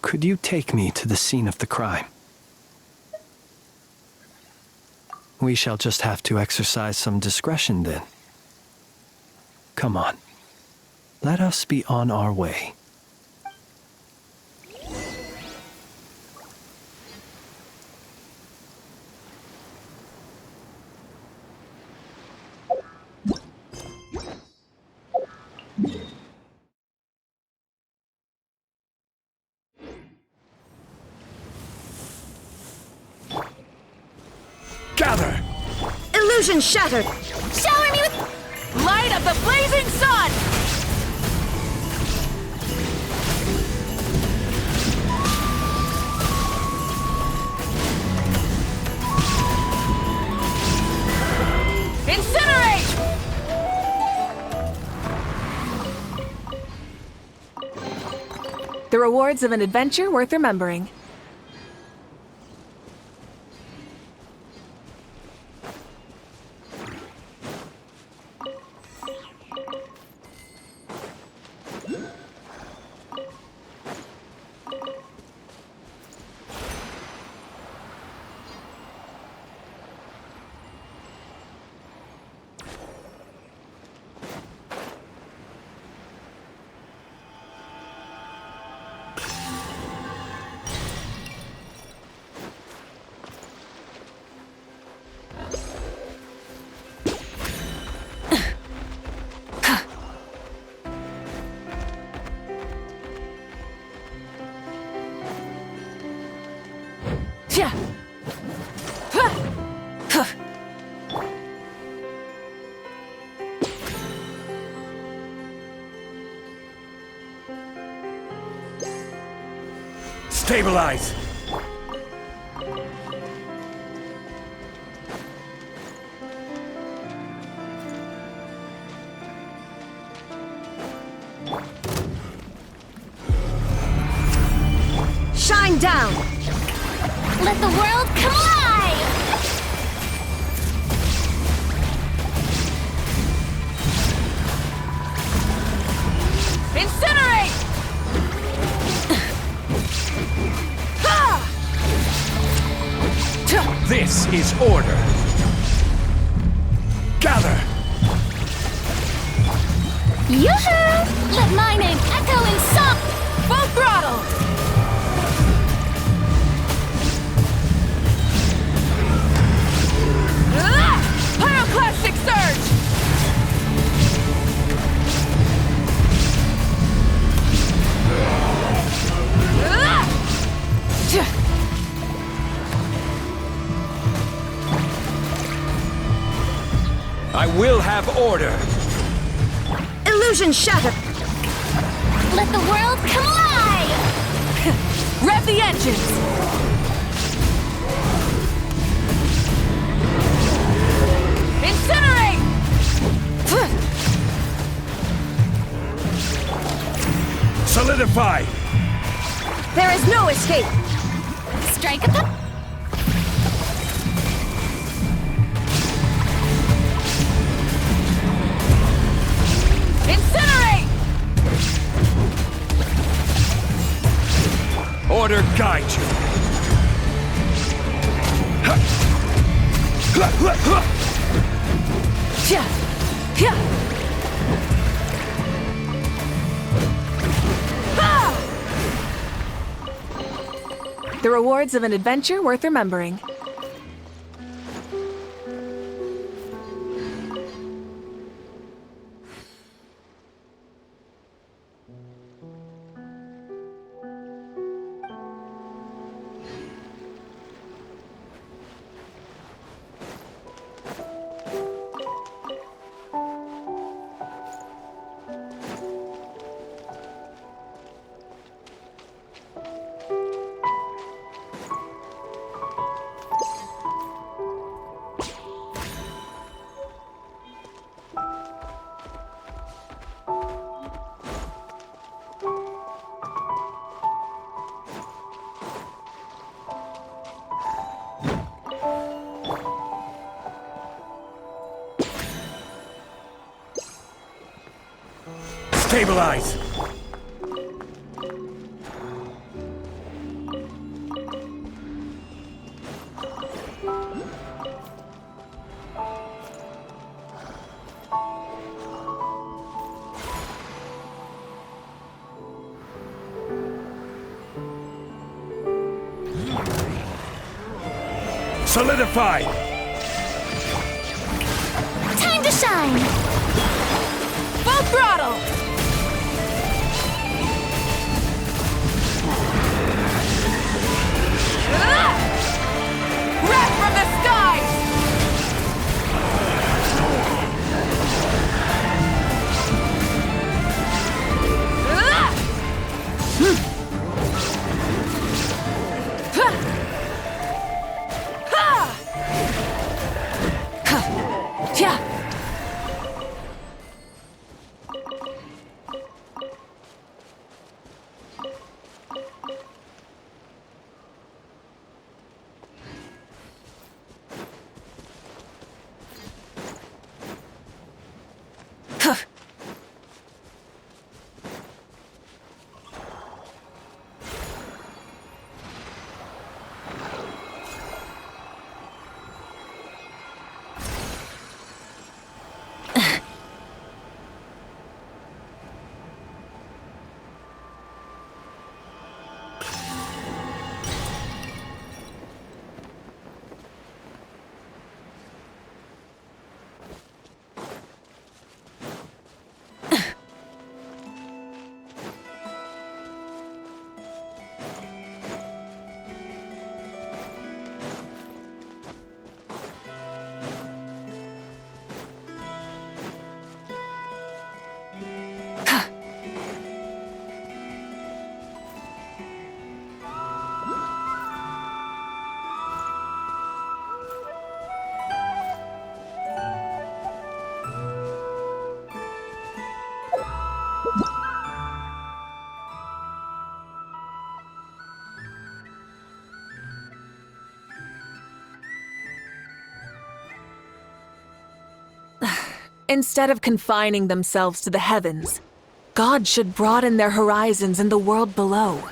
Could you take me to the scene of the crime? We shall just have to exercise some discretion then. Come on. Let us be on our way. Gather! Illusion shattered! Shower me with Light of the blazing sun! Incinerate! The rewards of an adventure worth remembering. Stabilize! down! Let the world come alive! Incinerate! This is order. Gather! Yoo-hoo! Let my name echo in song! Full throttle! Pyroclastic surge! I will have order. Illusion shatter! Let the world come alive! Rev the engines! Incinerate! Solidify! There is no escape! Strike at them! Incinerate! Order guide you. The rewards of an adventure worth remembering. Stabilize! Solidify! Time to shine! Full throttle! Wrath from the skies! Instead of confining themselves to the heavens, God should broaden their horizons in the world below.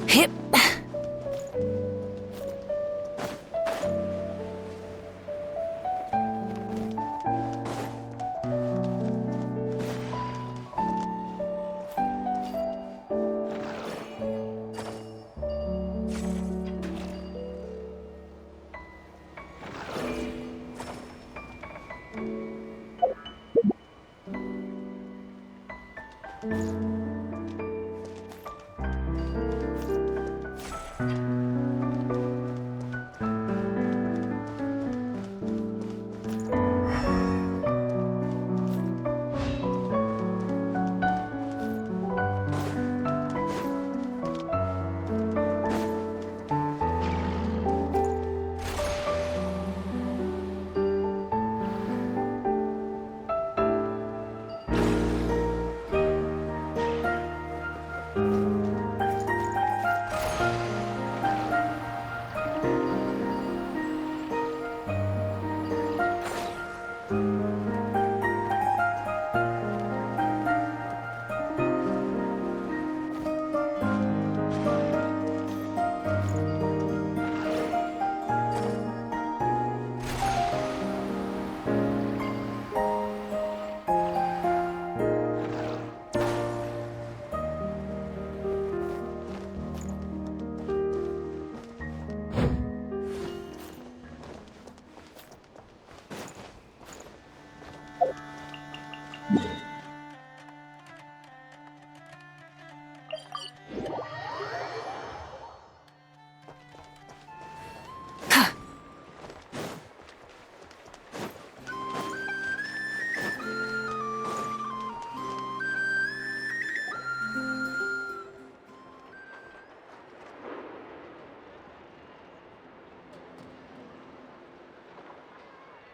Hip.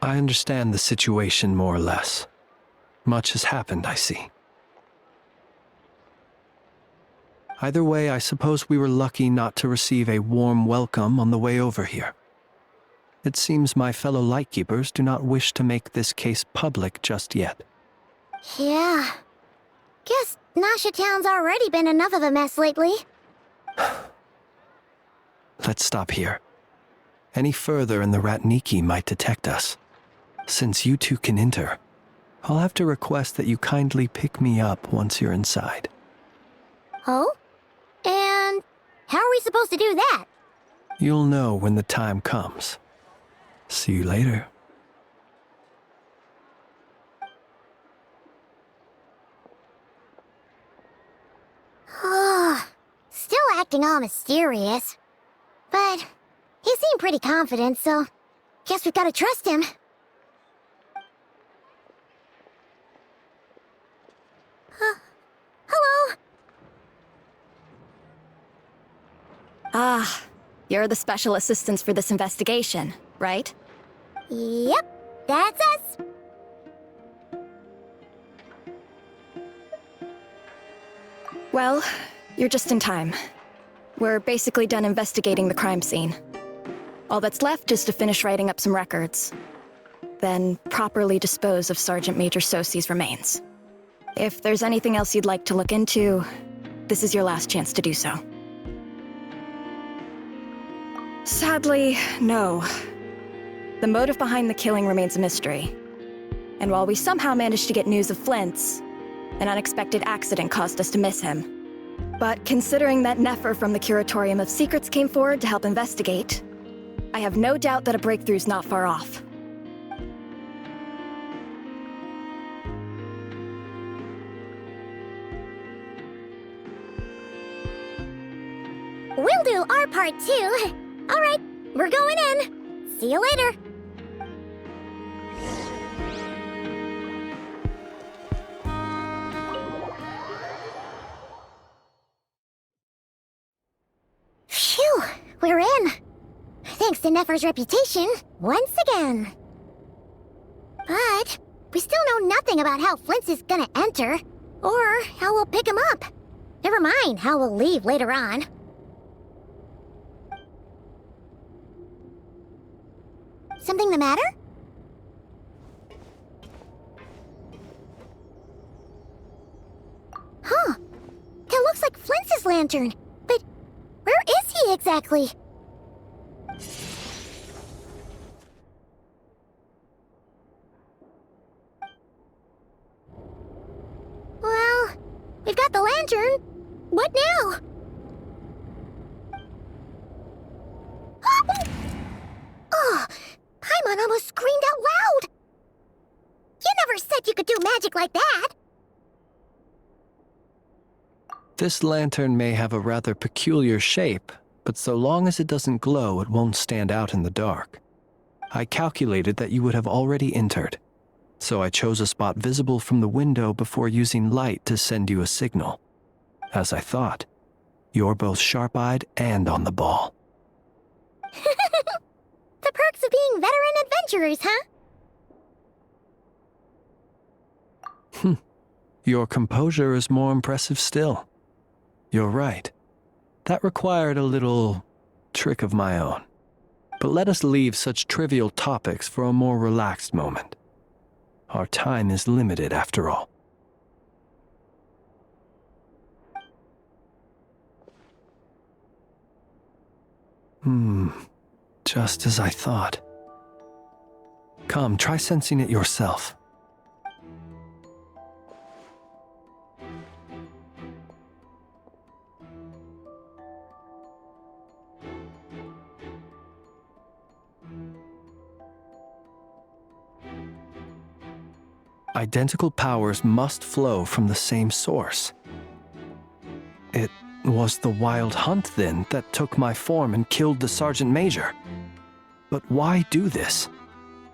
I understand the situation more or less. Much has happened, I see. Either way, I suppose we were lucky not to receive a warm welcome on the way over here. It seems my fellow Lightkeepers do not wish to make this case public just yet. Yeah. Guess Nasha Town's already been enough of a mess lately. Let's stop here. Any further and the Ratniki might detect us. Since you two can enter, I'll have to request that you kindly pick me up once you're inside. Oh? And how are we supposed to do that? You'll know when the time comes. See you later. Still acting all mysterious. But he seemed pretty confident, so guess we've got to trust him. Hello? Ah, you're the special assistants for this investigation, right? Yep, that's us. Well, you're just in time. We're basically done investigating the crime scene. All that's left is to finish writing up some records. Then properly dispose of Sergeant Major Sosie's remains. If there's anything else you'd like to look into, this is your last chance to do so. Sadly, no. The motive behind the killing remains a mystery. And while we somehow managed to get news of Flint's, an unexpected accident caused us to miss him. But considering that Nefer from the Curatorium of Secrets came forward to help investigate, I have no doubt that a breakthrough's not far off. We'll do our part too. All right, we're going in. See you later. Phew, we're in. Thanks to Nefer's reputation, once again. But we still know nothing about how Flint is gonna enter, or how we'll pick him up. Never mind how we'll leave later on. Something the matter? Huh. That looks like Flint's lantern. But where is he exactly? Well, we've got the lantern. What now? Oh! Paimon almost screamed out loud! You never said you could do magic like that! This lantern may have a rather peculiar shape, but so long as it doesn't glow, it won't stand out in the dark. I calculated that you would have already entered, so I chose a spot visible from the window before using light to send you a signal. As I thought, you're both sharp-eyed and on the ball. The perks of being veteran adventurers, huh? Your composure is more impressive still. You're right. That required a little trick of my own. But let us leave such trivial topics for a more relaxed moment. Our time is limited after all. Just as I thought. Come, try sensing it yourself. Identical powers must flow from the same source. It was the Wild Hunt, then, that took my form and killed the Sergeant Major. But why do this?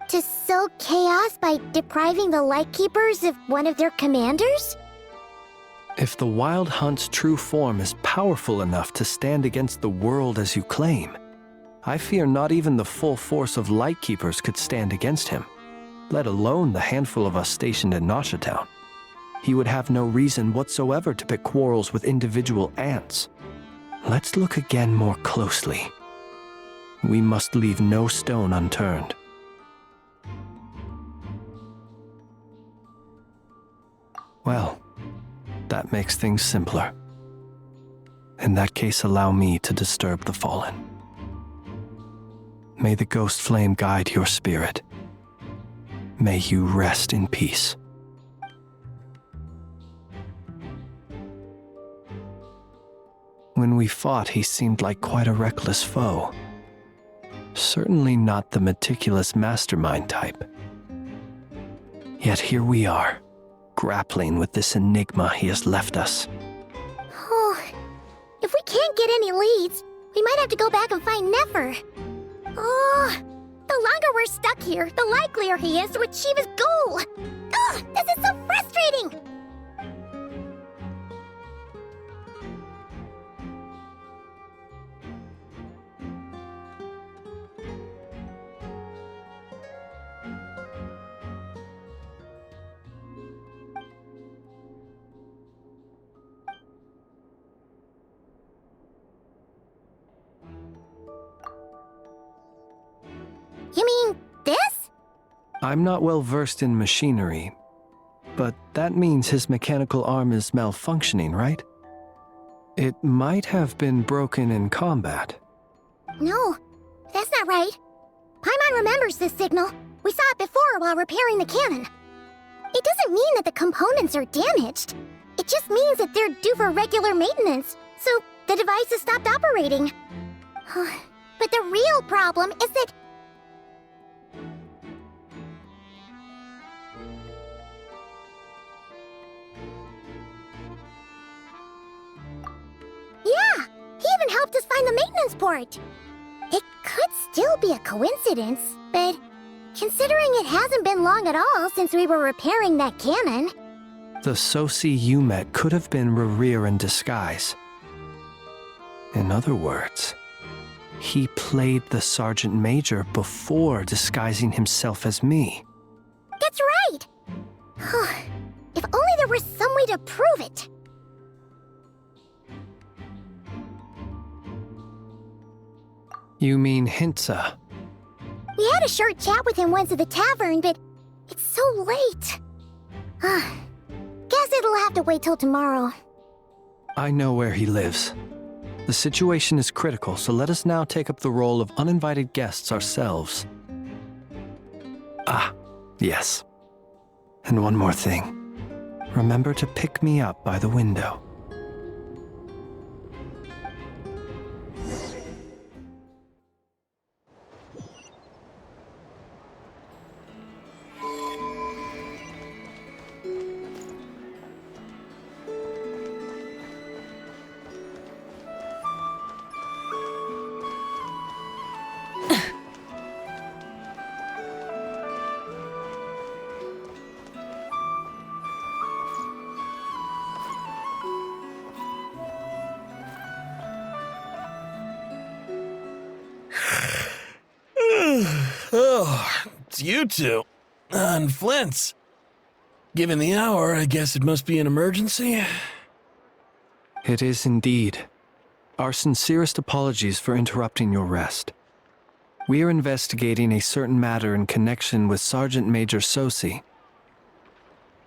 To sow chaos by depriving the Lightkeepers of one of their commanders? If the Wild Hunt's true form is powerful enough to stand against the world as you claim, I fear not even the full force of Lightkeepers could stand against him, let alone the handful of us stationed in Nasha Town. He would have no reason whatsoever to pick quarrels with individual ants. Let's look again more closely. We must leave no stone unturned. Well, that makes things simpler. In that case, allow me to disturb the fallen. May the ghost flame guide your spirit. May you rest in peace. When we fought, he seemed like quite a reckless foe. Certainly not the meticulous mastermind type. Yet here we are, grappling with this enigma he has left us. Oh, if we can't get any leads, we might have to go back and find Nefer. Oh, the longer we're stuck here, the likelier he is to achieve his goal. Ugh, this is so frustrating! I'm not well versed in machinery, but that means his mechanical arm is malfunctioning, right? It might have been broken in combat. No, that's not right. Paimon remembers this signal. We saw it before while repairing the cannon. It doesn't mean that the components are damaged. It just means that they're due for regular maintenance, so the device has stopped operating. But the real problem is that... Yeah, he even helped us find the maintenance port. It could still be a coincidence, but considering it hasn't been long at all since we were repairing that cannon... The Sosi you met could have been Rerir in disguise. In other words, he played the Sergeant Major before disguising himself as me. That's right! If only there were some way to prove it. You mean Hintsa? We had a short chat with him once at the tavern, but it's so late. Guess it'll have to wait till tomorrow. I know where he lives. The situation is critical, so let us now take up the role of uninvited guests ourselves. Ah, yes. And one more thing. Remember to pick me up by the window. Oh, it's you two. And Flint's. Given the hour, I guess it must be an emergency. It is indeed. Our sincerest apologies for interrupting your rest. We are investigating a certain matter in connection with Sergeant Major Sosi.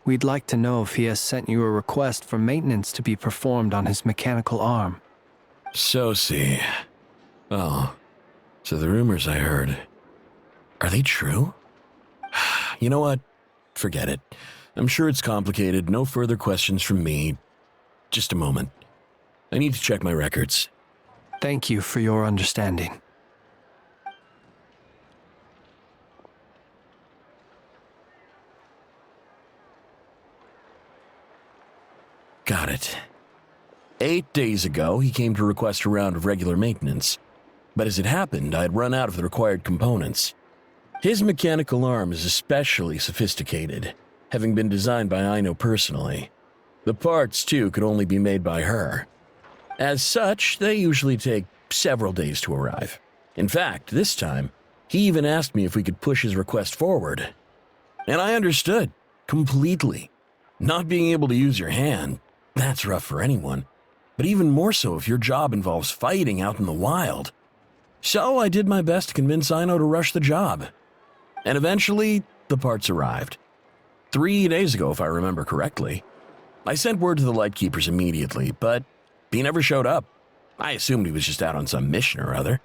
We'd like to know if he has sent you a request for maintenance to be performed on his mechanical arm. Sosi. Oh, so the rumors I heard, are they true? You know what? Forget it. I'm sure it's complicated. No further questions from me. Just a moment. I need to check my records. Thank you for your understanding. Got it. 8 days ago, he came to request a round of regular maintenance. But as it happened, I had run out of the required components. His mechanical arm is especially sophisticated, having been designed by Aino personally. The parts, too, could only be made by her. As such, they usually take several days to arrive. In fact, this time, he even asked me if we could push his request forward. And I understood, completely. Not being able to use your hand, that's rough for anyone. But even more so if your job involves fighting out in the wild. So I did my best to convince Aino to rush the job. And eventually, the parts arrived. 3 days ago, if I remember correctly. I sent word to the Lightkeepers immediately, but he never showed up. I assumed he was just out on some mission or other.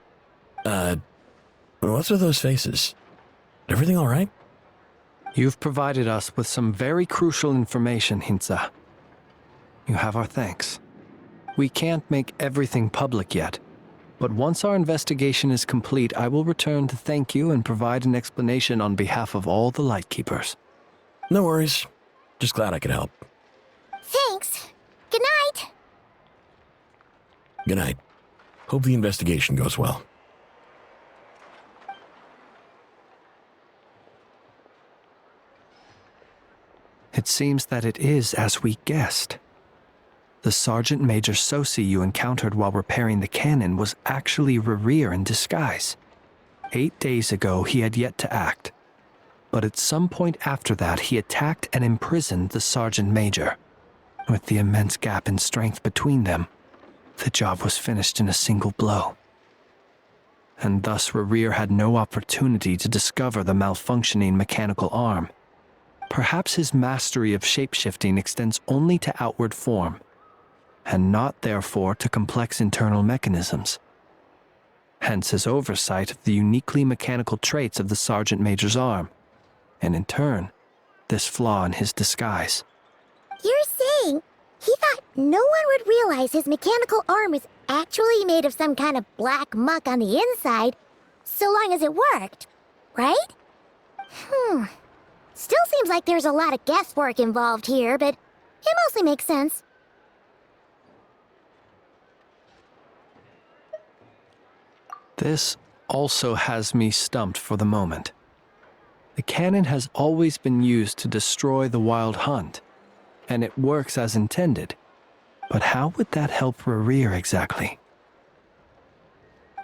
What's with those faces? Everything all right? You've provided us with some very crucial information, Hintsa. You have our thanks. We can't make everything public yet, but once our investigation is complete, I will return to thank you and provide an explanation on behalf of all the Lightkeepers. No worries. Just glad I could help. Thanks. Good night. Good night. Hope the investigation goes well. It seems that it is as we guessed. The Sergeant Major Sosi you encountered while repairing the cannon was actually Rerir in disguise. 8 days ago, he had yet to act. But at some point after that, he attacked and imprisoned the Sergeant Major. With the immense gap in strength between them, the job was finished in a single blow. and thus Rerir had no opportunity to discover the malfunctioning mechanical arm. Perhaps his mastery of shapeshifting extends only to outward form, and not therefore to complex internal mechanisms. Hence his oversight of the uniquely mechanical traits of the Sergeant Major's arm, and in turn, this flaw in his disguise. You're saying he thought no one would realize his mechanical arm is actually made of some kind of black muck on the inside, so long as it worked, right? Still seems like there's a lot of guesswork involved here, but it mostly makes sense. This also has me stumped for the moment. The cannon has always been used to destroy the Wild Hunt, and it works as intended. But how would that help Rerir exactly?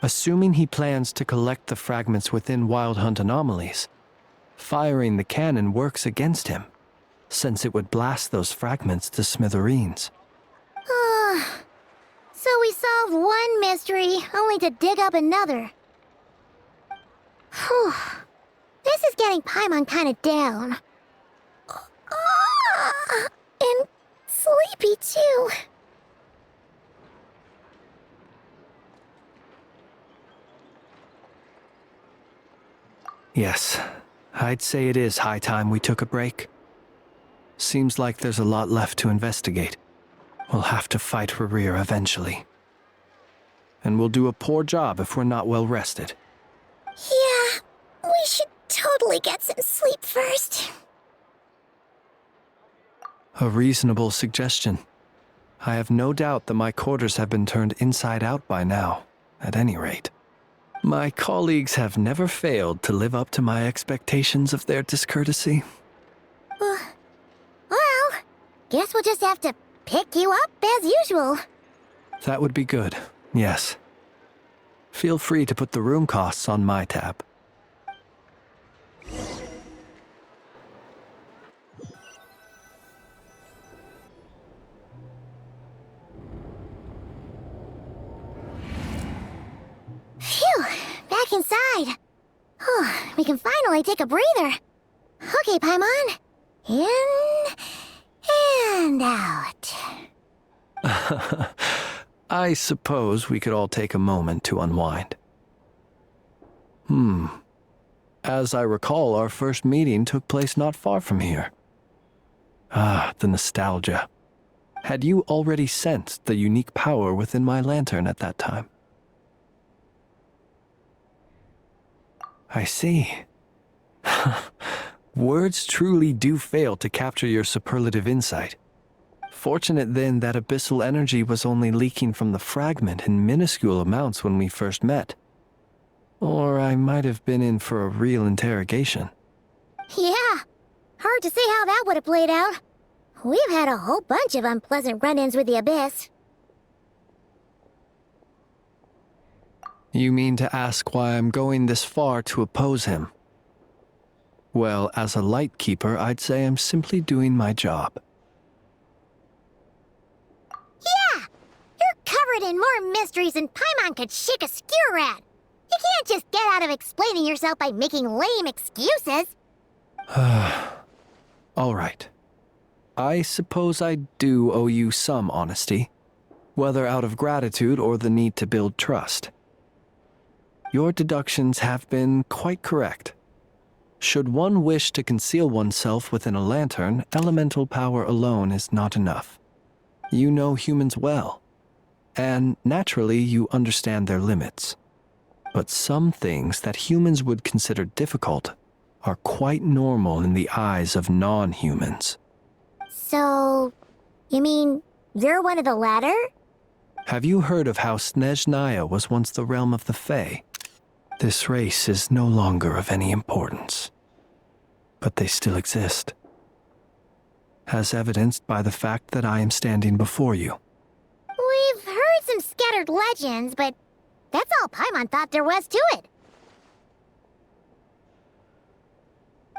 Assuming he plans to collect the fragments within Wild Hunt anomalies, firing the cannon works against him, since it would blast those fragments to smithereens. So we solved one mystery, only to dig up another. Whew. This is getting Paimon kinda down. And sleepy too. Yes, I'd say it is high time we took a break. Seems like there's a lot left to investigate. We'll have to fight Rerir eventually. And we'll do a poor job if we're not well rested. Yeah, we should totally get some sleep first. A reasonable suggestion. I have no doubt that my quarters have been turned inside out by now, at any rate. My colleagues have never failed to live up to my expectations of their discourtesy. Well, guess we'll just have to pick you up as usual. That would be good, yes. Feel free to put the room costs on my tab. Phew, back inside. We can finally take a breather. Okay, Paimon. In and out. I suppose we could all take a moment to unwind. As I recall, our first meeting took place not far from here. The nostalgia. Had you already sensed the unique power within my lantern at that time? I see. Words truly do fail to capture your superlative insight. Fortunate then that abyssal energy was only leaking from the fragment in minuscule amounts when we first met. Or I might have been in for a real interrogation. Yeah, hard to say how that would have played out. We've had a whole bunch of unpleasant run-ins with the Abyss. You mean to ask why I'm going this far to oppose him? Well, as a light keeper, I'd say I'm simply doing my job. Yeah! You're covered in more mysteries than Paimon could shake a skewer at. You can't just get out of explaining yourself by making lame excuses. All right. I suppose I do owe you some honesty, whether out of gratitude or the need to build trust. Your deductions have been quite correct. Should one wish to conceal oneself within a lantern, elemental power alone is not enough. You know humans well, and naturally you understand their limits. But some things that humans would consider difficult are quite normal in the eyes of non-humans. So, you mean you're one of the latter? Have you heard of how Snezhnaya was once the realm of the Fae? This race is no longer of any importance, but they still exist, as evidenced by the fact that I am standing before you. We've heard some scattered legends, but that's all Paimon thought there was to it.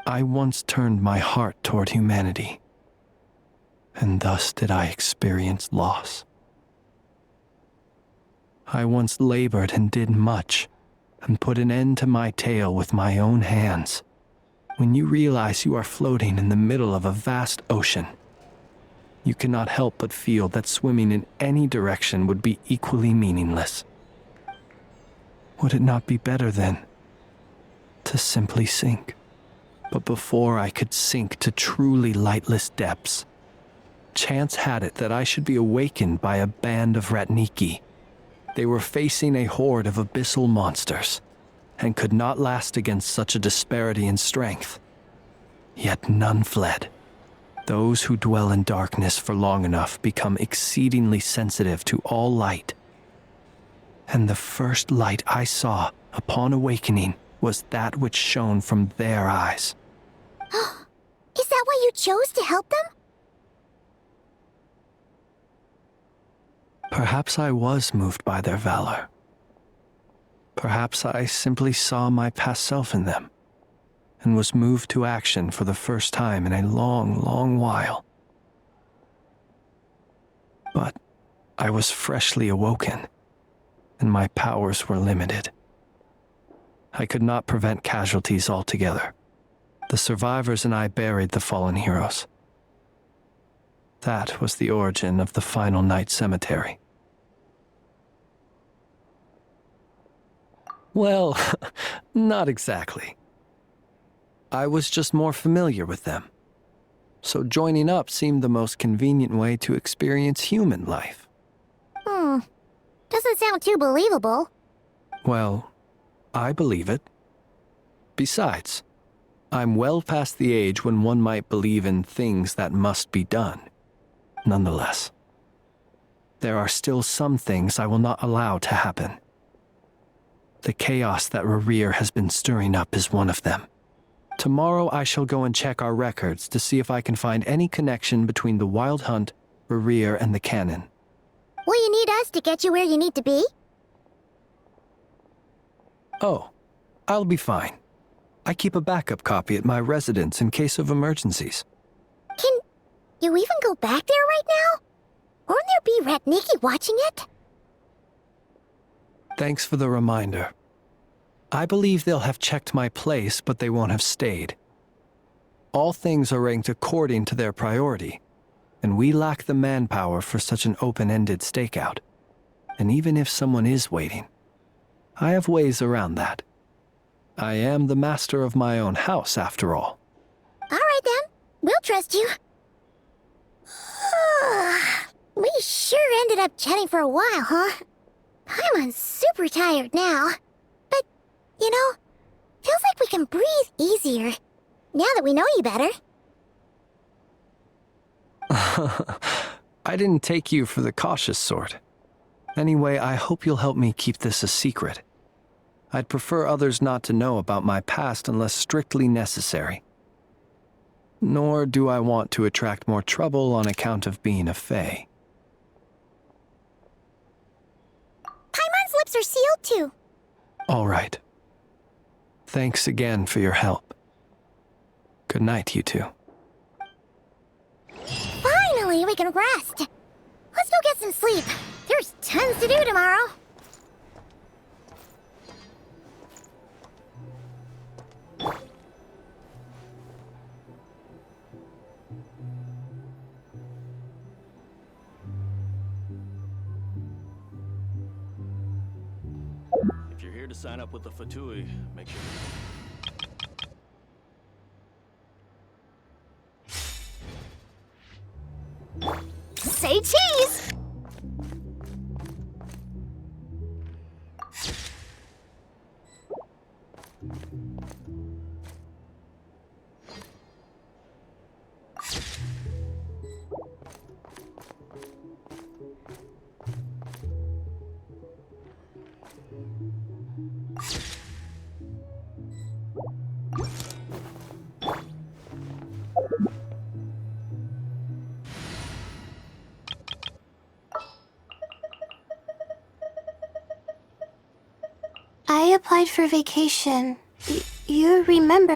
I once turned my heart toward humanity, and thus did I experience loss. I once labored and did much, and put an end to my tale with my own hands. When you realize you are floating in the middle of a vast ocean, you cannot help but feel that swimming in any direction would be equally meaningless. Would it not be better, then, to simply sink? But before I could sink to truly lightless depths, chance had it that I should be awakened by a band of Ratniki. They were facing a horde of abyssal monsters, and could not last against such a disparity in strength. Yet none fled. Those who dwell in darkness for long enough become exceedingly sensitive to all light. And the first light I saw upon awakening was that which shone from their eyes. Is that why you chose to help them? Perhaps I was moved by their valor. Perhaps I simply saw my past self in them, and was moved to action for the first time in a long, long while. But I was freshly awoken, and my powers were limited. I could not prevent casualties altogether. The survivors and I buried the fallen heroes. That was the origin of the final night cemetery. Well, not exactly. I was just more familiar with them. So joining up seemed the most convenient way to experience human life. Doesn't sound too believable. Well, I believe it. Besides, I'm well past the age when one might believe in things that must be done. Nonetheless, there are still some things I will not allow to happen. The chaos that Rerir has been stirring up is one of them. Tomorrow I shall go and check our records to see if I can find any connection between the Wild Hunt, Rerir, and the Canon. Will you need us to get you where you need to be? Oh, I'll be fine. I keep a backup copy at my residence in case of emergencies. Can you even go back there right now? Won't there be Ratniki watching it? Thanks for the reminder. I believe they'll have checked my place, but they won't have stayed. All things are ranked according to their priority, and we lack the manpower for such an open-ended stakeout. And even if someone is waiting, I have ways around that. I am the master of my own house, after all. All right, then. We'll trust you. We sure ended up chatting for a while, huh? I'm super tired now. But, you know, feels like we can breathe easier now that we know you better. I didn't take you for the cautious sort. Anyway, I hope you'll help me keep this a secret. I'd prefer others not to know about my past unless strictly necessary. Nor do I want to attract more trouble on account of being a fae. Paimon's lips are sealed too. All right. Thanks again for your help. Good night, you two. Finally, we can rest. Let's go get some sleep. There's tons to do tomorrow. If you're here to sign up with the Fatui, make sure. Say cheese! I applied for vacation. You remember?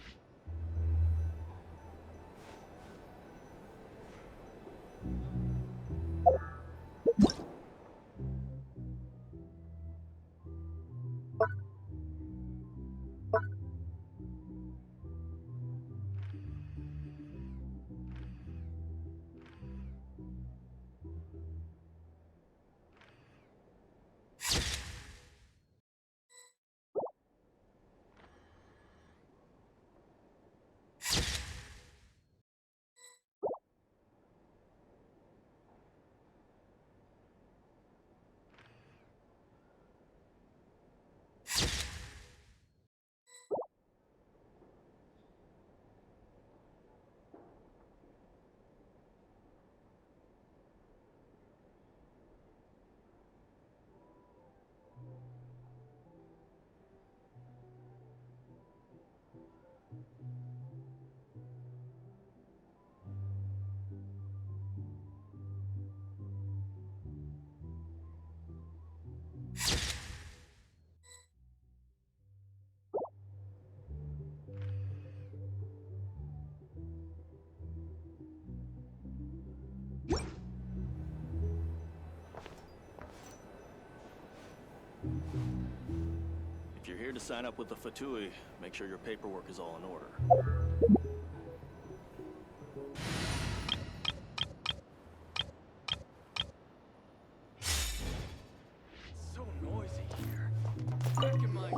If you're here to sign up with the Fatui, make sure your paperwork is all in order.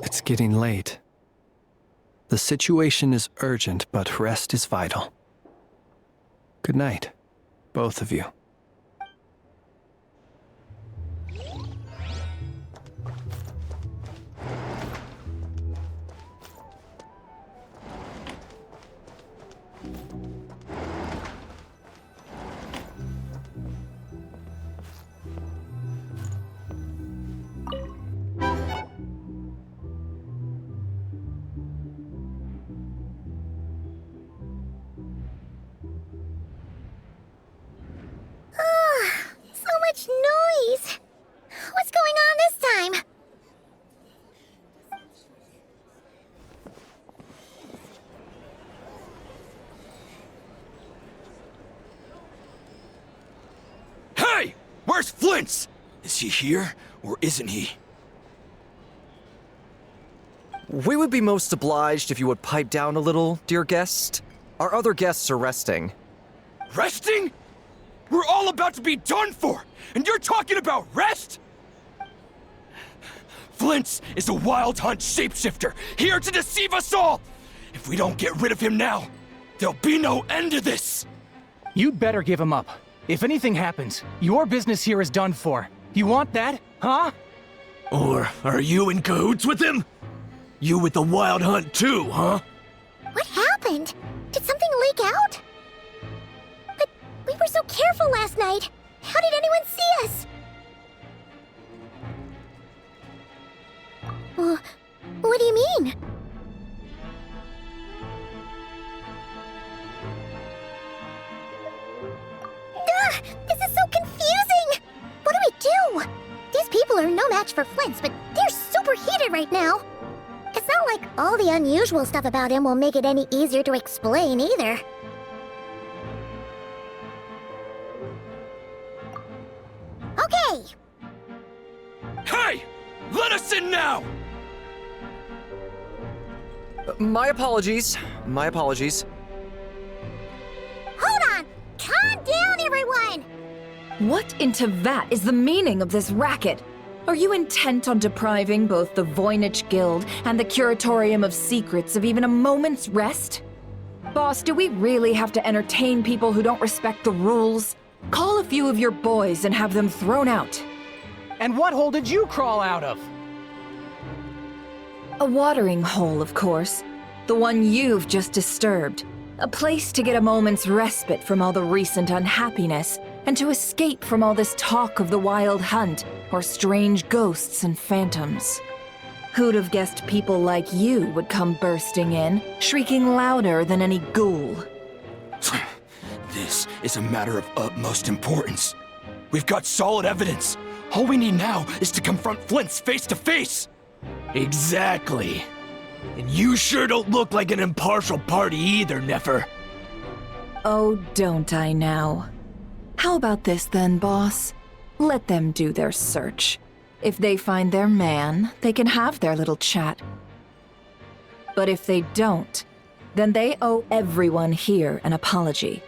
It's getting late. The situation is urgent, but rest is vital. Good night, both of you. Noise! What's going on this time? Hey! Where's Flint's? Is he here, or isn't he? We would be most obliged if you would pipe down a little, dear guest. Our other guests are resting. Resting? We're all about to be done for, and you're talking about rest? Flint's is a wild hunt shapeshifter, here to deceive us all! If we don't get rid of him now, there'll be no end to this! You'd better give him up. If anything happens, your business here is done for. You want that, huh? Or are you in cahoots with him? You with the wild hunt too, huh? What happened? Did something leak out? But we were so careful last night. How did anyone see us? What do you mean? Ugh, this is so confusing! What do we do? These people are no match for Flint's, but they're super heated right now. It's not like all the unusual stuff about him will make it any easier to explain either. Okay! Hey! Let us in now! My apologies. My apologies. Hold on! Calm down, everyone! What in Tevat is the meaning of this racket? Are you intent on depriving both the Voynich Guild and the Curatorium of Secrets of even a moment's rest? Boss, do we really have to entertain people who don't respect the rules? Call a few of your boys and have them thrown out. And what hole did you crawl out of? A watering hole, of course. The one you've just disturbed. A place to get a moment's respite from all the recent unhappiness, and to escape from all this talk of the wild hunt, or strange ghosts and phantoms. Who'd have guessed people like you would come bursting in, shrieking louder than any ghoul? This is a matter of utmost importance. We've got solid evidence. All we need now is to confront Flint's face to face. Exactly. And you sure don't look like an impartial party either, Nefer. Oh, don't I now? How about this then, boss? Let them do their search. If they find their man, they can have their little chat. But if they don't, then they owe everyone here an apology,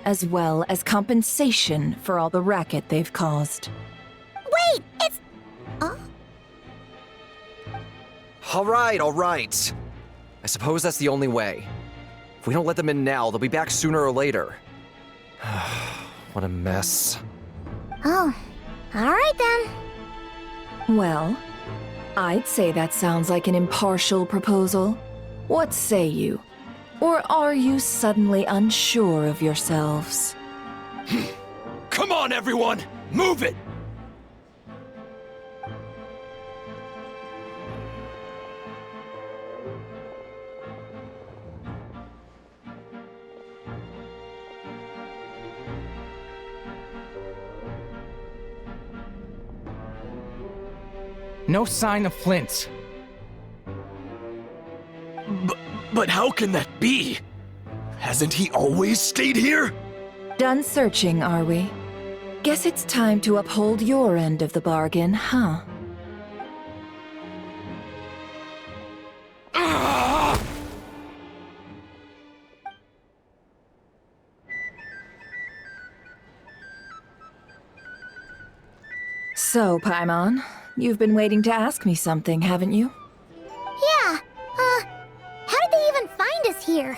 as well as compensation for all the racket they've caused. Wait, it's... All right. I suppose that's the only way. If we don't let them in now, they'll be back sooner or later. What a mess. Oh, all right then. Well, I'd say that sounds like an impartial proposal. What say you? Or are you suddenly unsure of yourselves? Come on, everyone! Move it! No sign of Flint's. But how can that be? Hasn't he always stayed here? Done searching, are we? Guess it's time to uphold your end of the bargain, huh? So, Paimon, you've been waiting to ask me something, haven't you? Yeah, how did they even find us here?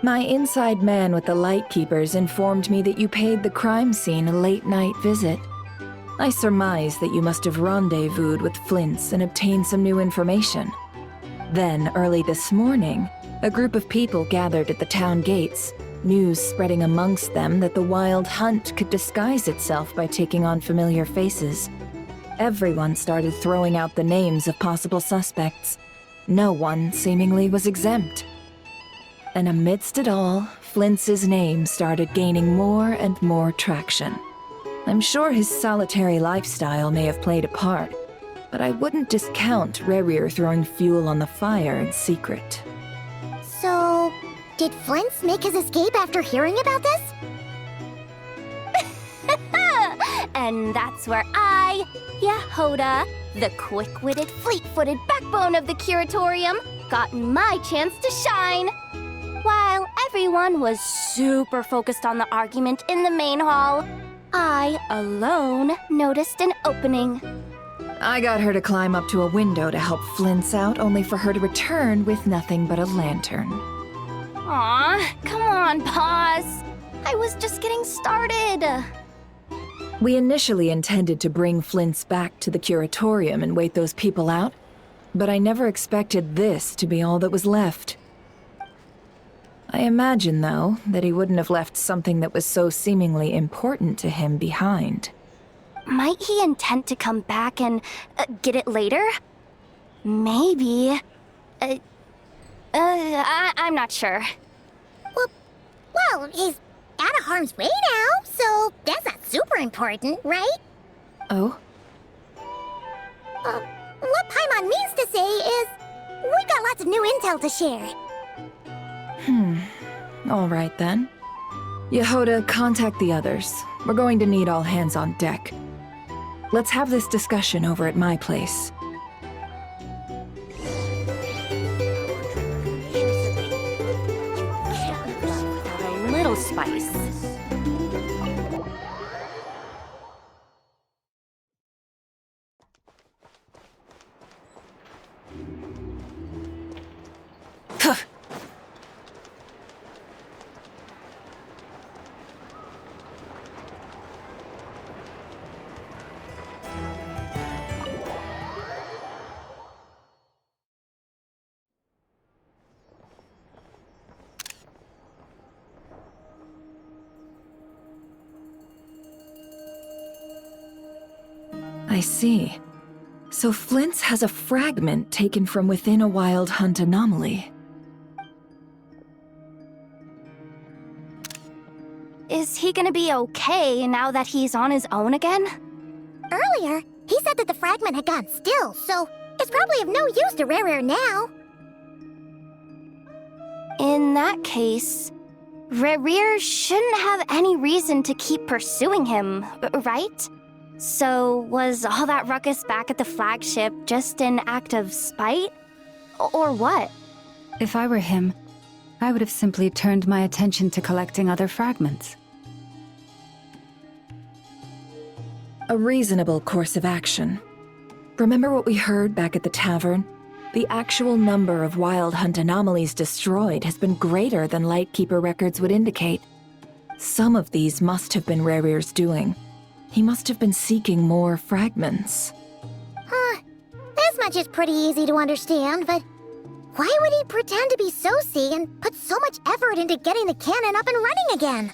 My inside man with the Lightkeepers informed me that you paid the crime scene a late-night visit. I surmise that you must have rendezvoused with Flint's and obtained some new information. Then, early this morning, a group of people gathered at the town gates, news spreading amongst them that the Wild Hunt could disguise itself by taking on familiar faces. Everyone started throwing out the names of possible suspects. No one, seemingly, was exempt. And amidst it all, Flint's name started gaining more and more traction. I'm sure his solitary lifestyle may have played a part, but I wouldn't discount Rerir throwing fuel on the fire in secret. So, did Flint's make his escape after hearing about this? And that's where I, Yehoda, the quick-witted, fleet-footed backbone of the Curatorium, got my chance to shine. While everyone was super focused on the argument in the main hall, I alone noticed an opening. I got her to climb up to a window to help Flint's out, only for her to return with nothing but a lantern. Aw, come on, Paz. I was just getting started. We initially intended to bring Flint's back to the Curatorium and wait those people out, but I never expected this to be all that was left. I imagine, though, that he wouldn't have left something that was so seemingly important to him behind. Might he intend to come back and get it later? Maybe. I'm not sure. Well, he's out of harm's way now, so that's not super important, right? Oh? What Paimon means to say is, we got lots of new intel to share. All right then. Yehoda, contact the others. We're going to need all hands on deck. Let's have this discussion over at my place. A little spice. I see. So Flint's has a fragment taken from within a Wild Hunt anomaly. Is he gonna be okay now that he's on his own again? Earlier, he said that the fragment had gone still, so it's probably of no use to Rerir now. In that case, Rerir shouldn't have any reason to keep pursuing him, right? So, was all that ruckus back at the flagship just an act of spite? Or what? If I were him, I would have simply turned my attention to collecting other fragments. A reasonable course of action. Remember what we heard back at the tavern? The actual number of Wild Hunt anomalies destroyed has been greater than Lightkeeper records would indicate. Some of these must have been Rerir's doing. He must have been seeking more fragments. This much is pretty easy to understand, but why would he pretend to be Soci and put so much effort into getting the cannon up and running again?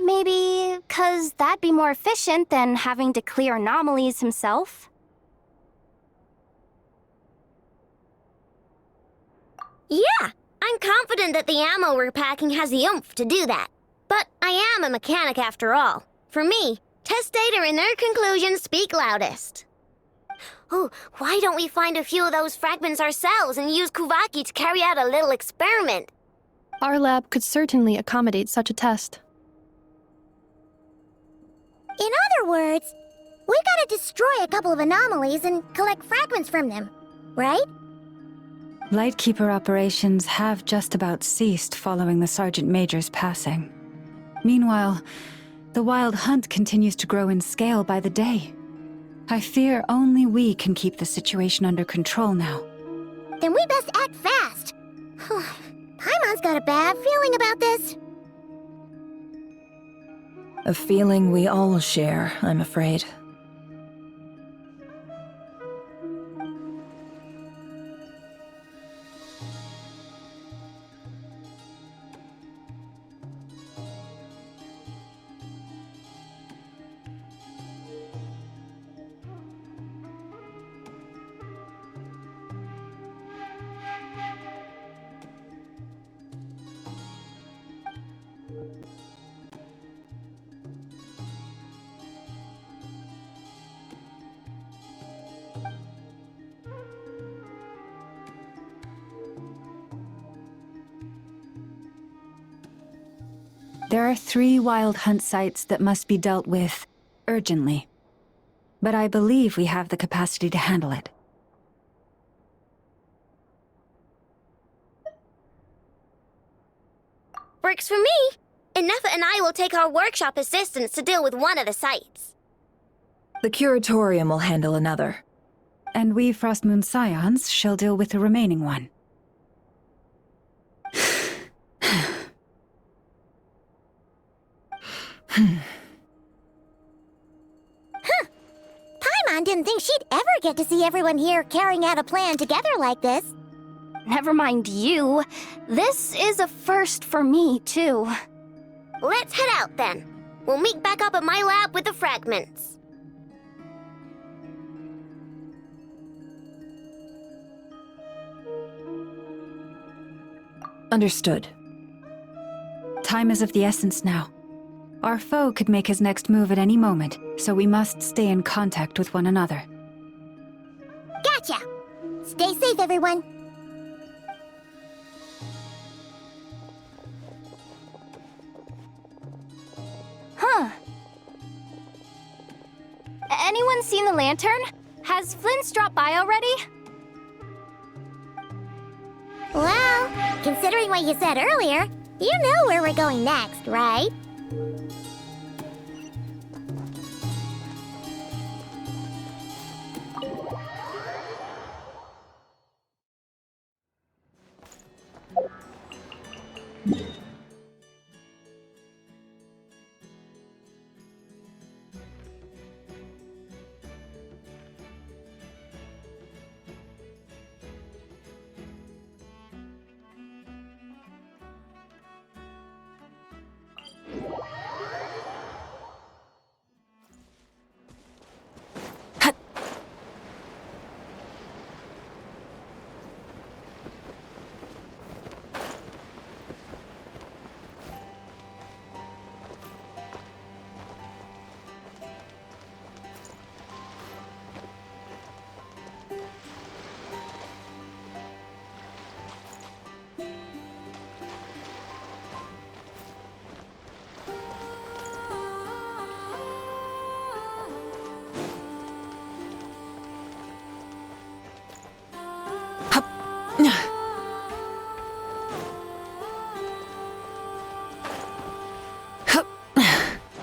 Maybe 'cause that'd be more efficient than having to clear anomalies himself? Yeah, I'm confident that the ammo we're packing has the oomph to do that. But I am a mechanic after all. For me, test data and their conclusions speak loudest. Oh, why don't we find a few of those fragments ourselves and use Kuvaki to carry out a little experiment? Our lab could certainly accommodate such a test. In other words, we gotta destroy a couple of anomalies and collect fragments from them, right? Lightkeeper operations have just about ceased following the Sergeant Major's passing. Meanwhile, the Wild Hunt continues to grow in scale by the day. I fear only we can keep the situation under control now. Then we best act fast. Paimon's got a bad feeling about this. A feeling we all share, I'm afraid. There are 3 wild hunt sites that must be dealt with urgently. But I believe we have the capacity to handle it. Works for me. Enough and I will take our workshop assistants to deal with one of the sites. The curatorium will handle another. And we Frostmoon Scions shall deal with the remaining one. Paimon didn't think she'd ever get to see everyone here carrying out a plan together like this. Never mind you. This is a first for me, too. Let's head out then. We'll meet back up at my lab with the fragments. Understood. Time is of the essence now. Our foe could make his next move at any moment, so we must stay in contact with one another. Gotcha! Stay safe, everyone. Huh. Anyone seen the lantern? Has Flint's dropped by already? Well, considering what you said earlier, you know where we're going next, right?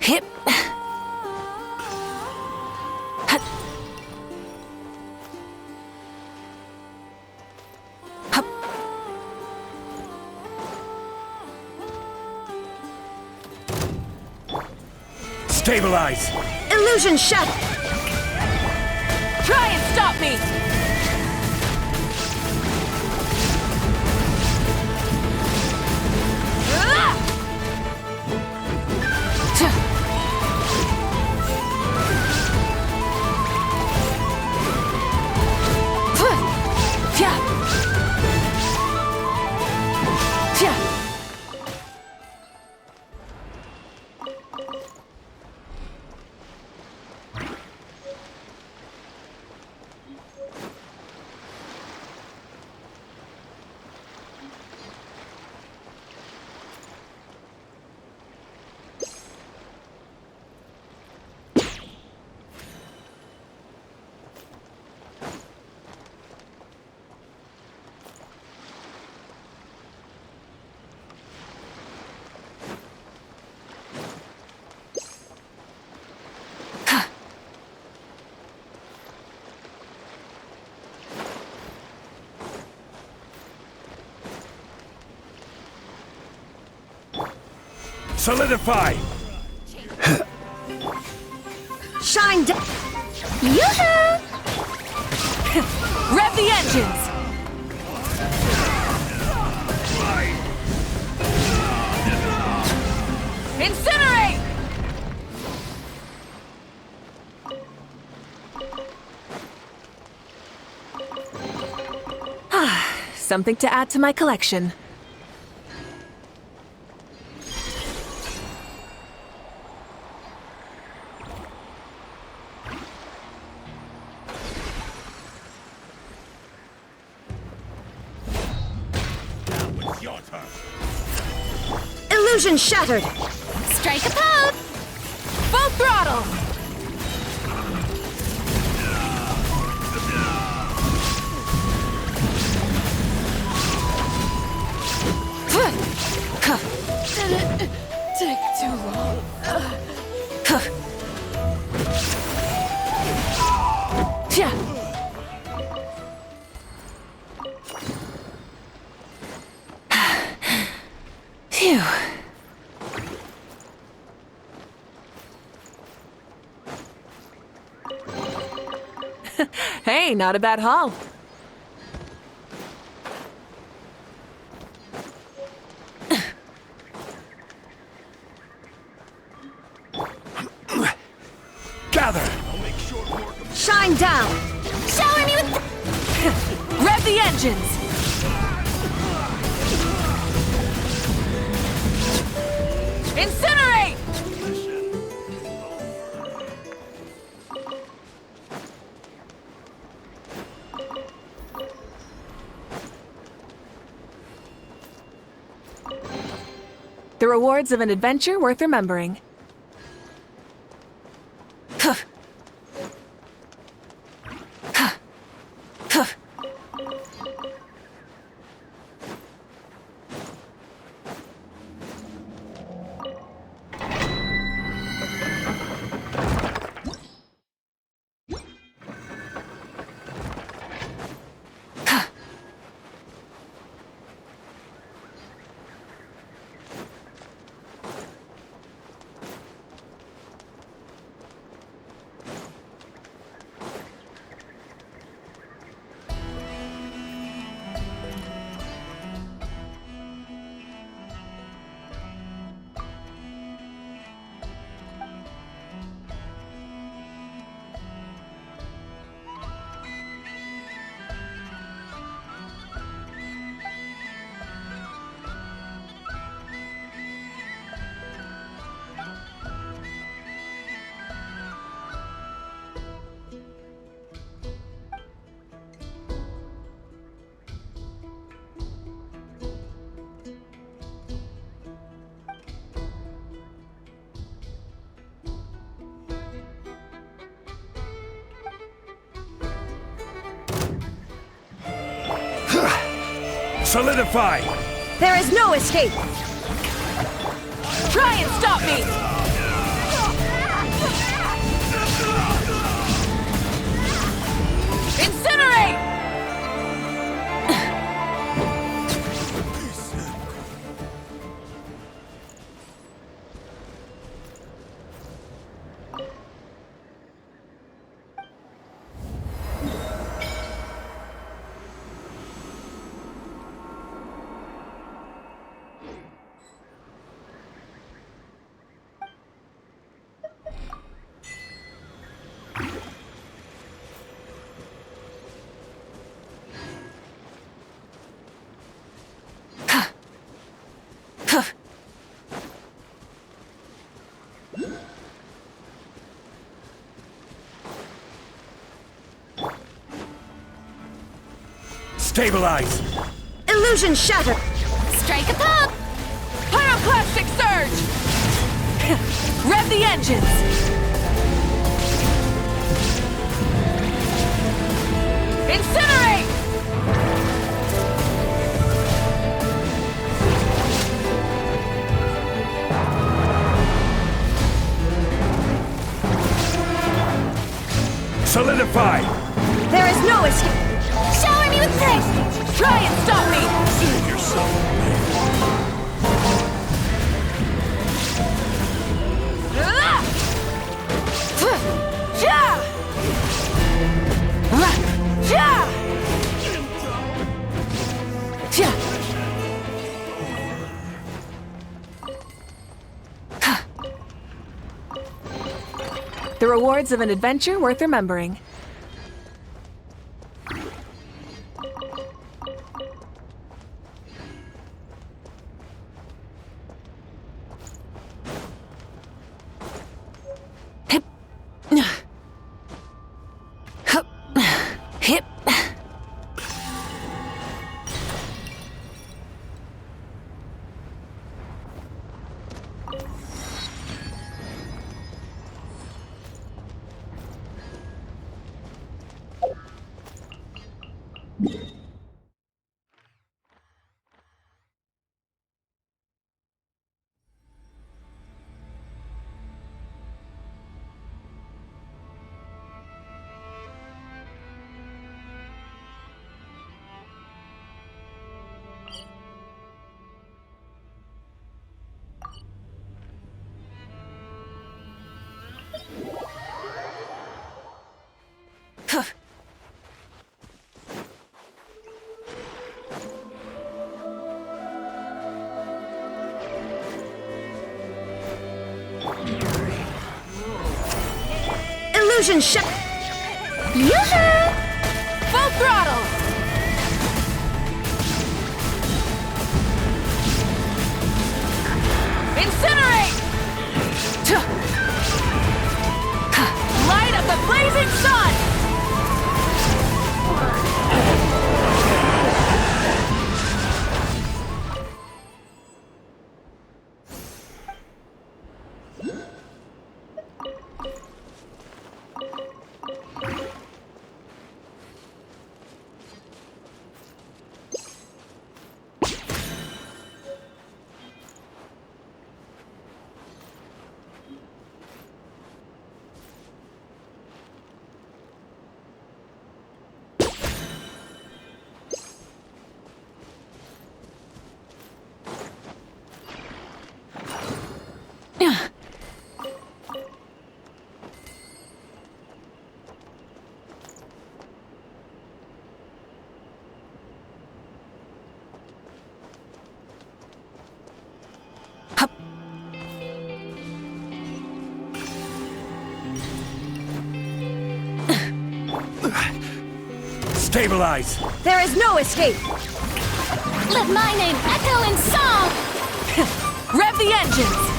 Hip. Stabilize! Illusion shut! Try and stop me! Solidify! Shine down! Yoo-hoo! Rev the engines! Incinerate! Something to add to my collection. Your turn. Illusion shattered! Strike a pose! Full throttle! Did it take too long? Phew. Hey, not a bad haul. Gather! Shine down! Shower me with... Rev the engines! Incinerate! The rewards of an adventure worth remembering. Solidify! There is no escape! Try and stop me! Incinerate! Stabilize! Illusion shattered! Strike a pop! Pyroclastic surge! Rev the engines! Incinerate! Solidify! There is no escape! Shower me with grace! Try and stop me! Save yourself. The rewards of an adventure worth remembering. Hip. Hup. Hip. Illusion shut. Yoo-hoo! Full throttle! Incinerate! Light up the blazing sun! Stabilize! There is no escape! Let my name echo in song! Rev the engines!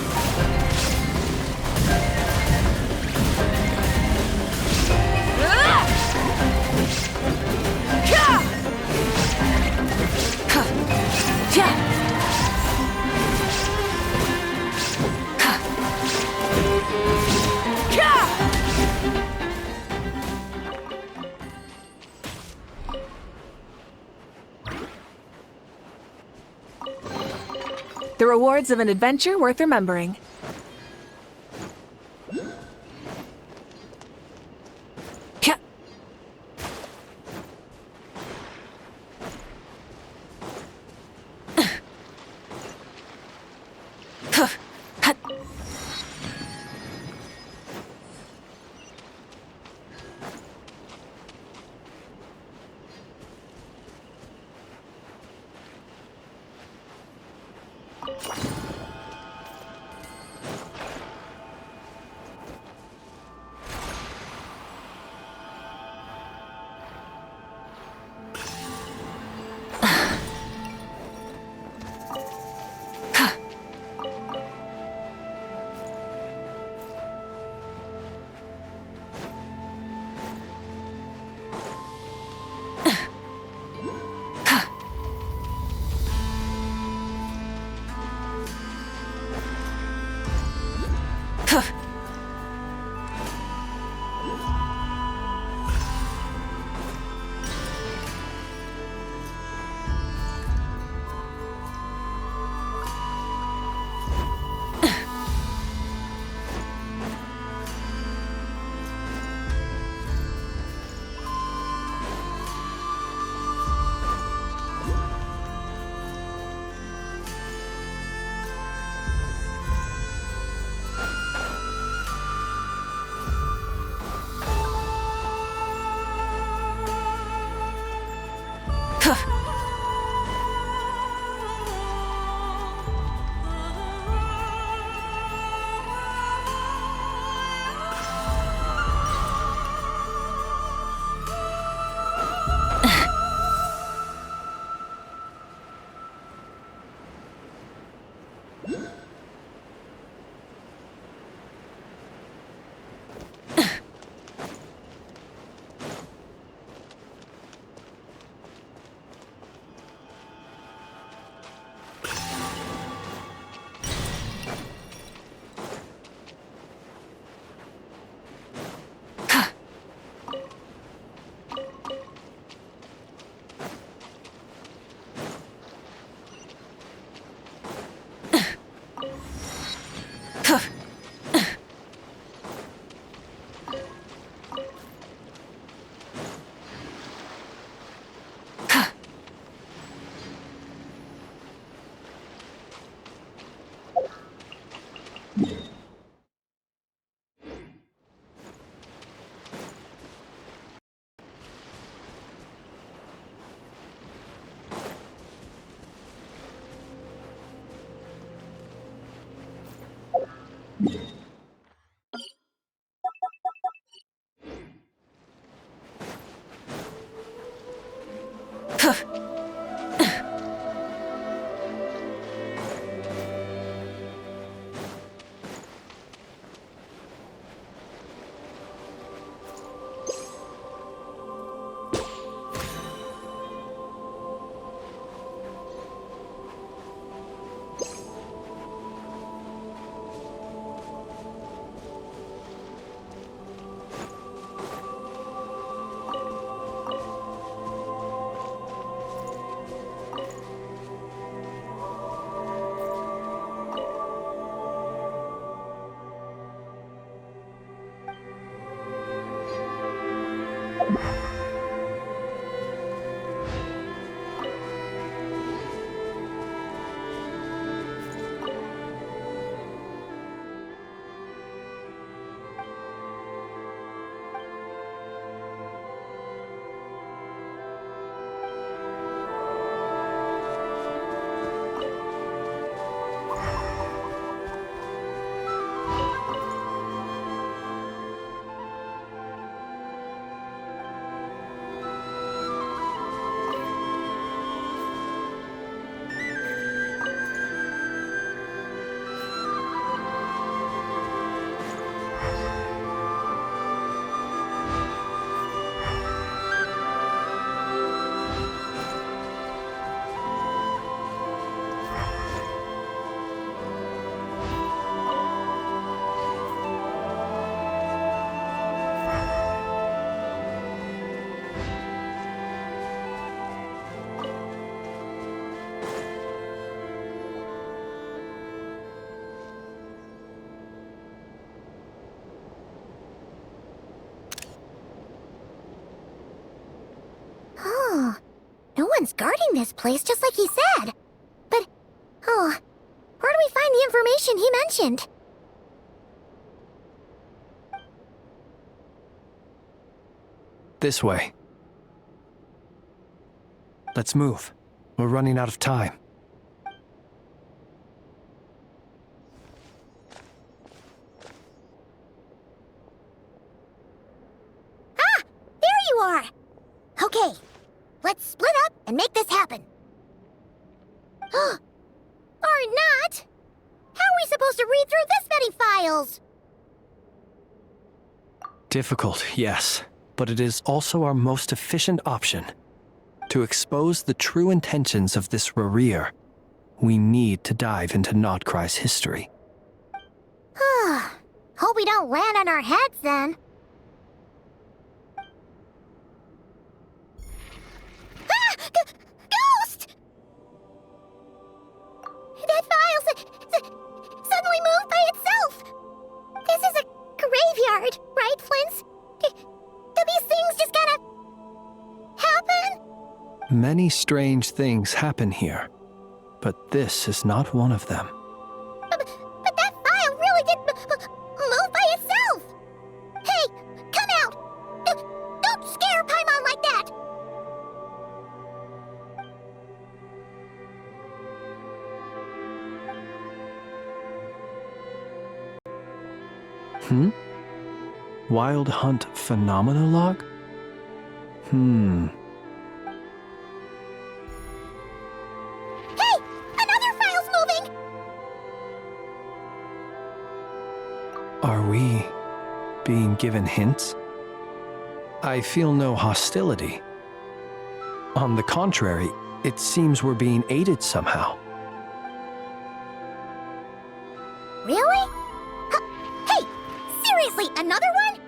The rewards of an adventure worth remembering. Someone's guarding this place just like he said. But, oh, where do we find the information he mentioned? This way. Let's move. We're running out of time. Ah! There you are! Okay, let's split up and make this happen. Or not! How are we supposed to read through this many files? Difficult, yes, but it is also our most efficient option. To expose the true intentions of this Rerir, we need to dive into Nod-Krai's history. Hope we don't land on our heads then. Ah! Ghost! That file suddenly moved by itself. This is a graveyard, right, Flint? Do these things just kind of happen? Many strange things happen here, but this is not one of them. But that file really did move by itself! Hey, come out! Don't scare Paimon like that! Wild Hunt Phenomenologue? Hey! Another file's moving! Are we being given hints? I feel no hostility. On the contrary, it seems we're being aided somehow. Really? Hey! Seriously, another one?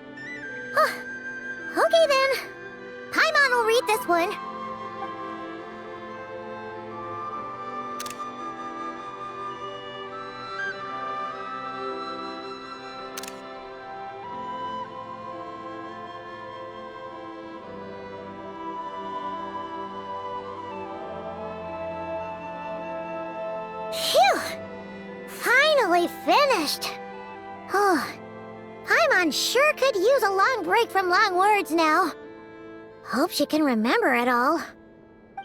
Okay then. Paimon will read this one. Phew! Finally finished. Oh, Paimon sure could use a long break from long words now. Hope she can remember it all.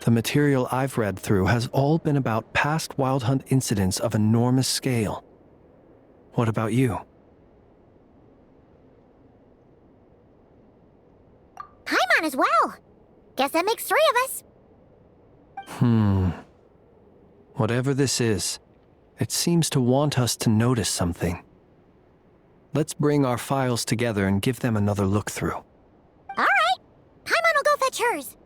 The material I've read through has all been about past Wild Hunt incidents of enormous scale. What about you? Paimon as well. Guess that makes 3 of us. Whatever this is, it seems to want us to notice something. Let's bring our files together and give them another look through. All right. Paimon will go fetch hers.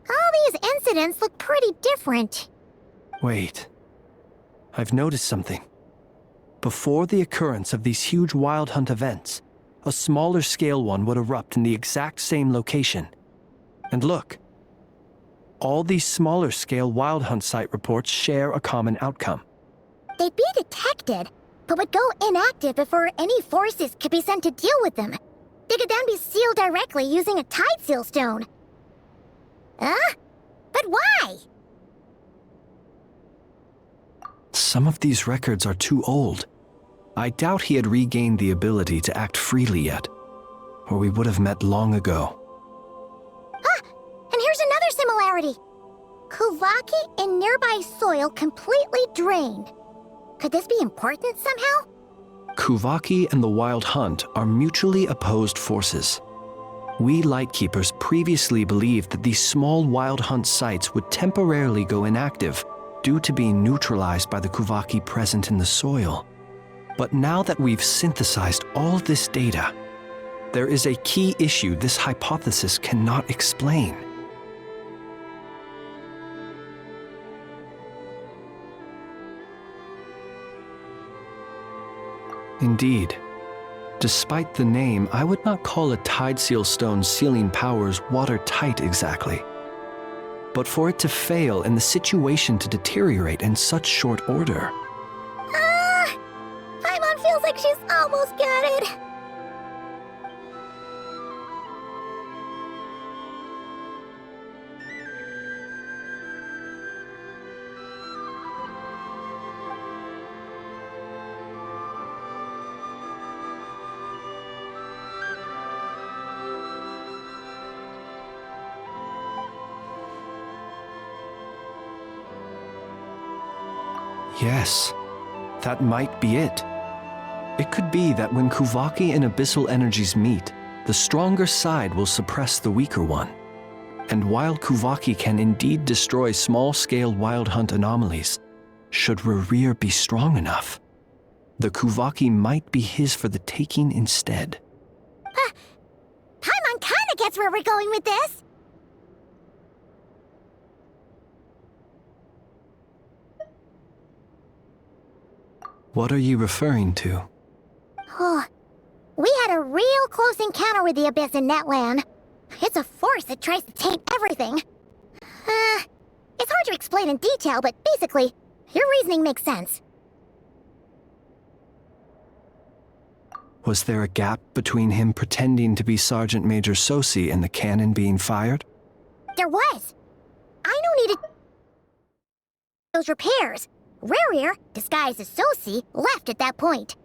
All these incidents look pretty different. Wait. I've noticed something. Before the occurrence of these huge Wild Hunt events, a smaller scale one would erupt in the exact same location. And look. All these smaller scale Wild Hunt site reports share a common outcome. They'd be detected, but would go inactive before any forces could be sent to deal with them. They could then be sealed directly using a tide seal stone. But why? Some of these records are too old. I doubt he had regained the ability to act freely yet, or we would have met long ago. And here's another similarity. Kuvaki in nearby soil completely drained. Could this be important somehow? Kuvaki and the Wild Hunt are mutually opposed forces. We Lightkeepers previously believed that these small Wild Hunt sites would temporarily go inactive due to being neutralized by the Kuvaki present in the soil. But now that we've synthesized all this data, there is a key issue this hypothesis cannot explain. Indeed. Despite the name, I would not call a tide seal stone's sealing powers watertight exactly. But for it to fail and the situation to deteriorate in such short order... Paimon feels like she's almost got it. Yes, that might be it. It could be that when Kuvaki and abyssal energies meet, the stronger side will suppress the weaker one. And while Kuvaki can indeed destroy small-scale wild hunt anomalies, should Rerir be strong enough, the Kuvaki might be his for the taking instead. Paimon kinda gets where we're going with this. What are you referring to? Oh, we had a real close encounter with the Abyss in Netland. It's a force that tries to taint everything. It's hard to explain in detail, but basically, your reasoning makes sense. Was there a gap between him pretending to be Sergeant Major Sosi and the cannon being fired? There was. Aino needed those repairs. Rerir, disguised as Sosi, left at that point.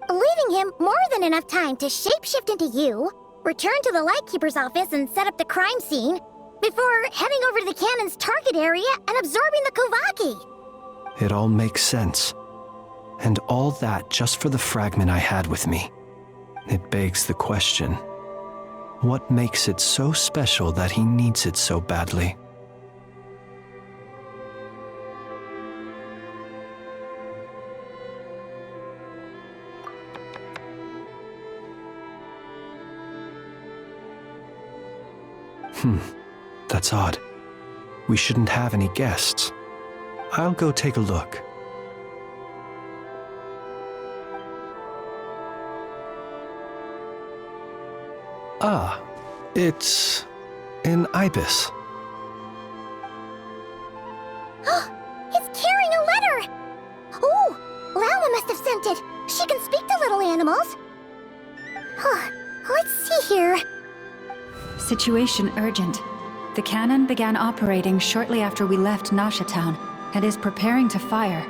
Leaving him more than enough time to shapeshift into you, return to the Lightkeeper's office and set up the crime scene, before heading over to the cannon's target area and absorbing the Kuvaki. It all makes sense. And all that just for the fragment I had with me. It begs the question, what makes it so special that he needs it so badly? That's odd. We shouldn't have any guests. I'll go take a look. Ah, it's an ibis. It's carrying a letter! Oh, Lala must have sent it. She can speak to little animals. Let's see here. Situation urgent. The cannon began operating shortly after we left Nasha Town and is preparing to fire.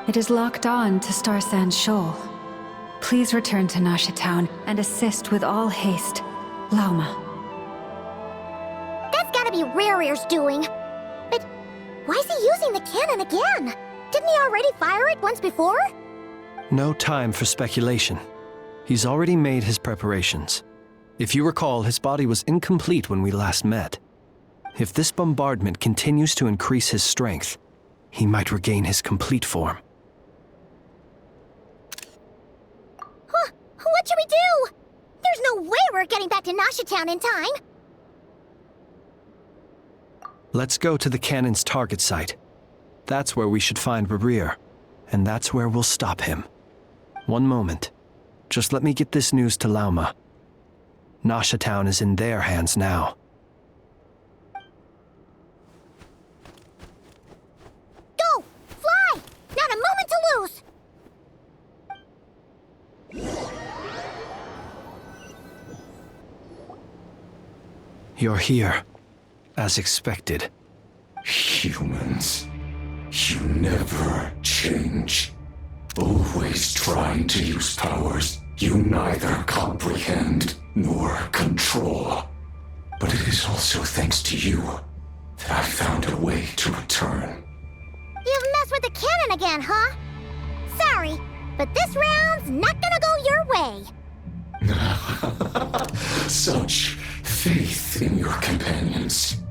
It is locked on to Star Sand Shoal. Please return to Nasha Town and assist with all haste. Lauma. That's gotta be Rerir's doing. But why is he using the cannon again? Didn't he already fire it once before? No time for speculation. He's already made his preparations. If you recall, his body was incomplete when we last met. If this bombardment continues to increase his strength, he might regain his complete form. What should we do? There's no way we're getting back to Nasha Town in time. Let's go to the cannon's target site. That's where we should find Rerir, and that's where we'll stop him. One moment. Just let me get this news to Lauma. Nasha Town is in their hands now. Go! Fly! Not a moment to lose! You're here, as expected. Humans, you never change. Always trying to use powers you neither comprehend nor control. But it is also thanks to you that I found a way to return. You've messed with the cannon again, huh? Sorry, but this round's not gonna go your way. Such faith in your companions.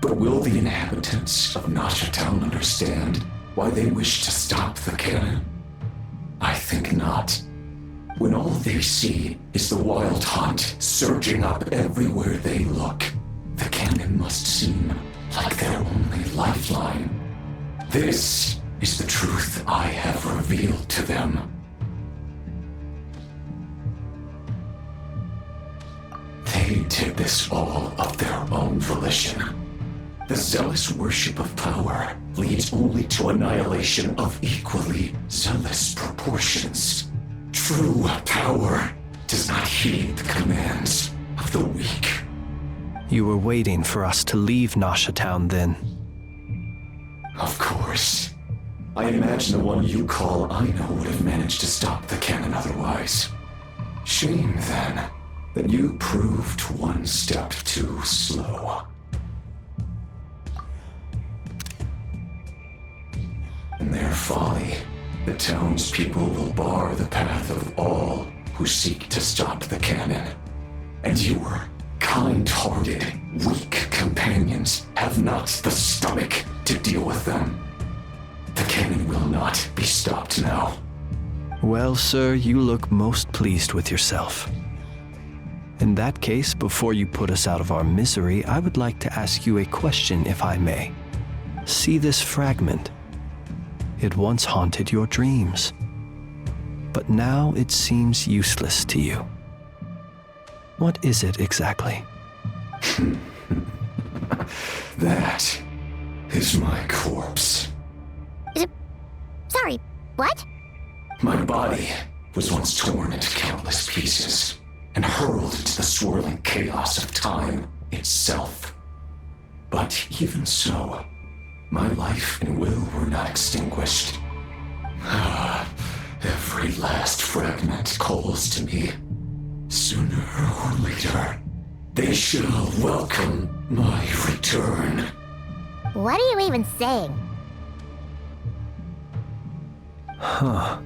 But will the inhabitants of Nasha Town understand why they wish to stop the cannon? I think not. When all they see is the wild hunt surging up everywhere they look, the cannon must seem like their only lifeline. This is the truth I have revealed to them. They did this all of their own volition. The zealous worship of power leads only to annihilation of equally zealous proportions. True power does not heed the commands of the weak. You were waiting for us to leave Nasha Town then? Of course. I imagine the one you call Aina would have managed to stop the cannon otherwise. Shame, then, that you proved one step too slow. In their folly, the townspeople will bar the path of all who seek to stop the cannon. And your kind-hearted, weak companions have not the stomach to deal with them. The cannon will not be stopped now. Well, sir, you look most pleased with yourself. In that case, before you put us out of our misery, I would like to ask you a question, if I may. See this fragment? It once haunted your dreams, but now it seems useless to you. What is it exactly? That is my corpse. Sorry, what? My body was once torn into countless pieces and hurled into the swirling chaos of time itself. But even so, my life and will were not extinguished. Every last fragment calls to me. Sooner or later, they shall welcome my return. What are you even saying? Huh.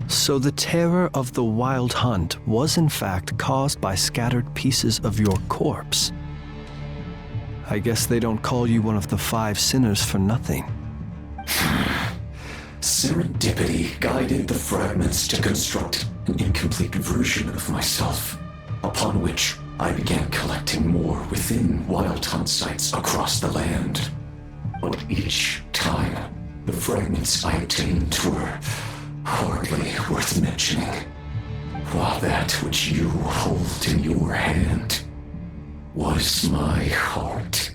So the terror of the Wild Hunt was in fact caused by scattered pieces of your corpse. I guess they don't call you one of the 5 sinners for nothing. Serendipity guided the fragments to construct an incomplete version of myself, upon which I began collecting more within Wild Hunt sites across the land. But each time, the fragments I obtained were hardly worth mentioning, while that which you hold in your hand was my heart.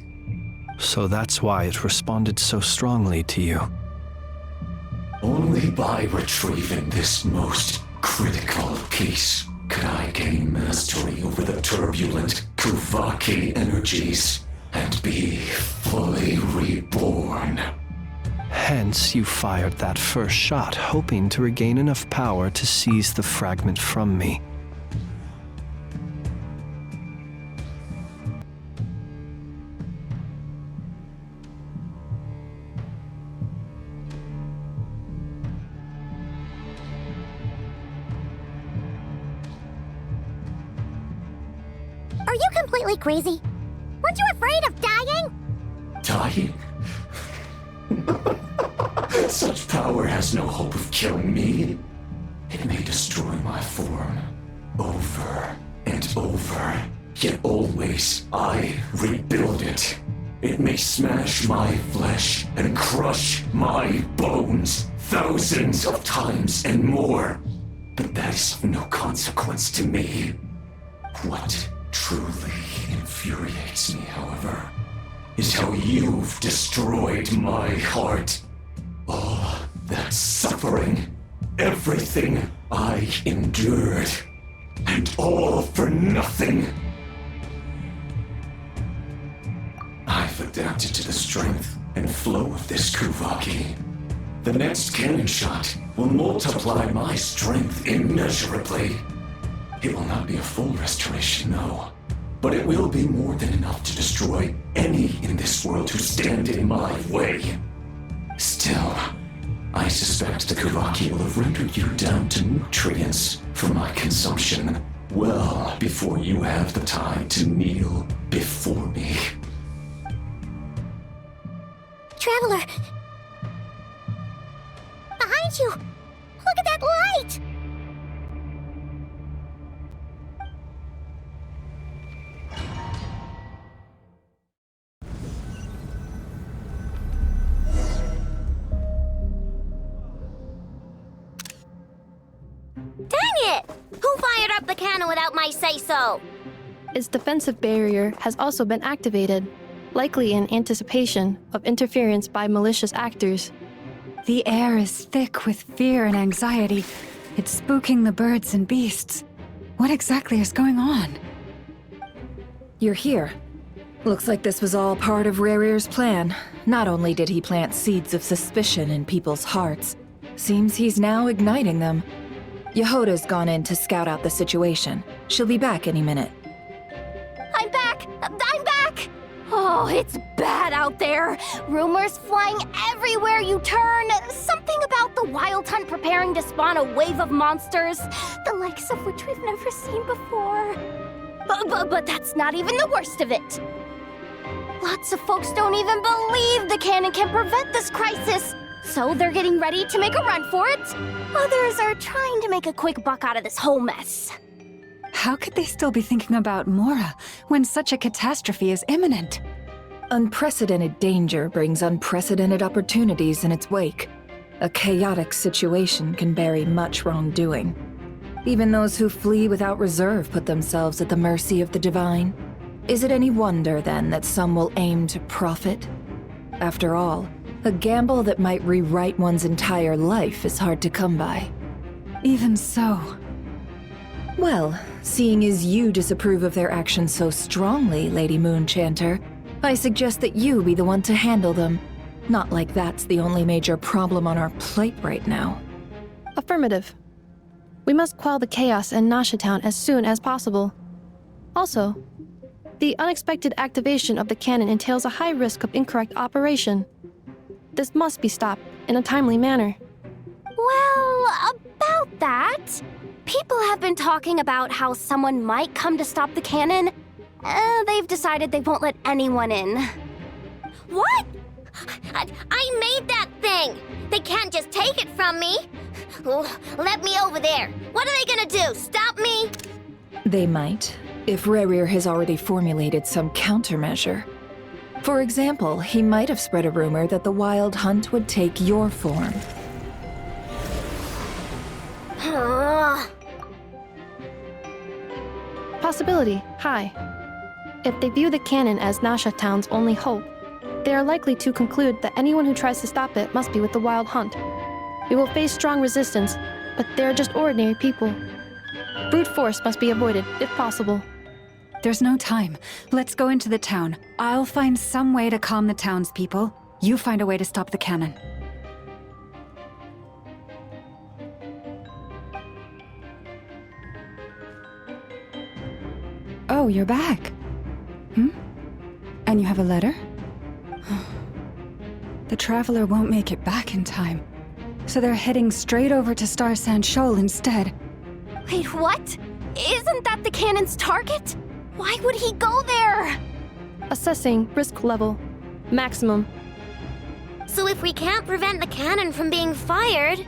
So that's why it responded so strongly to you. Only by retrieving this most critical piece could I gain mastery over the turbulent Kuvaki energies and be fully reborn. Hence, you fired that first shot, hoping to regain enough power to seize the fragment from me. Are you completely crazy? Weren't you afraid of dying? Dying? Such power has no hope of killing me. It may destroy my form over and over, yet always I rebuild it. It may smash my flesh and crush my bones thousands of times and more, but that is of no consequence to me. What truly infuriates me, however, is how you've destroyed my heart. All that suffering, everything I endured, and all for nothing. I've adapted to the strength and flow of this Kuvaki. The next cannon shot will multiply my strength immeasurably. It will not be a full restoration, no, but it will be more than enough to destroy any in this world who stand in my way. Still, I suspect the Kuvaki will have rendered you down to nutrients for my consumption well before you have the time to kneel before me. Traveler! Behind you! Look at that light! Dang it! Who fired up the cannon without my say-so? Its defensive barrier has also been activated. likely in anticipation of interference by malicious actors. The air is thick with fear and anxiety. It's spooking the birds and beasts. What exactly is going on? You're here. Looks like this was all part of Rerir's plan. Not only did he plant seeds of suspicion in people's hearts, seems he's now igniting them. Yehoda's gone in to scout out the situation. She'll be back any minute. I'm back! I'm back! Oh, it's bad out there. Rumors flying everywhere you turn. Something about the Wild Hunt preparing to spawn a wave of monsters, the likes of which we've never seen before. But that's not even the worst of it. Lots of folks don't even believe the cannon can prevent this crisis, so they're getting ready to make a run for it. Others are trying to make a quick buck out of this whole mess. How could they still be thinking about Mora when such a catastrophe is imminent? Unprecedented danger brings unprecedented opportunities in its wake. A chaotic situation can bury much wrongdoing. Even those who flee without reserve put themselves at the mercy of the divine. Is it any wonder, then, that some will aim to profit? After all, a gamble that might rewrite one's entire life is hard to come by. Even so. Well, seeing as you disapprove of their actions so strongly, Lady Moonchanter, I suggest that you be the one to handle them. Not like that's the only major problem on our plate right now. Affirmative. We must quell the chaos in Nasha Town as soon as possible. Also, the unexpected activation of the cannon entails a high risk of incorrect operation. This must be stopped in a timely manner. Well, about that, people have been talking about how someone might come to stop the cannon. They've decided they won't let anyone in. What? I made that thing! They can't just take it from me! Let me over there! What are they gonna do? Stop me? They might, if Rerir has already formulated some countermeasure. For example, he might have spread a rumor that the Wild Hunt would take your form. Possibility high. If they view the cannon as Nasha Town's only hope, they are likely to conclude that anyone who tries to stop it must be with the Wild Hunt. We will face strong resistance, but they are just ordinary people. Brute force must be avoided, if possible. There's no time. Let's go into the town. I'll find some way to calm the townspeople. You find a way to stop the cannon. Oh, you're back. And you have a letter? The Traveler won't make it back in time. So they're heading straight over to Star Sand Shoal instead. Wait, what? Isn't that the cannon's target? Why would he go there? Assessing risk level. Maximum. So if we can't prevent the cannon from being fired...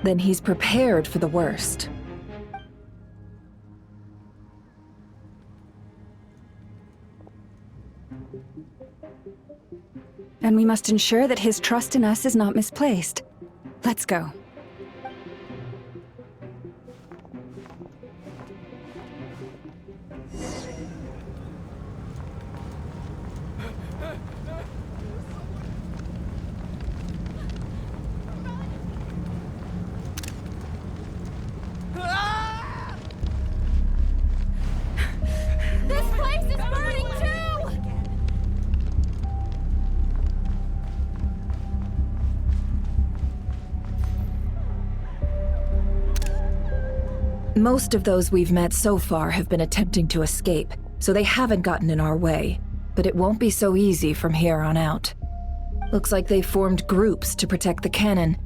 Then he's prepared for the worst. And we must ensure that his trust in us is not misplaced. Let's go. This place is burning too! Most of those we've met so far have been attempting to escape, so they haven't gotten in our way. But it won't be so easy from here on out. Looks like they formed groups to protect the cannon.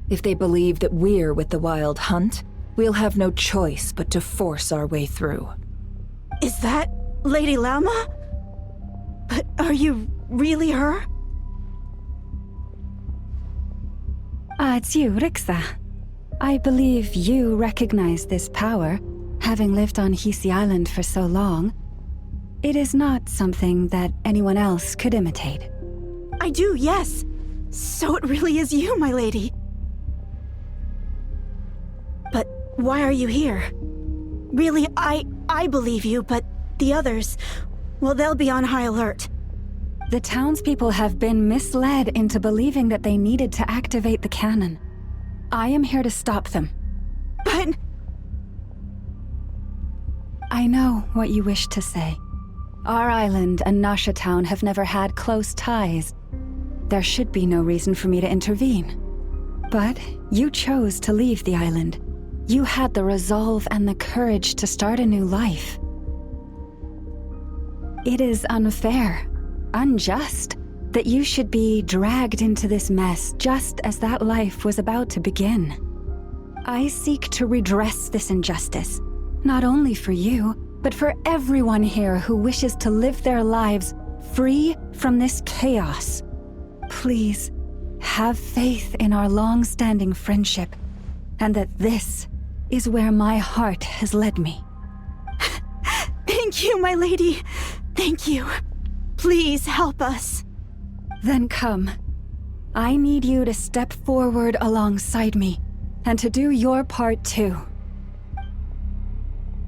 If they believe that we're with the Wild Hunt, we'll have no choice but to force our way through. Is that Lady Lama? But are you really her? It's you, Rixa. I believe you recognize this power, having lived on Hisi Island for so long. It is not something that anyone else could imitate. I do, yes. So it really is you, my lady. But why are you here? Really, I believe you, but the others, Well, they'll be on high alert. The townspeople have been misled into believing that they needed to activate the cannon. I am here to stop them. But... I know what you wish to say. Our island and Nasha Town have never had close ties. There should be no reason for me to intervene. But you chose to leave the island. You had the resolve and the courage to start a new life. It is unfair, unjust, that you should be dragged into this mess just as that life was about to begin. I seek to redress this injustice, not only for you, but for everyone here who wishes to live their lives free from this chaos. Please, have faith in our long-standing friendship, and that this is where my heart has led me. Thank you, my lady. Thank you. Please help us. Then come. I need you to step forward alongside me, and to do your part too.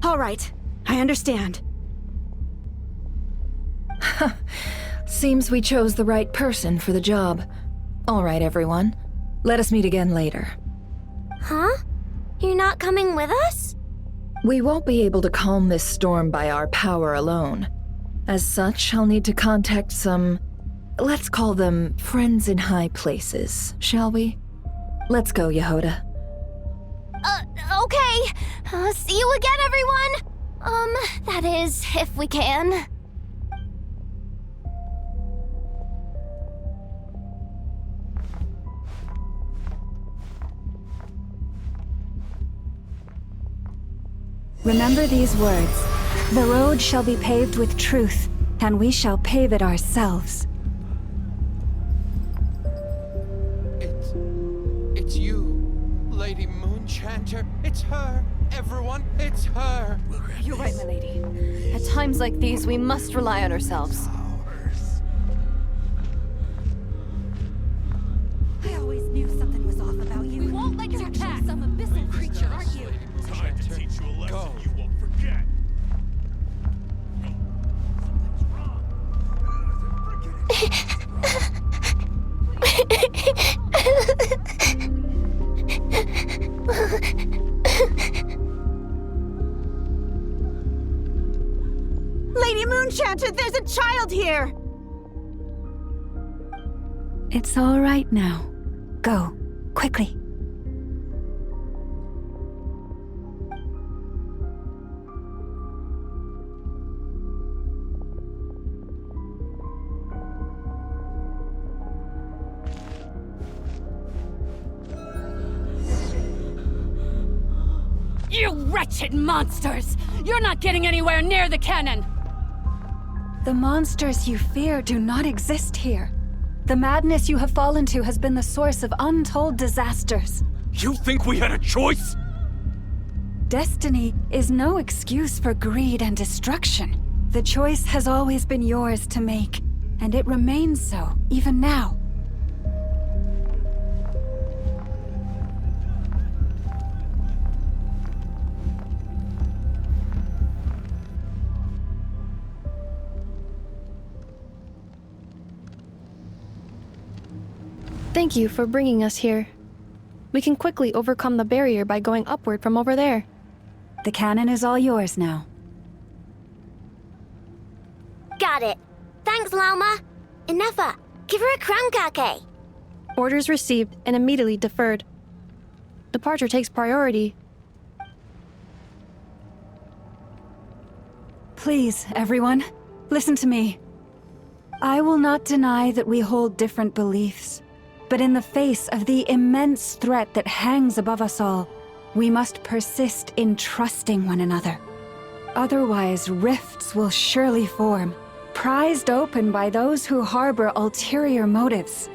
All right, I understand. Seems we chose the right person for the job. All right, everyone. Let us meet again later. Huh? You're not coming with us? We won't be able to calm this storm by our power alone. As such, I'll need to contact some... let's call them friends in high places, shall we? Let's go, Yehoda. Okay. See you again, everyone! That is, if we can. Remember these words. The road shall be paved with truth, and we shall pave it ourselves. It's you, Lady Moonchanter. It's her. Everyone, it's her. You're right, my lady. At times like these, we must rely on ourselves. I always knew something was off about you. We won't let you attack. Some abyssal creature, aren't you? Time to teach you a lesson you won't forget. Lady Moonchanter, there's a child here! It's all right now. Go, quickly. You wretched monsters! You're not getting anywhere near the cannon! The monsters you fear do not exist here. The madness you have fallen to has been the source of untold disasters. You think we had a choice? Destiny is no excuse for greed and destruction. The choice has always been yours to make, and it remains so, even now. Thank you for bringing us here. We can quickly overcome the barrier by going upward from over there. The cannon is all yours now. Got it. Thanks, Lauma. Inefa, give her a crankake. Orders received and immediately deferred. Departure takes priority. Please, everyone, listen to me. I will not deny that we hold different beliefs. But in the face of the immense threat that hangs above us all, we must persist in trusting one another. Otherwise, rifts will surely form, prized open by those who harbor ulterior motives.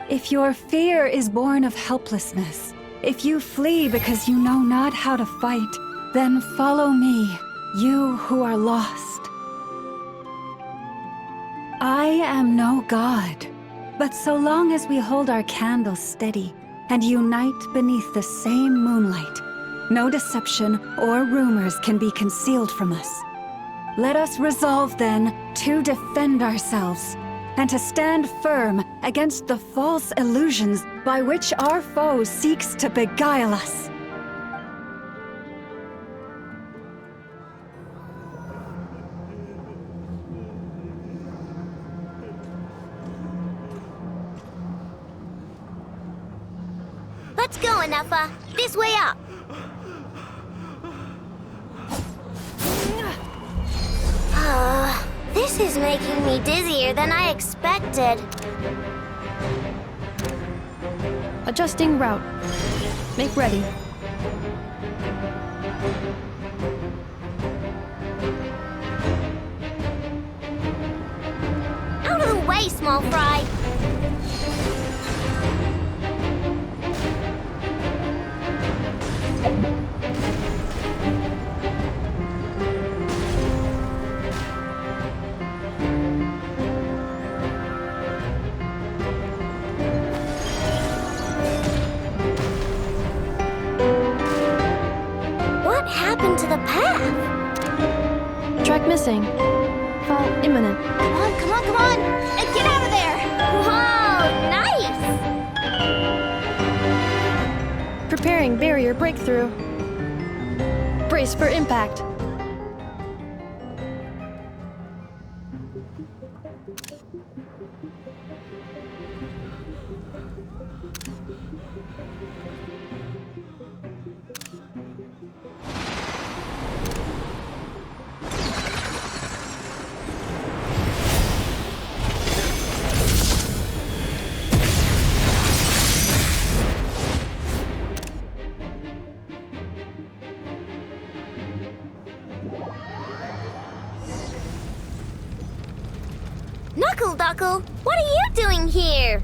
If your fear is born of helplessness, if you flee because you know not how to fight, then follow me, you who are lost. I am no god. But so long as we hold our candles steady and unite beneath the same moonlight, no deception or rumors can be concealed from us. Let us resolve then to defend ourselves and to stand firm against the false illusions by which our foe seeks to beguile us. Let's go, Anafa. This way up. This is making me dizzier than I expected. Adjusting route. Make ready. Out of the way, small fry. What happened to the path? Track missing. Fall imminent. Come on, come on, come on! And get out of there! Whoa, nice! Preparing barrier breakthrough. Brace for impact. Knuckle-Duckle, what are you doing here?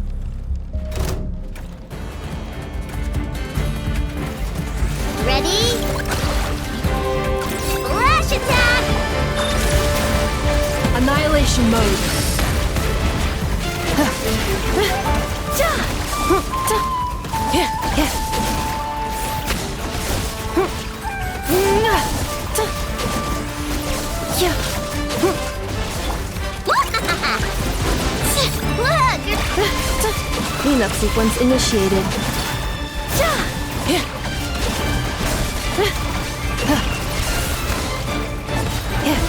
Ready? Flash attack! Annihilation mode. Cleanup sequence initiated.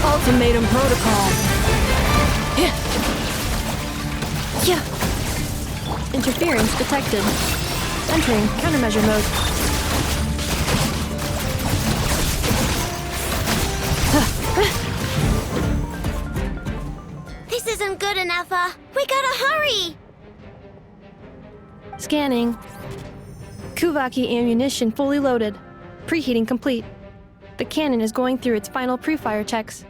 Ultimatum protocol. Interference detected. Entering countermeasure mode. This isn't good enough. We gotta hurry. Scanning. Kuvaki ammunition fully loaded. Preheating complete. The cannon is going through its final pre-fire checks.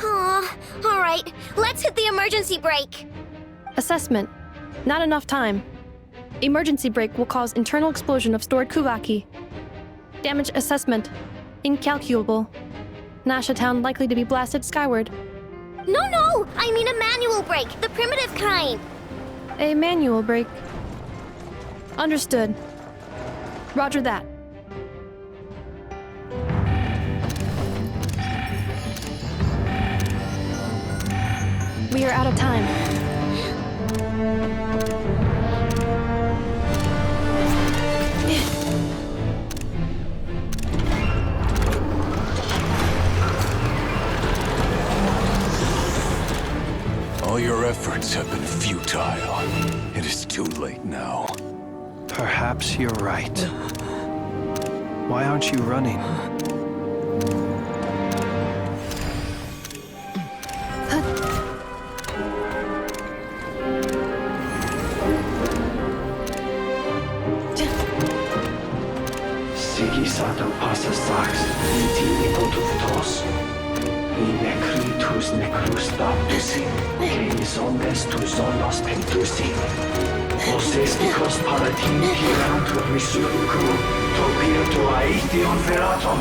All right. Let's hit the emergency brake. Assessment. Not enough time. Emergency brake will cause internal explosion of stored Kuvaki. Damage assessment. Incalculable. Nasha Town likely to be blasted skyward. No! I mean a manual brake, the primitive kind. A manual brake. Understood. Roger that. We are out of time. All your efforts have been futile. It is too late now. Perhaps you're right. Why aren't you running? Sigisatam passa sax, viti tos. Necritus necrus baptusi, que omnes tu zonos pentusi. Osesticos palatini pirantur misuricum, topirtu aethion feratum.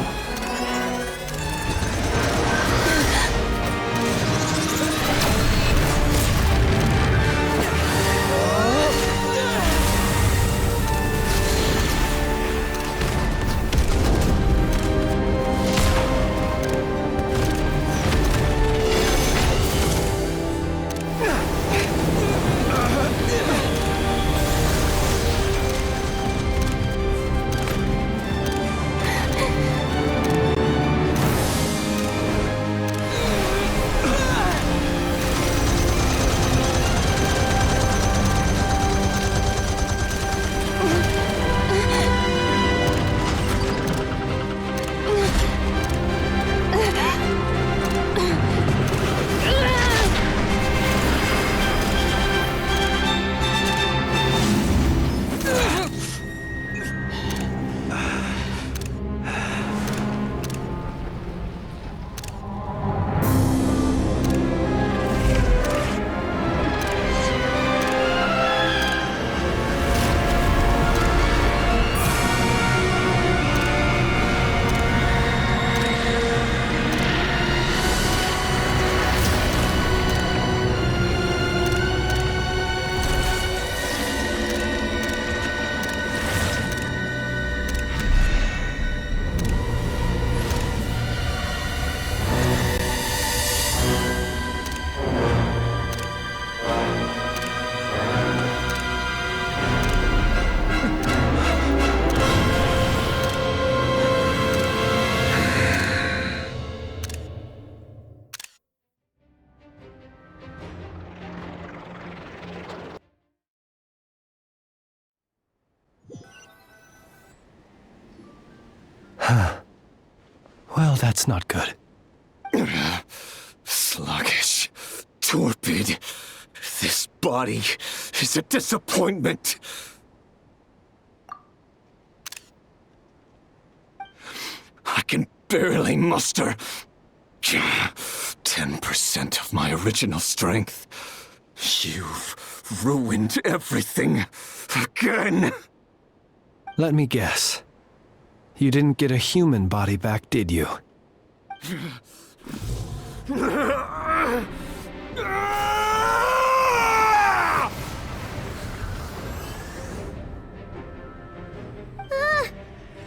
Well, that's not good. Sluggish, torpid. This body is a disappointment. I can barely muster 10% of my original strength. You've ruined everything again. Let me guess. You didn't get a human body back, did you?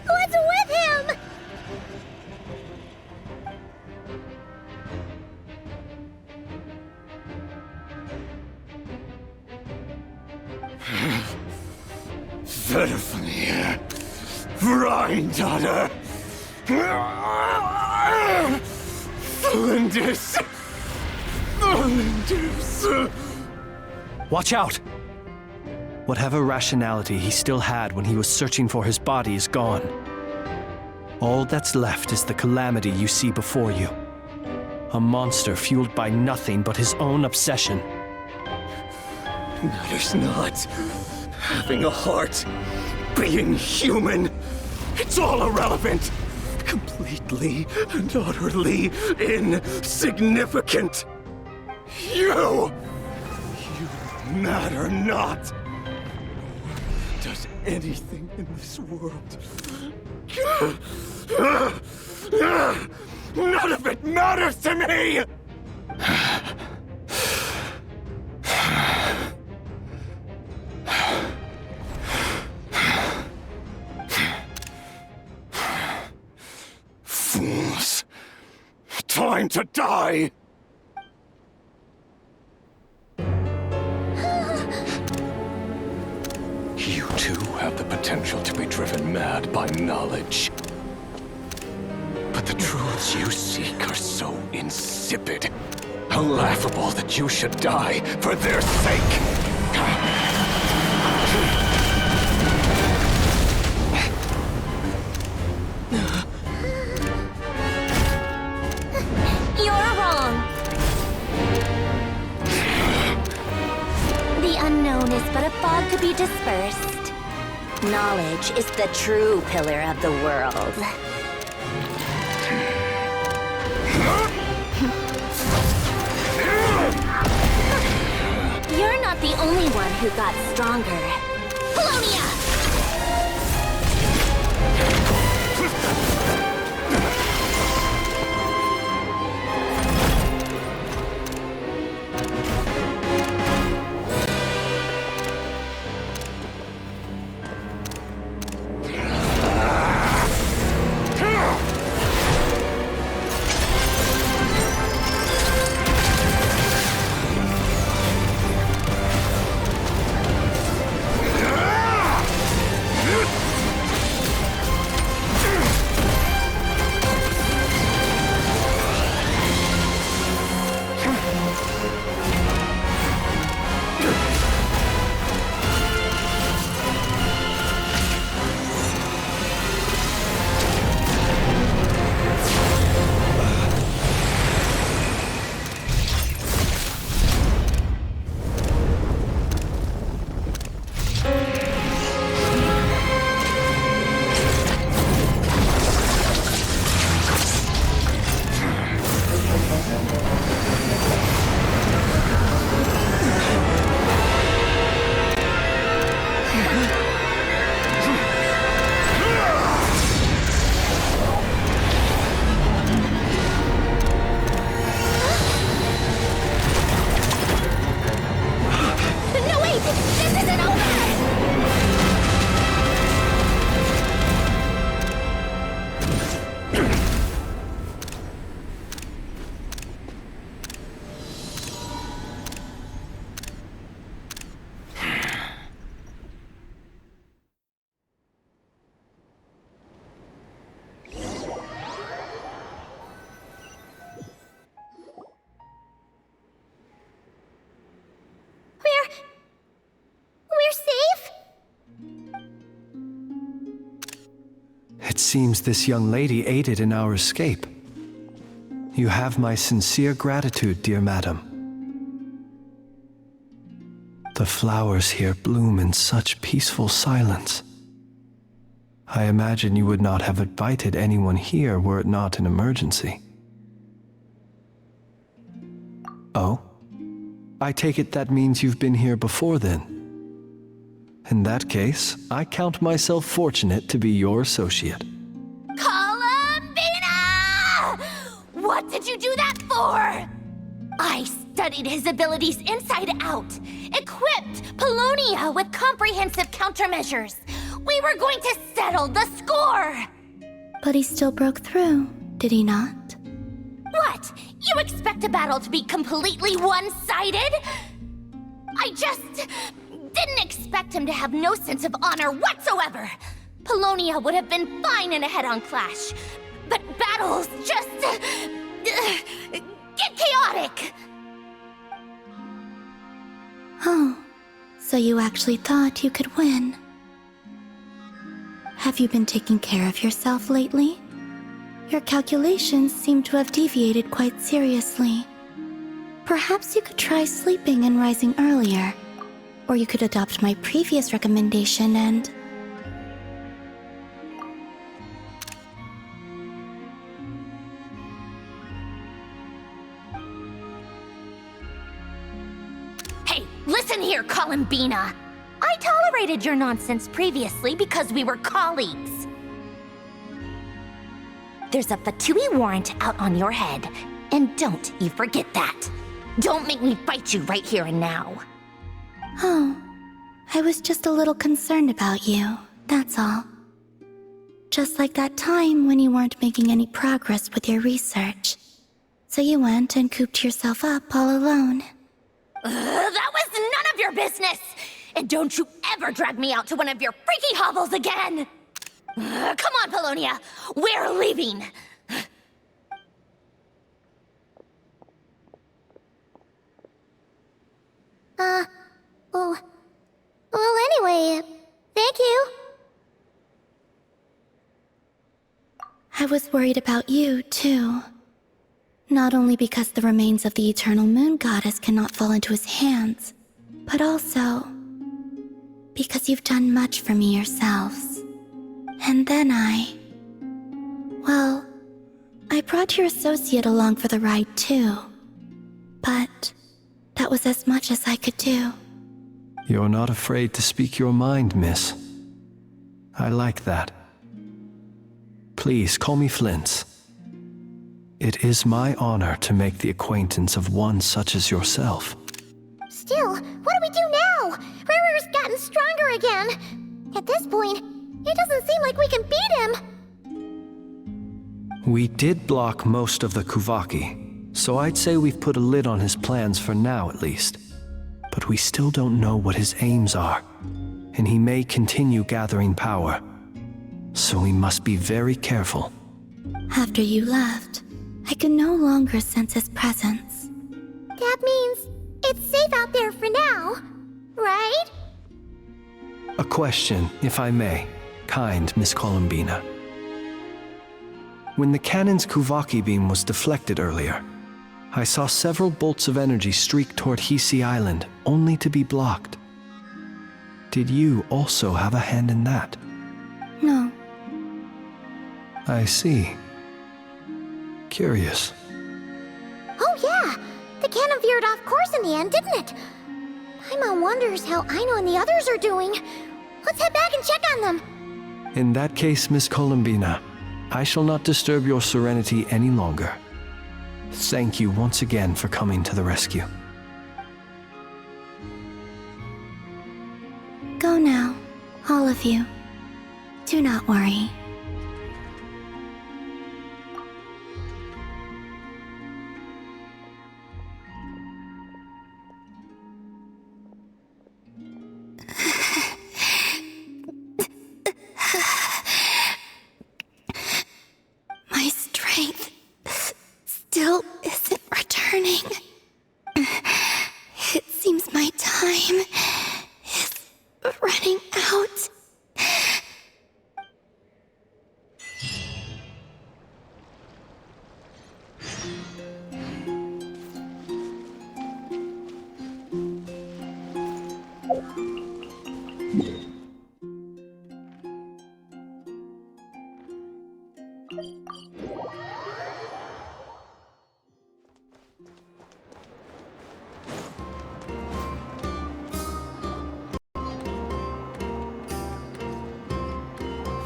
What's with him? Verfnir, Rheindaughter, Flinders. Watch out! Whatever rationality he still had when he was searching for his body is gone. All that's left is the calamity you see before you. A monster fueled by nothing but his own obsession. Matters not. Having a heart, being human, it's all irrelevant. Completely and utterly insignificant. You matter not. Does anything in this world. None of it matters to me! Fools. Time to die! You too have the potential to be driven mad by knowledge. But the truths you seek are so insipid, how laughable that you should die for their sake. You're wrong. The unknown is but a fog to be dispersed. Knowledge is the true pillar of the world. You're not the only one who got stronger. Polonia! It seems this young lady aided in our escape. You have my sincere gratitude, dear madam. The flowers here bloom in such peaceful silence. I imagine you would not have invited anyone here were it not an emergency. Oh? I take it that means you've been here before then. In that case, I count myself fortunate to be your associate. Columbina! What did you do that for? I studied his abilities inside out, equipped Polonia with comprehensive countermeasures. We were going to settle the score! But he still broke through, did he not? What? You expect a battle to be completely one-sided? I just didn't expect him to have no sense of honor whatsoever. Polonia would have been fine in a head-on clash, but battles just get chaotic. Oh, so you actually thought you could win. Have you been taking care of yourself lately? Your calculations seem to have deviated quite seriously. Perhaps you could try sleeping and rising earlier. Or you could adopt my previous recommendation and... Hey, listen here, Columbina. I tolerated your nonsense previously because we were colleagues. There's a Fatui warrant out on your head, and don't you forget that. Don't make me fight you right here and now. Oh, I was just a little concerned about you, that's all. Just like that time when you weren't making any progress with your research. So you went and cooped yourself up all alone. That was none of your business! And don't you ever drag me out to one of your freaky hovels again! Come on, Polonia! We're leaving! Well, anyway, thank you. I was worried about you, too. Not only because the remains of the eternal moon goddess cannot fall into his hands, but also because you've done much for me yourselves. And then well, I brought your associate along for the ride, too. But that was as much as I could do. You're not afraid to speak your mind, miss. I like that. Please call me Flint. It is my honor to make the acquaintance of one such as yourself. Still, what do we do now? Rarer's gotten stronger again. At this point, it doesn't seem like we can beat him. We did block most of the Kuvaki, so I'd say we've put a lid on his plans for now at least. But we still don't know what his aims are, and he may continue gathering power. So we must be very careful. After you left, I could no longer sense his presence. That means it's safe out there for now, right? A question, if I may, kind Miss Columbina. When the cannon's Kuvaki beam was deflected earlier, I saw several bolts of energy streak toward Hisi Island, only to be blocked. Did you also have a hand in that? No. I see. Curious. Oh yeah, the cannon veered off course in the end, didn't it? Paimon wonders how Aino and the others are doing. Let's head back and check on them. In that case, Miss Columbina, I shall not disturb your serenity any longer. Thank you once again for coming to the rescue. Go now, all of you. Do not worry. My strength still isn't returning. It seems my time is running out.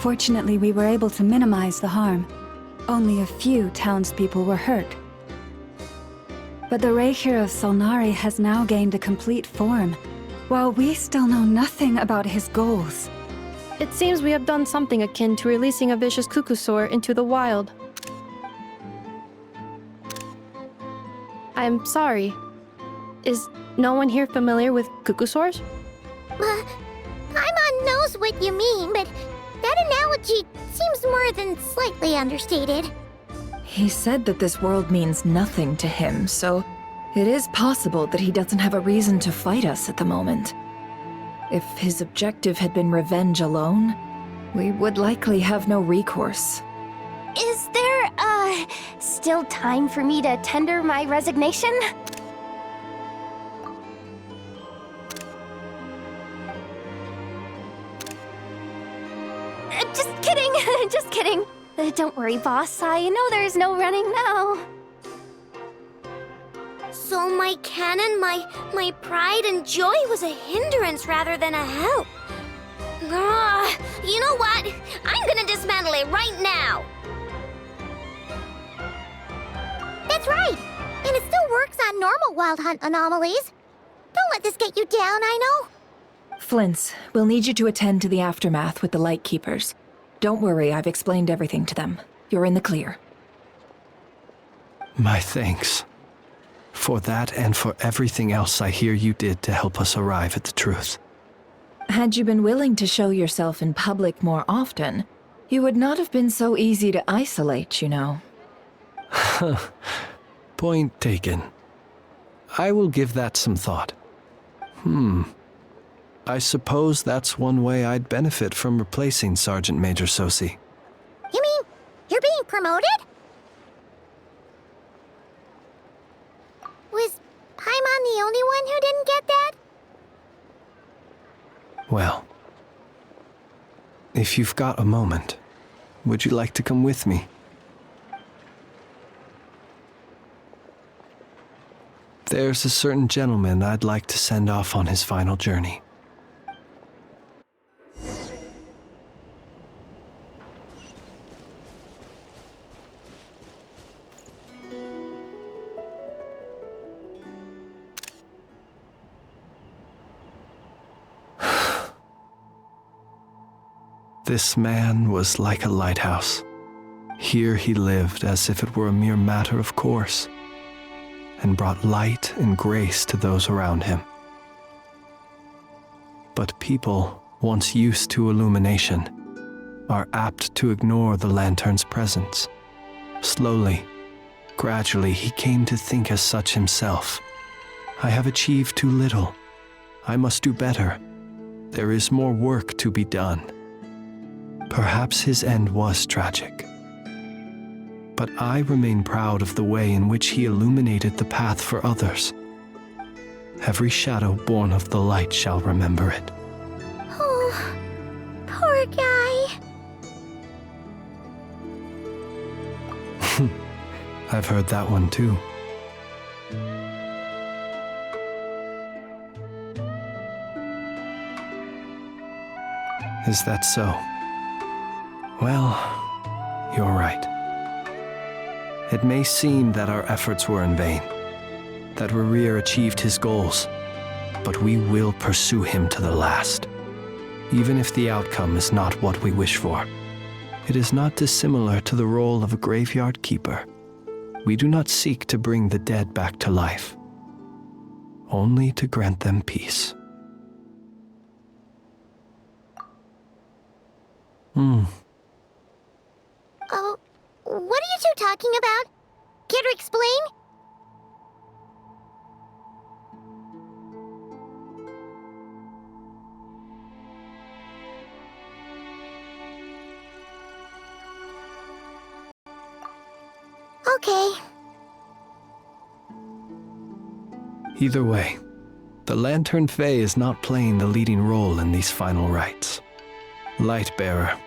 Fortunately, we were able to minimize the harm. Only a few townspeople were hurt. But the Reikir of Solnari has now gained a complete form, while we still know nothing about his goals. It seems we have done something akin to releasing a vicious Kukusaur into the wild. I'm sorry. Is no one here familiar with Kukusaurs? Paimon knows what you mean, but that analogy seems more than slightly understated. He said that this world means nothing to him, so it is possible that he doesn't have a reason to fight us at the moment. If his objective had been revenge alone, we would likely have no recourse. Is there, still time for me to tender my resignation? Just kidding, just kidding. Don't worry, boss. I know there's no running now. So my cannon, my pride and joy was a hindrance rather than a help. You know what? I'm gonna dismantle it right now. That's right. And it still works on normal wild hunt anomalies. Don't let this get you down, I know. Flint's, we'll need you to attend to the aftermath with the Lightkeepers. Don't worry, I've explained everything to them. You're in the clear. My thanks. For that and for everything else I hear you did to help us arrive at the truth. Had you been willing to show yourself in public more often, you would not have been so easy to isolate, you know. Point taken. I will give that some thought. I suppose that's one way I'd benefit from replacing Sergeant Major Sosi. You mean you're being promoted? Was Paimon the only one who didn't get that? Well, if you've got a moment, would you like to come with me? There's a certain gentleman I'd like to send off on his final journey. This man was like a lighthouse. Here he lived as if it were a mere matter of course, and brought light and grace to those around him. But people, once used to illumination, are apt to ignore the lantern's presence. Slowly, gradually, he came to think as such himself. I have achieved too little. I must do better. There is more work to be done. Perhaps his end was tragic. But I remain proud of the way in which he illuminated the path for others. Every shadow born of the light shall remember it. Oh, poor guy. I've heard that one too. Is that so? Well, you're right. It may seem that our efforts were in vain, that Rerir achieved his goals, but we will pursue him to the last, even if the outcome is not what we wish for. It is not dissimilar to the role of a graveyard keeper. We do not seek to bring the dead back to life, only to grant them peace. Oh, what are you two talking about? Care to explain? Okay. Either way, the Lantern Fae is not playing the leading role in these final rites. Lightbearer,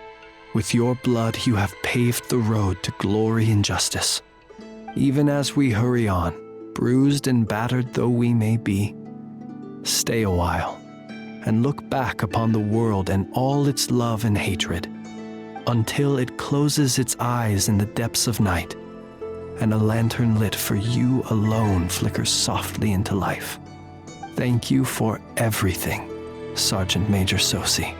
with your blood you have paved the road to glory and justice. Even as we hurry on, bruised and battered though we may be, stay a while and look back upon the world and all its love and hatred. until it closes its eyes in the depths of night, and a lantern lit for you alone flickers softly into life. Thank you for everything, Sergeant Major Sosi.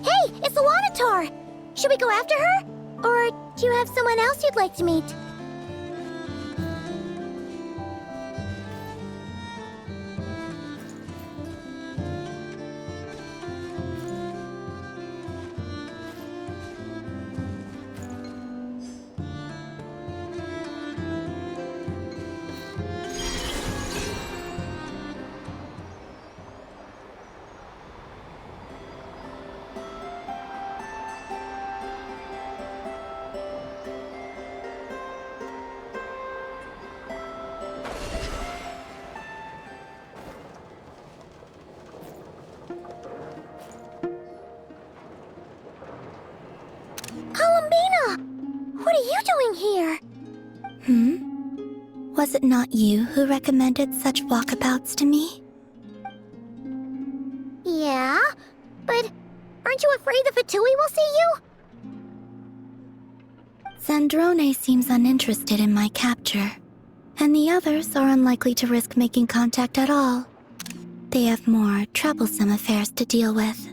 Hey, it's Luanatar! Should we go after her? Or do you have someone else you'd like to meet? What are you doing here? Was it not you who recommended such walkabouts to me? Yeah, but aren't you afraid the Fatui will see you? Zandrone seems uninterested in my capture, and the others are unlikely to risk making contact at all. They have more troublesome affairs to deal with.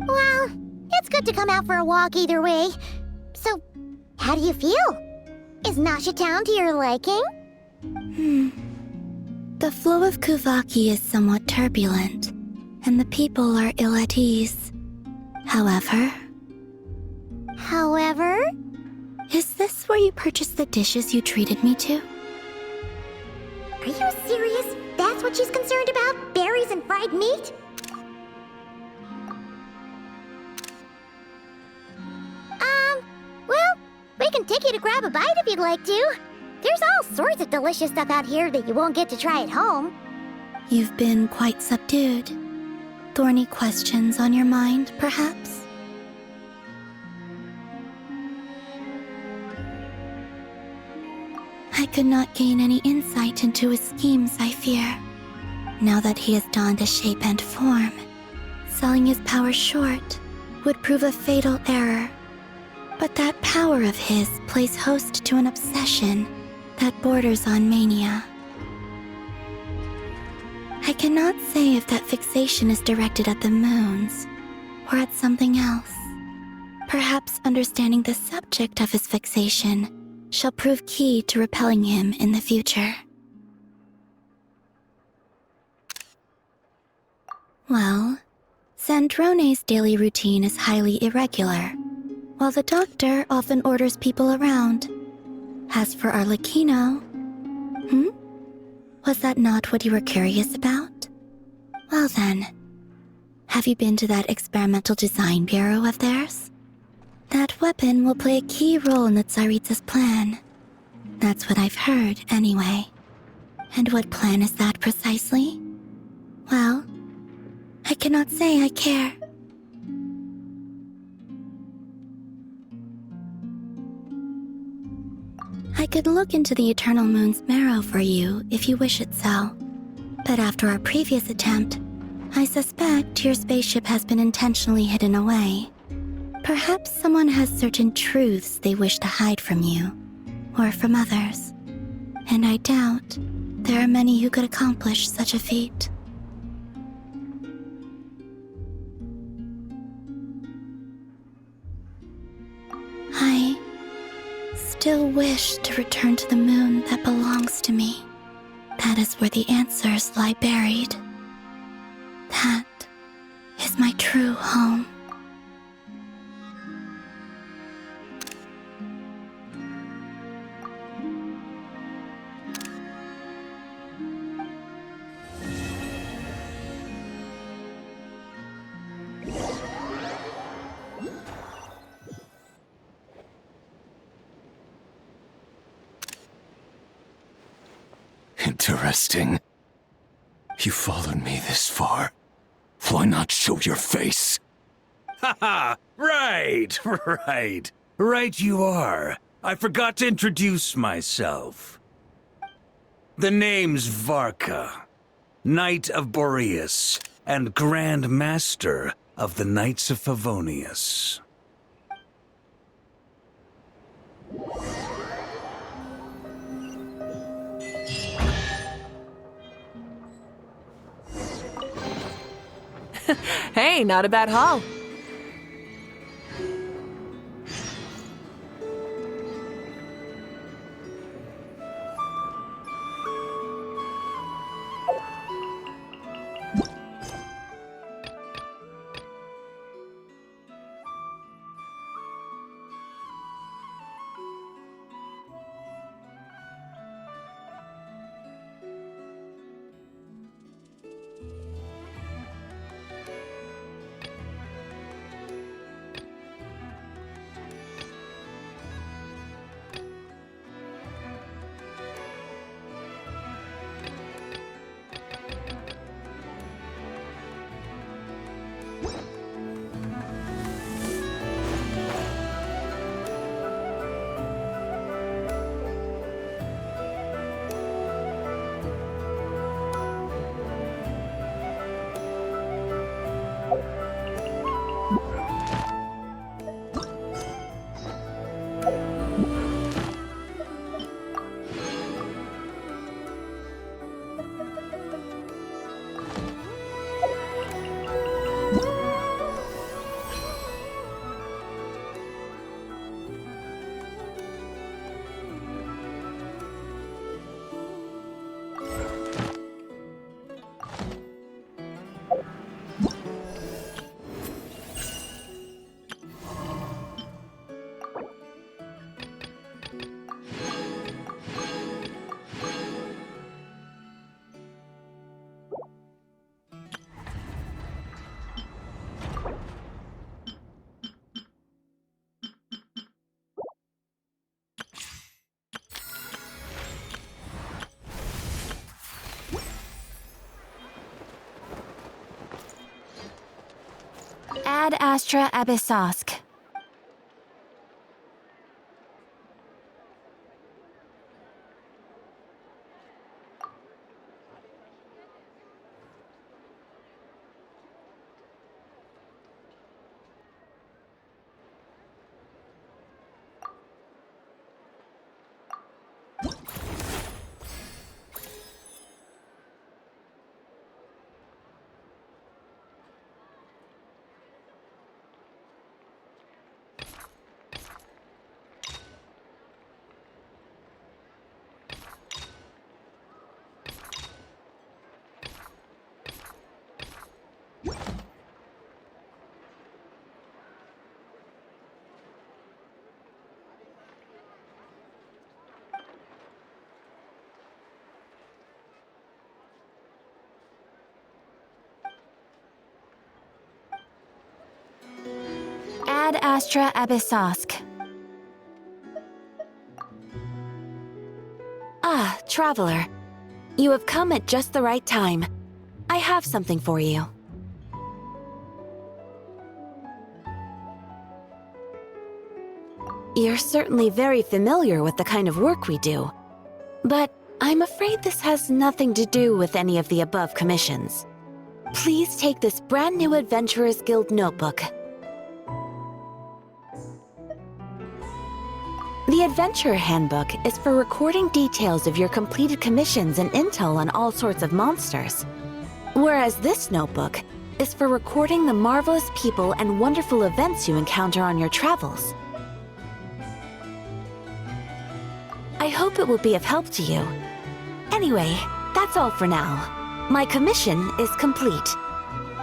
Well, it's good to come out for a walk either way. So, how do you feel? Is Nasha Town to your liking? The flow of Kuvaki is somewhat turbulent, and the people are ill at ease. However... Is this where you purchased the dishes you treated me to? Are you serious? That's what she's concerned about? Berries and fried meat? Well, we can take you to grab a bite if you'd like to. There's all sorts of delicious stuff out here that you won't get to try at home. You've been quite subdued. Thorny questions on your mind, perhaps? I could not gain any insight into his schemes, I fear. Now that he has donned a shape and form, selling his power short would prove a fatal error. But that power of his plays host to an obsession that borders on mania. I cannot say if that fixation is directed at the moons or at something else. Perhaps understanding the subject of his fixation shall prove key to repelling him in the future. Well, Zandrone's daily routine is highly irregular, while the doctor often orders people around. As for Arlecchino... Was that not what you were curious about? Well then, have you been to that experimental design bureau of theirs? That weapon will play a key role in the Tsaritsa's plan. That's what I've heard, anyway. And what plan is that precisely? Well, I cannot say I care. I could look into the Eternal Moon's marrow for you if you wish it so. But after our previous attempt, I suspect your spaceship has been intentionally hidden away. Perhaps someone has certain truths they wish to hide from you, or from others. And I doubt there are many who could accomplish such a feat. I still wish to return to the moon that belongs to me. That is where the answers lie buried. That is my true home. Interesting. You followed me this far. Why not show your face? Haha! Right, right. Right you are. I forgot to introduce myself. The name's Varka, Knight of Boreas, and Grand Master of the Knights of Favonius. Hey, not a bad haul. Ad Astra Abyssosk. Ad Astra Abyssosk. Ah, traveler. You have come at just the right time. I have something for you. You're certainly very familiar with the kind of work we do. But I'm afraid this has nothing to do with any of the above commissions. Please take this brand new Adventurers Guild notebook. The Adventurer Handbook is for recording details of your completed commissions and intel on all sorts of monsters. Whereas this notebook is for recording the marvelous people and wonderful events you encounter on your travels. I hope it will be of help to you. Anyway, that's all for now. My commission is complete.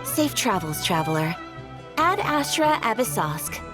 Safe travels, traveler. Ad Astra Abyssosk.